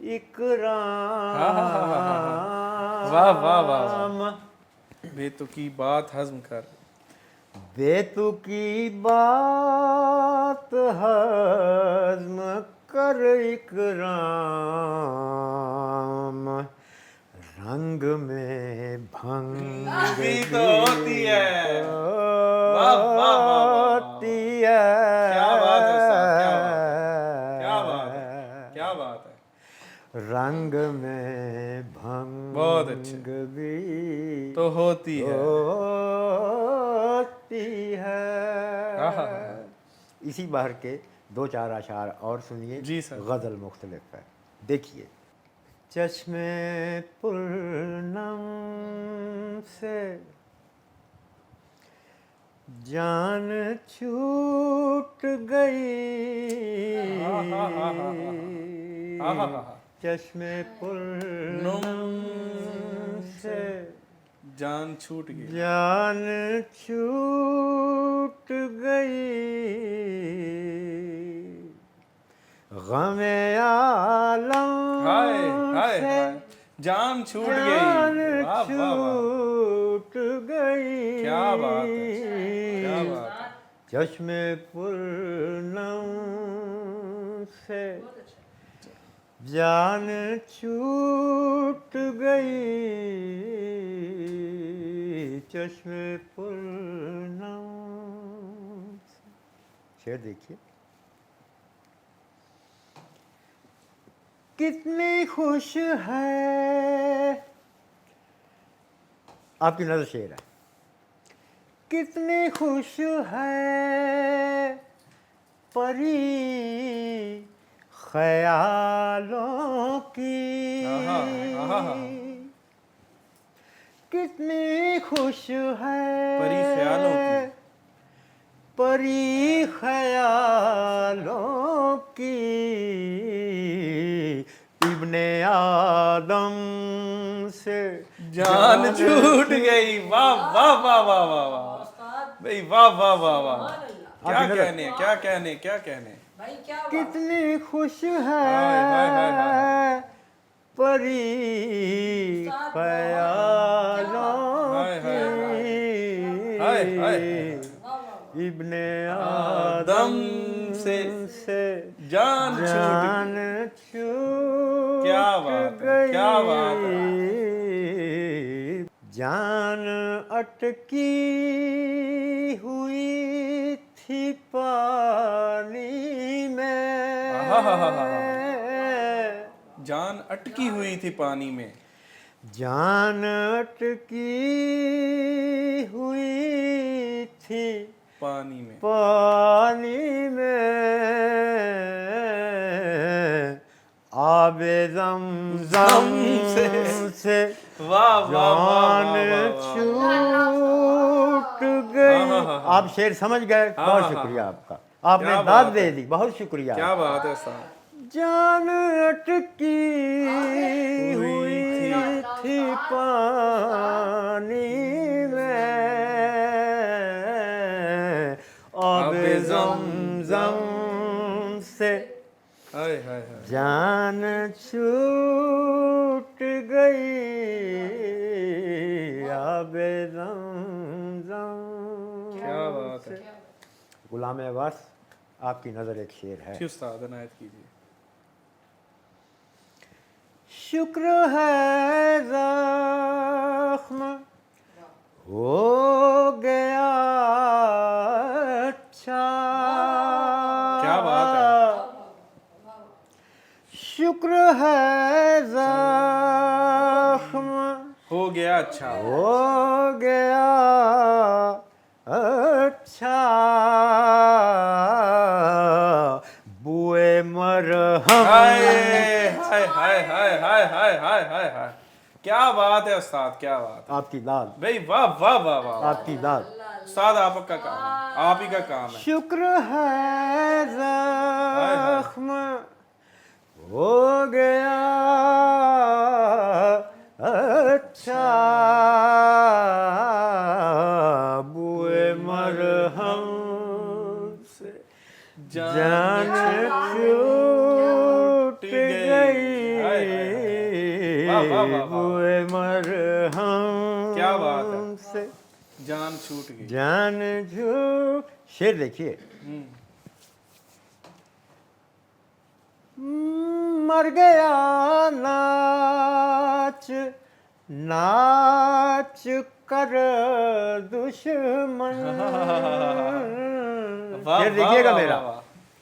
Speaker 1: इकराम।
Speaker 2: वाह वाह वाह। बेतुकी बात हज़्म कर,
Speaker 1: बेतुकी बात हज़्म कर इकराम, रंग में भंग
Speaker 2: भी तो होती है। वाह वाह वाह वाह।
Speaker 1: होती है।
Speaker 2: क्या बात है उस्ताद, क्या बात है, क्या बात है, क्या बात है।
Speaker 1: रंग में भंग
Speaker 2: बहुत अच्छे।
Speaker 1: भी
Speaker 2: तो होती है।
Speaker 1: होती है।
Speaker 2: आहा।
Speaker 1: इसी बार के दो चार अशार और सुनिए।
Speaker 2: जी सर।
Speaker 1: गज़ल मुख्तलिफ है, देखिए। चश्मे पुरनम से जान छूट गई, चश्मे पुरनम से
Speaker 2: जान छूट गई,
Speaker 1: जान छूट गई, गमे आलम
Speaker 2: हाय हाय
Speaker 1: से
Speaker 2: हाय, जान छूट
Speaker 1: जान
Speaker 2: गई। वाह वाह वाह,
Speaker 1: छूट गई।
Speaker 2: क्या बात है, क्या बात है।
Speaker 1: चश्मे पुरनम से जान छूट गई, चश्मे पुरनम से। शेर देखिए, कितनी खुश है, आपकी नजर शेर है। कितनी खुश है परी ख्यालों की, कितनी खुश है
Speaker 2: परी ख्यालों की,
Speaker 1: परी ख्यालों की, इब्ने आदम से
Speaker 2: जान छूट गई। वाह वाह वाह वाह वाह वाह भाई, वाह वाह वाह वाह। क्या कहने, क्या कहने, क्या कहने।
Speaker 1: कितनी खुश है
Speaker 2: हाय हाय हाय हाय,
Speaker 1: परी ख्यालों
Speaker 2: हाय हाय
Speaker 1: की,
Speaker 2: हाय हाय,
Speaker 1: इब्ने
Speaker 2: आदम से जान
Speaker 1: छूट
Speaker 2: क्या बात है,
Speaker 1: गई।
Speaker 2: क्या बात है।
Speaker 1: जान अटकी हुई थी पानी में,
Speaker 2: जान अटकी हुई थी पानी में,
Speaker 1: जान अटकी हुई थी
Speaker 2: पानी में,
Speaker 1: पानी में, آب زمزم سے
Speaker 2: واہ واہ
Speaker 1: جان چھوٹ گئی. آپ شعر سمجھ گئے, بہت شکریہ آپ کا, آپ نے داد دے دی, بہت شکریہ.
Speaker 2: کیا بات ہے استاد.
Speaker 1: جان اٹکی ہوئی تھی پانی میں, آب زمزم سے
Speaker 2: ہائے ہائے ہائے.
Speaker 1: جان چھوٹ گئی, آب زمزم.
Speaker 2: کیا بات ہے.
Speaker 1: غلام عباس, آپ کی نظر ایک شعر ہے.
Speaker 2: جی استاد عنایت کیجیے.
Speaker 1: شکر ہے زخم ہو گیا اچھا.
Speaker 2: کیا بات ہے.
Speaker 1: شکر ہے زخم
Speaker 2: ہو گیا اچھا.
Speaker 1: ہو گیا اچھا, بوئے مرہم.
Speaker 2: ہائے ہائے ہائے ہائے ہائے ہائے ہائے ہائے ہائے. کیا بات ہے استاد, کیا بات ہے.
Speaker 1: آپ کی داد,
Speaker 2: بھائی واہ واہ واہ واہ.
Speaker 1: آپ کی داد.
Speaker 2: استاد آپ کا کام ہے, آپ ہی کا کام ہے.
Speaker 1: شکر ہے زخم ہو گیا اچھا, بوئے مرہم سے جان چھوٹ گئی, بوئے مرہم.
Speaker 2: کیا بات ہے.
Speaker 1: سے
Speaker 2: جان چھوٹ گئی.
Speaker 1: جان جھوٹ. شعر دیکھیے. مر گیا ناچ ناچ کر دشمن. شعر دیکھیے گا میرا.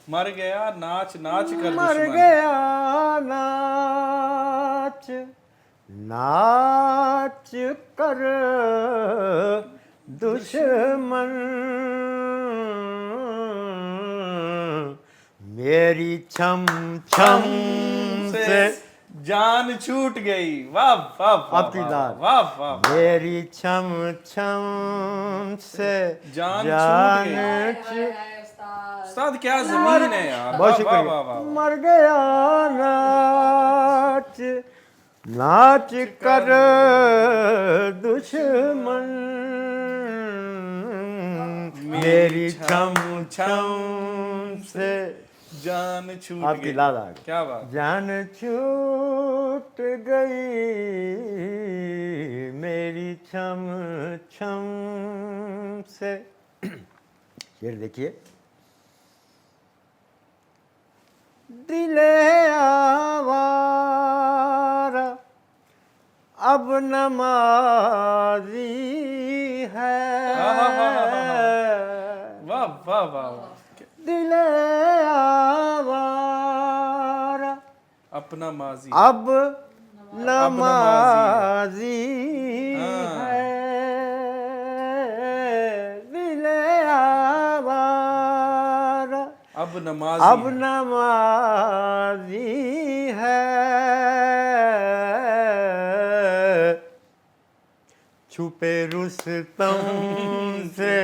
Speaker 2: مر گیا ناچ ناچ کر
Speaker 1: مر
Speaker 2: دشمن.
Speaker 1: گیا ناچ ناچ کر دشمن, میری چھم چھم سے
Speaker 2: جان چھوٹ گئی. واہ واہ
Speaker 1: آپ کی داد.
Speaker 2: واہ واہ.
Speaker 1: میری چھم چھم سے
Speaker 2: جان استاد کیا زمین ہے یار.
Speaker 1: بہت شکریہ. مر گیا ناچ ناچ کر دشمن, میری چھم چھم سے
Speaker 2: جان چھوٹ گئی.
Speaker 1: آپ کی داد آ گئی.
Speaker 2: کیا بات.
Speaker 1: جان چھوٹ گئی, میری چھم چھم سے. شعر دیکھیے. دل آوارہ اب نمازی ہے,
Speaker 2: واہ واہ واہ.
Speaker 1: دل آوارہ
Speaker 2: اپنا ماضی
Speaker 1: اب نمازی ہے, دل آوارہ
Speaker 2: اب نمازی
Speaker 1: اب نمازی ہے, چھپے رستم سے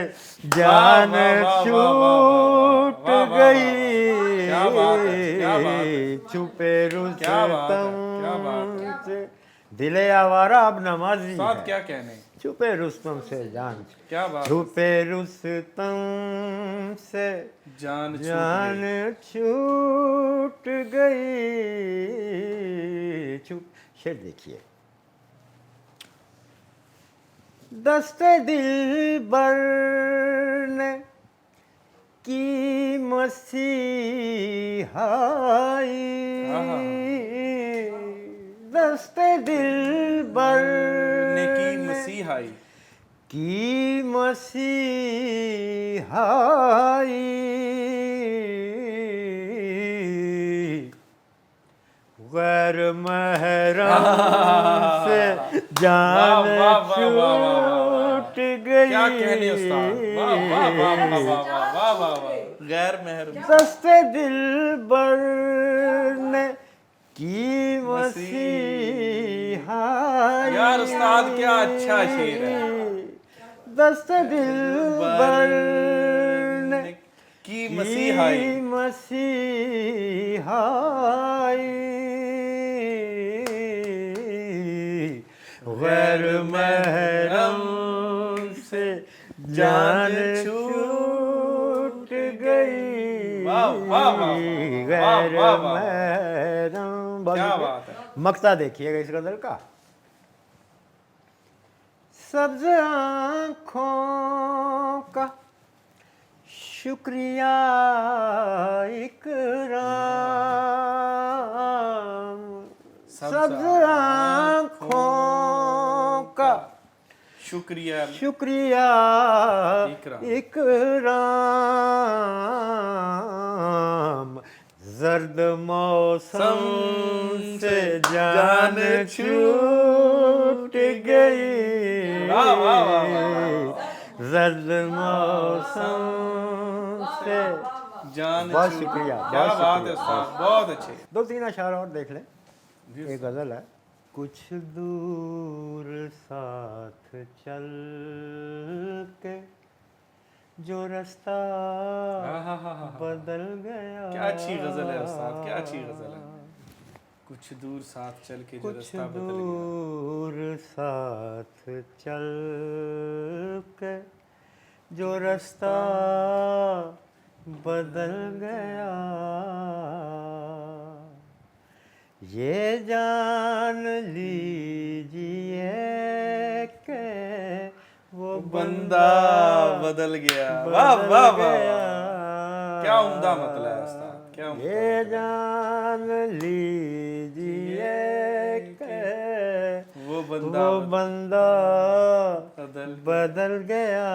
Speaker 1: جان چھوٹ گئی, چھپے رستم سے. دل آوارہ اب نمازی
Speaker 2: استاد
Speaker 1: ہے,
Speaker 2: کیا کہنے.
Speaker 1: چھپے رستم سے جان,
Speaker 2: کیا بات.
Speaker 1: چھپے رستم سے
Speaker 2: جان
Speaker 1: چھوٹ گئی. شعر دیکھیے. دست دلبر نے کی مسیحائی, دست دلبر
Speaker 2: نے کی مسیحائی,
Speaker 1: کی مسیحائی, غیر محرم سے جان چھوٹ گئی.
Speaker 2: کیا کہنے استاد. غیر محرم.
Speaker 1: دست دلبر نے کی مسیحا
Speaker 2: یار استاد کیا اچھا شعر ہے.
Speaker 1: دست دل بر
Speaker 2: کی مسیحائی
Speaker 1: غیر محرم سے جان چھوٹ گئی. غیر محرم.
Speaker 2: کیا بات ہے.
Speaker 1: مقطع دیکھیے گا اس غزل کا. سبز آنکھوں کا شکریہ اکرام. سبز آنکھوں کا شکریہ اکرام. زرد موسم سے جان چھوٹ گئی. زرد موسم سے
Speaker 2: جان.
Speaker 1: بہت شکریہ.
Speaker 2: کیا بات ہے استاد, بہت اچھے.
Speaker 1: 2-3 اشعار اور دیکھ لیں. ایک غزل ہے. کچھ دور ساتھ چل کے جو رستہ بدل گیا.
Speaker 2: کیا اچھی غزل ہے استاد, کیا اچھی غزل ہے. کچھ دور ساتھ چل کے جو رستہ بدل گیا.
Speaker 1: دور ساتھ چل کے جو رستہ بدل گیا. یہ جان لیجیے کہ وہ
Speaker 2: بندہ بدل گیا. واہ واہ واہ, کیا عمدہ مطلب ہے استاد, کیا عمدہ.
Speaker 1: یہ جان لیجیے کہ
Speaker 2: وہ
Speaker 1: بندہ بدل گیا.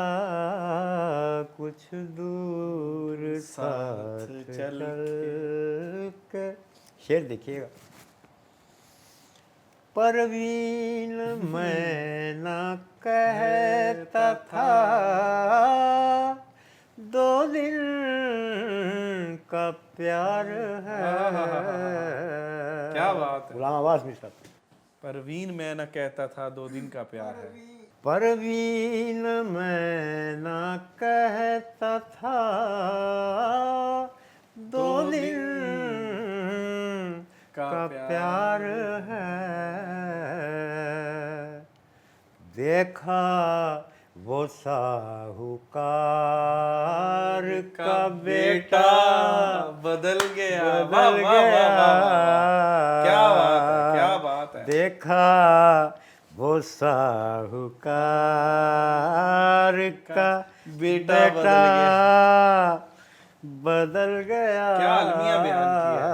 Speaker 1: کچھ دور ساتھ چل کے. شعر دیکھیے گا. پروین میں نہ کہتا تھا 2 دن کا پیار ہے.
Speaker 2: کیا بات ہے.
Speaker 1: غلام عباس مصر.
Speaker 2: پروین میں نہ کہتا تھا 2 دن کا پیار ہے.
Speaker 1: پروین میں نہ کہتا تھا 2 دن کا پیار ہے. دیکھا وہ ساہوکار کا بیٹا
Speaker 2: بدل گیا.
Speaker 1: بدل گیا.
Speaker 2: کیا بات ہے, کیا بات ہے.
Speaker 1: دیکھا وہ ساہوکار کا بیٹا بدل گیا.
Speaker 2: کیا المیہ بیان کیا.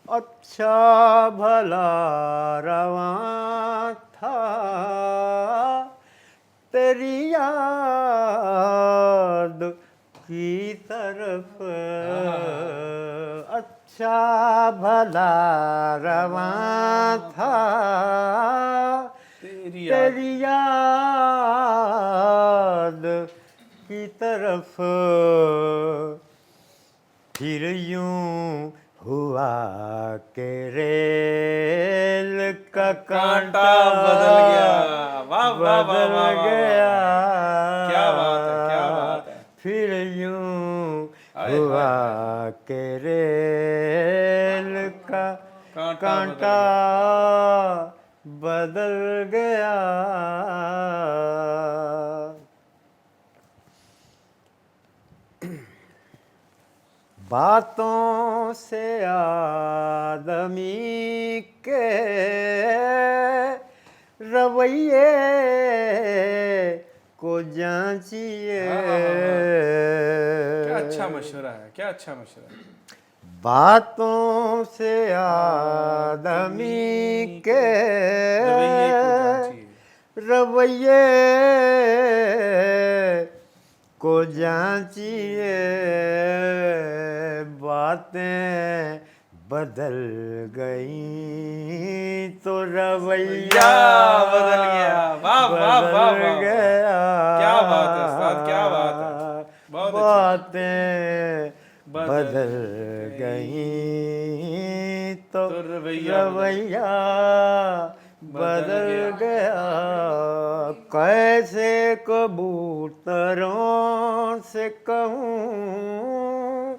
Speaker 1: اچھا بھلا رواں تھا تیری یاد کی طرف. اچھا بھلا رواں تھا تیری یاد کی طرف. پھر یوں ہوا کہ ریل کا کانٹا
Speaker 2: بدل گیا.
Speaker 1: بدل گیا.
Speaker 2: کیا بات ہے, کیا بات ہے.
Speaker 1: پھر یوں ہوا کہ ریل کا کانٹا بدل گیا. باتوں سے آدمی کے رویے کو جانچیے.
Speaker 2: کیا اچھا مشورہ ہے, کیا اچھا مشورہ ہے.
Speaker 1: باتوں سے آدمی کے رویے کو جانچیے. باتیں بدل گئیں تو رویہ
Speaker 2: بدل گیا. واہ واہ واہ واہ, کیا بات ہے استاد, کیا بات ہے.
Speaker 1: باتیں بدل گئیں तो रवैया बदल गया। कैसे कबूतरों से कहूँ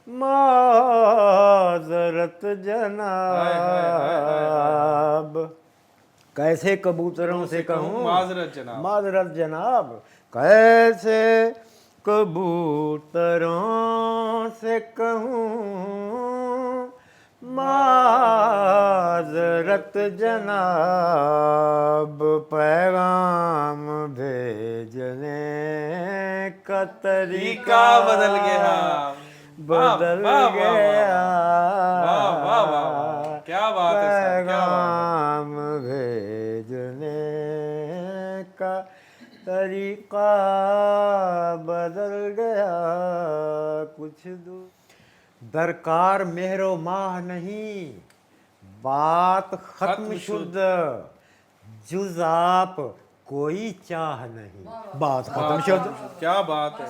Speaker 1: माजरत जनाब, कैसे कबूतरों से कहूँ
Speaker 2: माजरत जनाब।
Speaker 1: माजरत जनाब, कैसे कबूतरों से कहूँ माजरत जनाब, पैगाम भेजने का तरीका
Speaker 2: बदल गया।
Speaker 1: बदल
Speaker 2: वाह, वाह, वाह,
Speaker 1: गया।
Speaker 2: वाह, वाह, वाह, वाह। क्या बात है सर, क्या बात
Speaker 1: पैगाम भेजने का तरीका बदल गया। कुछ दूर दरकार मेहरो माह नहीं, बात खत्म शुद्ध, जुज आप कोई चाह नहीं, बात खत्म शुद्ध।
Speaker 2: क्या बात है,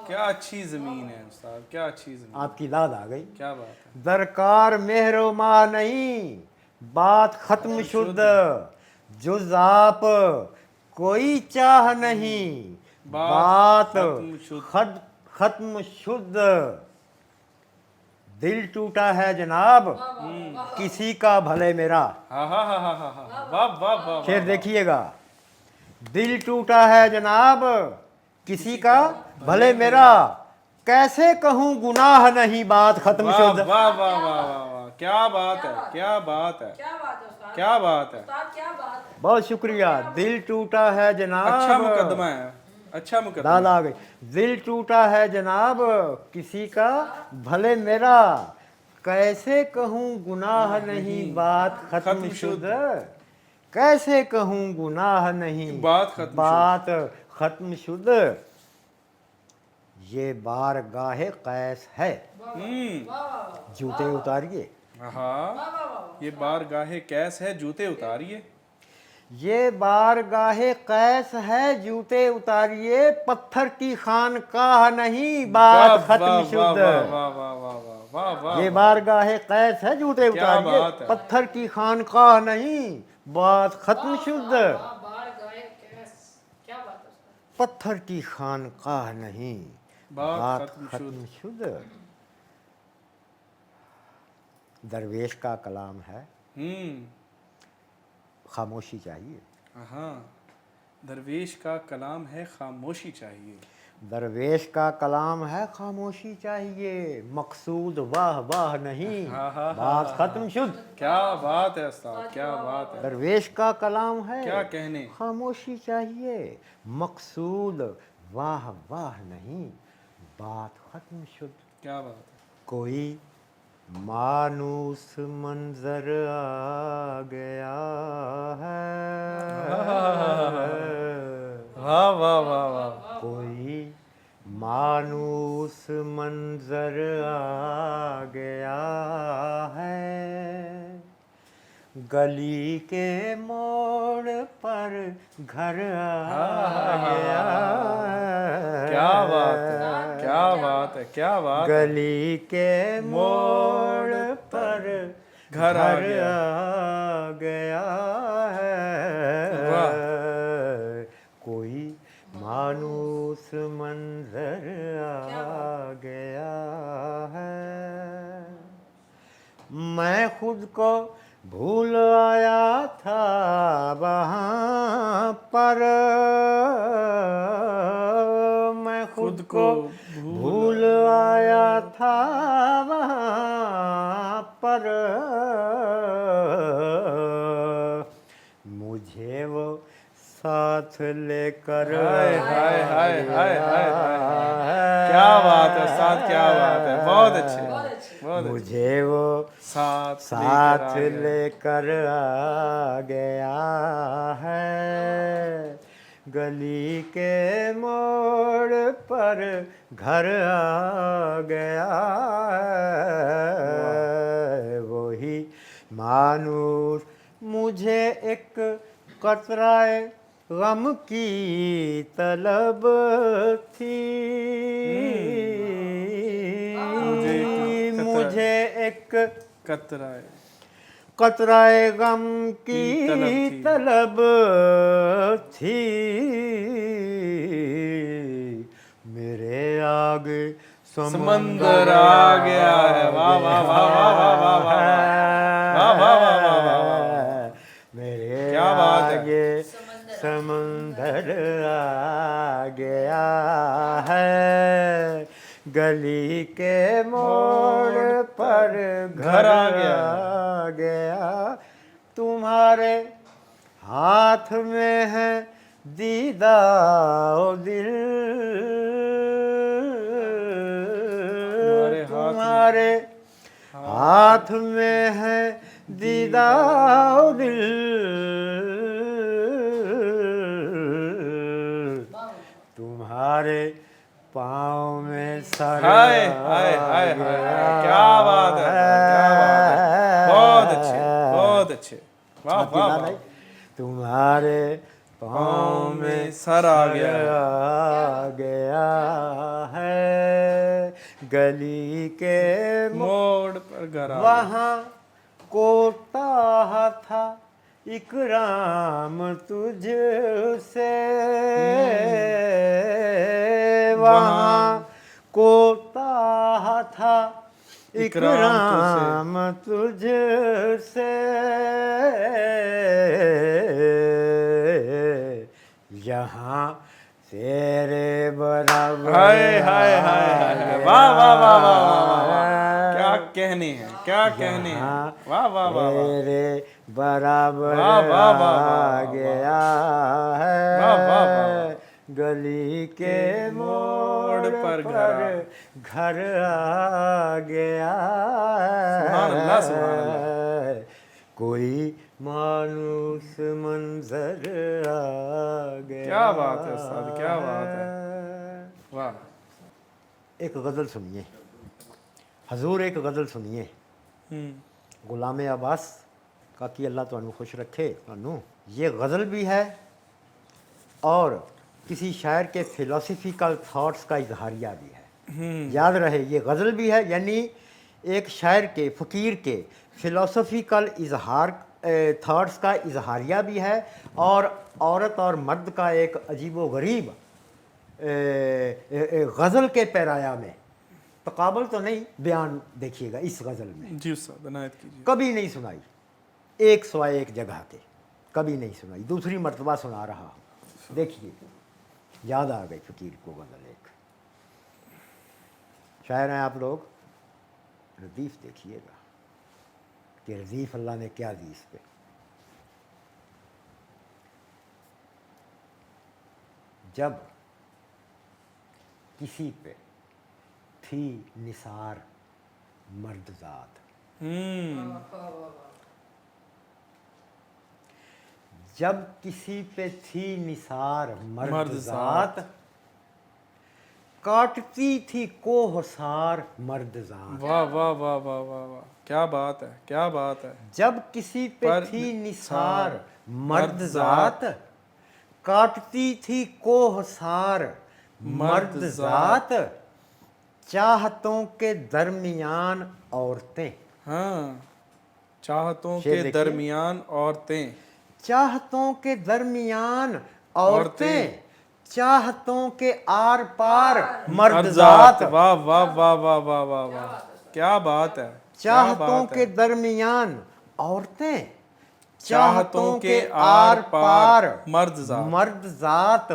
Speaker 2: क्या अच्छी ज़मीन है उस्ताद, क्या अच्छी ज़मीन।
Speaker 1: आपकी दाद आ गई।
Speaker 2: क्या बात है।
Speaker 1: दरकार मेहरो माह नहीं, बात खत्म शुद्ध, जुज आप कोई चाह नहीं, बात खत्म शुद्ध। दिल टूटा है जनाब किसी का भले मेरा।
Speaker 2: हाँ हाँ हाँ हाँ हाँ, वाह वाह वाह।
Speaker 1: शेर देखिएगा, दिल टूटा है जनाब किसी का भले मेरा, कैसे कहूँ गुनाह नहीं, बात खत्म
Speaker 2: वाह
Speaker 1: शुद्ध।
Speaker 2: वाह वाह वाह वाह वाह, क्या बात है, क्या बात है,
Speaker 3: क्या बात है उस्ताद,
Speaker 2: क्या बात है।
Speaker 3: उस्ताद क्या बात है।
Speaker 1: बहुत शुक्रिया। दिल टूटा है जनाब,
Speaker 2: अच्छा मुकदमा है, अच्छा मुकदमा।
Speaker 1: दाद आ गई। दिल टूटा है जनाब किसी का भले मेरा, कैसे कहूँ गुनाह नहीं, बात खत्म शुद्ध, कैसे कहूँ गुनाह नहीं,
Speaker 2: बात
Speaker 1: खत्म शुद्ध। ये बार गाहे कैस है, जूते उतारिए।
Speaker 2: हाँ, ये बार गाहे कैस है, जूते उतारिए।
Speaker 1: ये बार गाहे कैस है, जूते उतारिए, पत्थर की खानकाह नहीं, बात खत्म शुद्ध। ये बार गाहे कैस है, जूते उतारिए, पत्थर की खानकाह नहीं, बात खत्म शुद्ध।
Speaker 3: बार गाए कैस, क्या बात है उस्ताद।
Speaker 1: पत्थर की खानकाह नहीं, बात खत्म शुद्ध। दरवेश का कलाम है, खामोशी चाहिए।
Speaker 2: हाँ, दरवेश का कलाम है, खामोशी चाहिए।
Speaker 1: दरवेश का कलाम है, खामोशी चाहिए, मकसूद वाह वाह नहीं, बात खत्म शुद्ध।
Speaker 2: क्या बात है उस्ताद, क्या बात है।
Speaker 1: दरवेश का कलाम है,
Speaker 2: क्या कहने।
Speaker 1: खामोशी चाहिए, मकसूद वाह वाह नहीं, बात खत्म शुद्ध।
Speaker 2: क्या बात है।
Speaker 1: कोई मानूस मंजर आ गया है,
Speaker 2: वाह वाह वाह वाह।
Speaker 1: कोई मानूस मंजर आ गया है, गली के मोड़ पर घर आ गया है।
Speaker 2: क्या बात है, क्या बात है, क्या बात है।
Speaker 1: गली के मोड़ पर घर आ गया है, कोई मानूस मंजर आ गया है। मैं खुद को भूल आया था वहाँ पर, मैं खुद को भूल आया था वहाँ पर, मुझे वो साथ लेकर
Speaker 2: हाय हाय हाय हाय हाय हाय। क्या बात है उस्ताद, क्या बात है, बहुत अच्छे, बहुत अच्छे।
Speaker 1: मुझे वो साथ लेकर आ गया है, गली के मोड़ पर घर आ गया है, वही मानूस मुझे एक कतराए गम की तलब थी, मुझे एक
Speaker 2: कतराए
Speaker 1: कतराए गम की
Speaker 2: की
Speaker 1: तलब थी मेरे आगे
Speaker 2: समंदर आ गया है। वाह वाह वाह वाह वाह वाह वाह वाह वाह वाह वाह वाह वाह।
Speaker 1: मेरे
Speaker 2: क्या बात है।
Speaker 1: आगे समंदर आ गया है गली के मोड़ पर घर आ गया तुम्हारे हाथ में है दीदा ओ दिल
Speaker 2: हमारे हाथ में-
Speaker 1: तुम्हारे हाथ में है दीदा ओ दिल तुम्हारे पाँव में सर
Speaker 2: हाय हाय हाय हाय, क्या बात है, क्या बात है, बहुत अच्छे बहुत अच्छे, वाह वाह
Speaker 1: अकेला
Speaker 2: वाह।
Speaker 1: नहीं तुम्हारे पाँव में
Speaker 2: सर आ गया है।
Speaker 1: आ गया है गली के
Speaker 2: मोड़ पर घर आ गया।
Speaker 1: वहाँ कोता था इकराम तुझसे वहाँ कोता था इकराम तुझसे यहाँ तेरे बराबर
Speaker 2: हाय हाय हाय हाय, वाह वाह वाह वाह वाह वाह वाह, क्या कहने हैं, क्या कहने हैं, वाह वाह वाह वाह,
Speaker 1: तेरे बराबर
Speaker 2: वाह, वाह, वाह, वाह,
Speaker 1: आ
Speaker 2: वाह,
Speaker 1: गया
Speaker 2: वाह, वाह, वाह,
Speaker 1: है गली के मोड़ पर घर आ गया
Speaker 2: सुभान अल्लाह, सुभान अल्लाह।
Speaker 1: है कोई मानूस मंजर आ गया
Speaker 2: क्या बात है उस्ताद, क्या बात है, वाह।
Speaker 1: एक गज़ल सुनिए हजूर एक गज़ल सुनिए गुलाम अब्बास का कि अल्लाह तुहानू खुश रखे तुहानू ये गज़ल भी है और किसी शायर के फिलोसफिकल थॉट्स का इजहारिया भी है याद रहे ये गज़ल भी है यानी एक शायर के फ़कीर के फिलोसफिकल इजहार थॉट्स का इजहारिया भी है और औरत और मर्द का एक अजीब व गरीब गज़ल के पैराया में तकाबल तो नहीं बयान देखिएगा इस गज़ल में
Speaker 2: जी उस्ताद इनायत कीजिए।
Speaker 1: कभी नहीं सुनाई एक सिवाय एक जगह के कभी नहीं सुनाई दूसरी मर्तबा सुना रहा हूँ देखिए याद आ गई फ़कीर को गज़ल एक शायर हैं आप लोग रदीफ़ देखिएगा कि रदीफ़ अल्लाह ने क्या दी इस पे जब किसी पे थी निसार मर्दजात जब किसी पे थी निसार मर्दजात काटती थी कोहसार मर्दजात
Speaker 2: वाह वाह वाह वाह वाह वाह, क्या बात है, क्या बात है।
Speaker 1: जब किसी पे
Speaker 2: पर
Speaker 1: थी निसार मर्दजात काटती थी कोहसार मर्दजात चाहतों के दरमियान औरतें
Speaker 2: हाँ, चाहतों
Speaker 1: शेर
Speaker 2: के
Speaker 1: देखिए।
Speaker 2: दरमियान औरतें,
Speaker 1: चाहतों के दरमियान औरतें चाहतों के आर पार मर्दजात
Speaker 2: वाह वाह वाह वाह वाह वाह वाह, क्या बात है, क्या
Speaker 1: चाहतों
Speaker 2: बात
Speaker 1: के
Speaker 2: है।
Speaker 1: दरमियान औरतें
Speaker 2: चाहतों के आर पार
Speaker 1: मर्दजात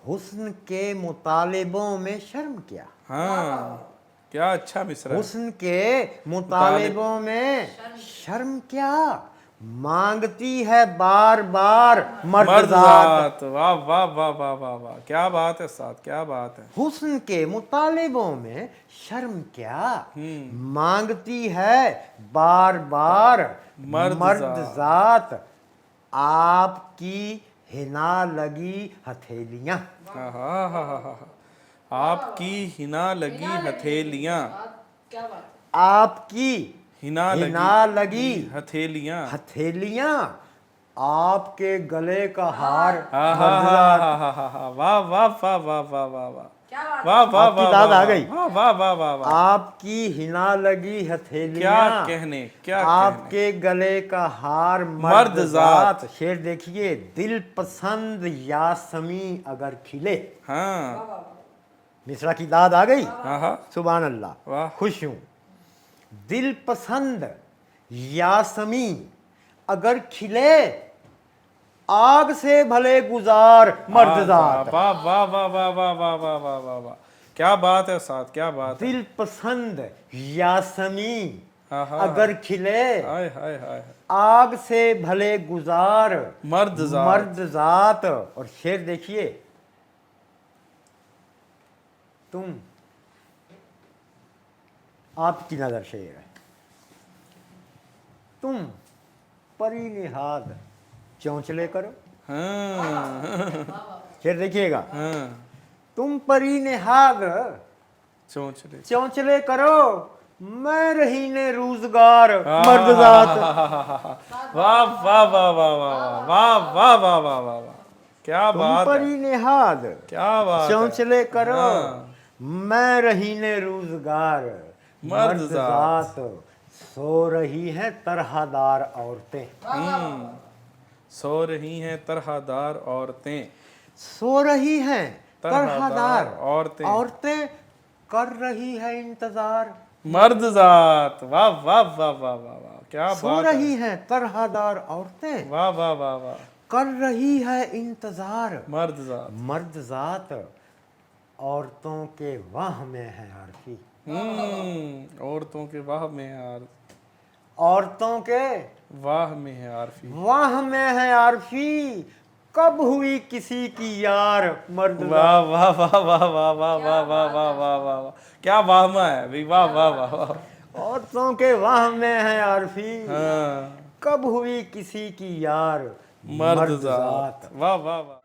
Speaker 1: हुस्न के मुतालिबों में शर्म क्या
Speaker 2: हाँ, क्या अच्छा मिसरा है।
Speaker 1: हुस्न के मुतालिबों में शर्म क्या मांगती है बार बार मर्दजात
Speaker 2: मर्दजात, वाह वाह वाह वाह वाह वाह, क्या बात है उस्ताद, क्या बात है।
Speaker 1: हुस्न के मुतालिबों में शर्म क्या मांगती है बार बार मर्दजात आपकी हिना लगी हथेलियां
Speaker 2: आपकी हिना लगी हथेलियां,
Speaker 3: क्या बात है।
Speaker 1: आपकी
Speaker 2: हिना
Speaker 1: हिना लगी
Speaker 2: हथेलियां
Speaker 1: हथेलियां आपके गले का हार
Speaker 2: हाँ हाँ
Speaker 1: मर्द
Speaker 2: हाँ
Speaker 1: जात।
Speaker 2: हाँ हाँ हाँ वाह वाह वाह वाह वाह वाह वाह
Speaker 3: क्या बात
Speaker 2: वाह वाह
Speaker 1: आपकी
Speaker 2: वाह
Speaker 1: दाद
Speaker 2: वाह
Speaker 1: आ गई।
Speaker 2: वाह वाह वाह वाह वाह
Speaker 1: आपकी हिना लगी
Speaker 2: क्या
Speaker 1: हथेलियां,
Speaker 2: कहने क्या कहने
Speaker 1: आपके गले का हार
Speaker 2: मर्द
Speaker 1: मर्द
Speaker 2: जात।
Speaker 1: जात। शेर देखिए, दिल पसंद यासमी अगर खिले।
Speaker 2: हाँ
Speaker 1: मिश्रा की दाद आ गई।
Speaker 2: हाँ हाँ
Speaker 1: सुभान अल्लाह,
Speaker 2: वाह।
Speaker 1: खुश हूं। दिल पसंद यासमी अगर खिले, आग से भले गुजार मर्द जात।
Speaker 2: वाह वाह वाह वाह वाह वाह वाह वाह वाह वाह क्या बात है उस्ताद, क्या बात है।
Speaker 1: दिल पसंद यासमी
Speaker 2: हाँ हाँ
Speaker 1: अगर खिले,
Speaker 2: हाय हाय हाय
Speaker 1: आग से भले गुजार
Speaker 2: मर्द जात।
Speaker 1: मर्द जात। और शेर देखिए, तुम, आपकी नजर शेर है, तुम परी निहाद चौंचले करो।
Speaker 2: हाँ
Speaker 1: शेर देखिएगा,
Speaker 2: हाँ
Speaker 1: तुम परी निहाद
Speaker 2: चोंचले
Speaker 1: चौंचले करो, मैं रही ने रोजगार मर्द जात।
Speaker 2: वाह वाह वाह वाह वाह वाह वाह वाह वाह वाह वाह क्या
Speaker 1: तुम
Speaker 2: बात है,
Speaker 1: परी निहाद
Speaker 2: क्या बात है।
Speaker 1: चौंचले करो,
Speaker 2: हाँ।
Speaker 1: मैं रही ने रोजगार
Speaker 2: मर्द
Speaker 1: मर्द
Speaker 2: जात।
Speaker 1: जात। सो रही हैं तरहदार औरतें,
Speaker 2: सो रही हैं तरहदार औरतें,
Speaker 1: सो रही हैं तरहदार
Speaker 2: औरतें,
Speaker 1: औरतें, कर रही है इंतजार।
Speaker 2: मर्द जात। वाह वाह वाह वाह वाह वाह क्या
Speaker 1: सो
Speaker 2: बात
Speaker 1: रही
Speaker 2: है।
Speaker 1: हैं तरहदार औरतें,
Speaker 2: वाह वाह वाह वाह
Speaker 1: कर रही है इंतजार
Speaker 2: मर्द जात।
Speaker 1: मर्द जात। औरतों के वाह में है आरफी,
Speaker 2: औरतों के वाह में है
Speaker 1: औरतों के
Speaker 2: वाह में है आरफी।
Speaker 1: वाह में है आरफी, कब हुई किसी की यार मर्द
Speaker 2: वाह वाह वाह वाह वाह वाह वाह वाह वाह वाह वाह वाह क्या वाहमा है भाई, वाह वाह वाह वाह।
Speaker 1: औरतों के वाह में है आरफी,
Speaker 2: हाँ
Speaker 1: कब हुई किसी की यार
Speaker 2: मर्द जात। वाह वाह वाह।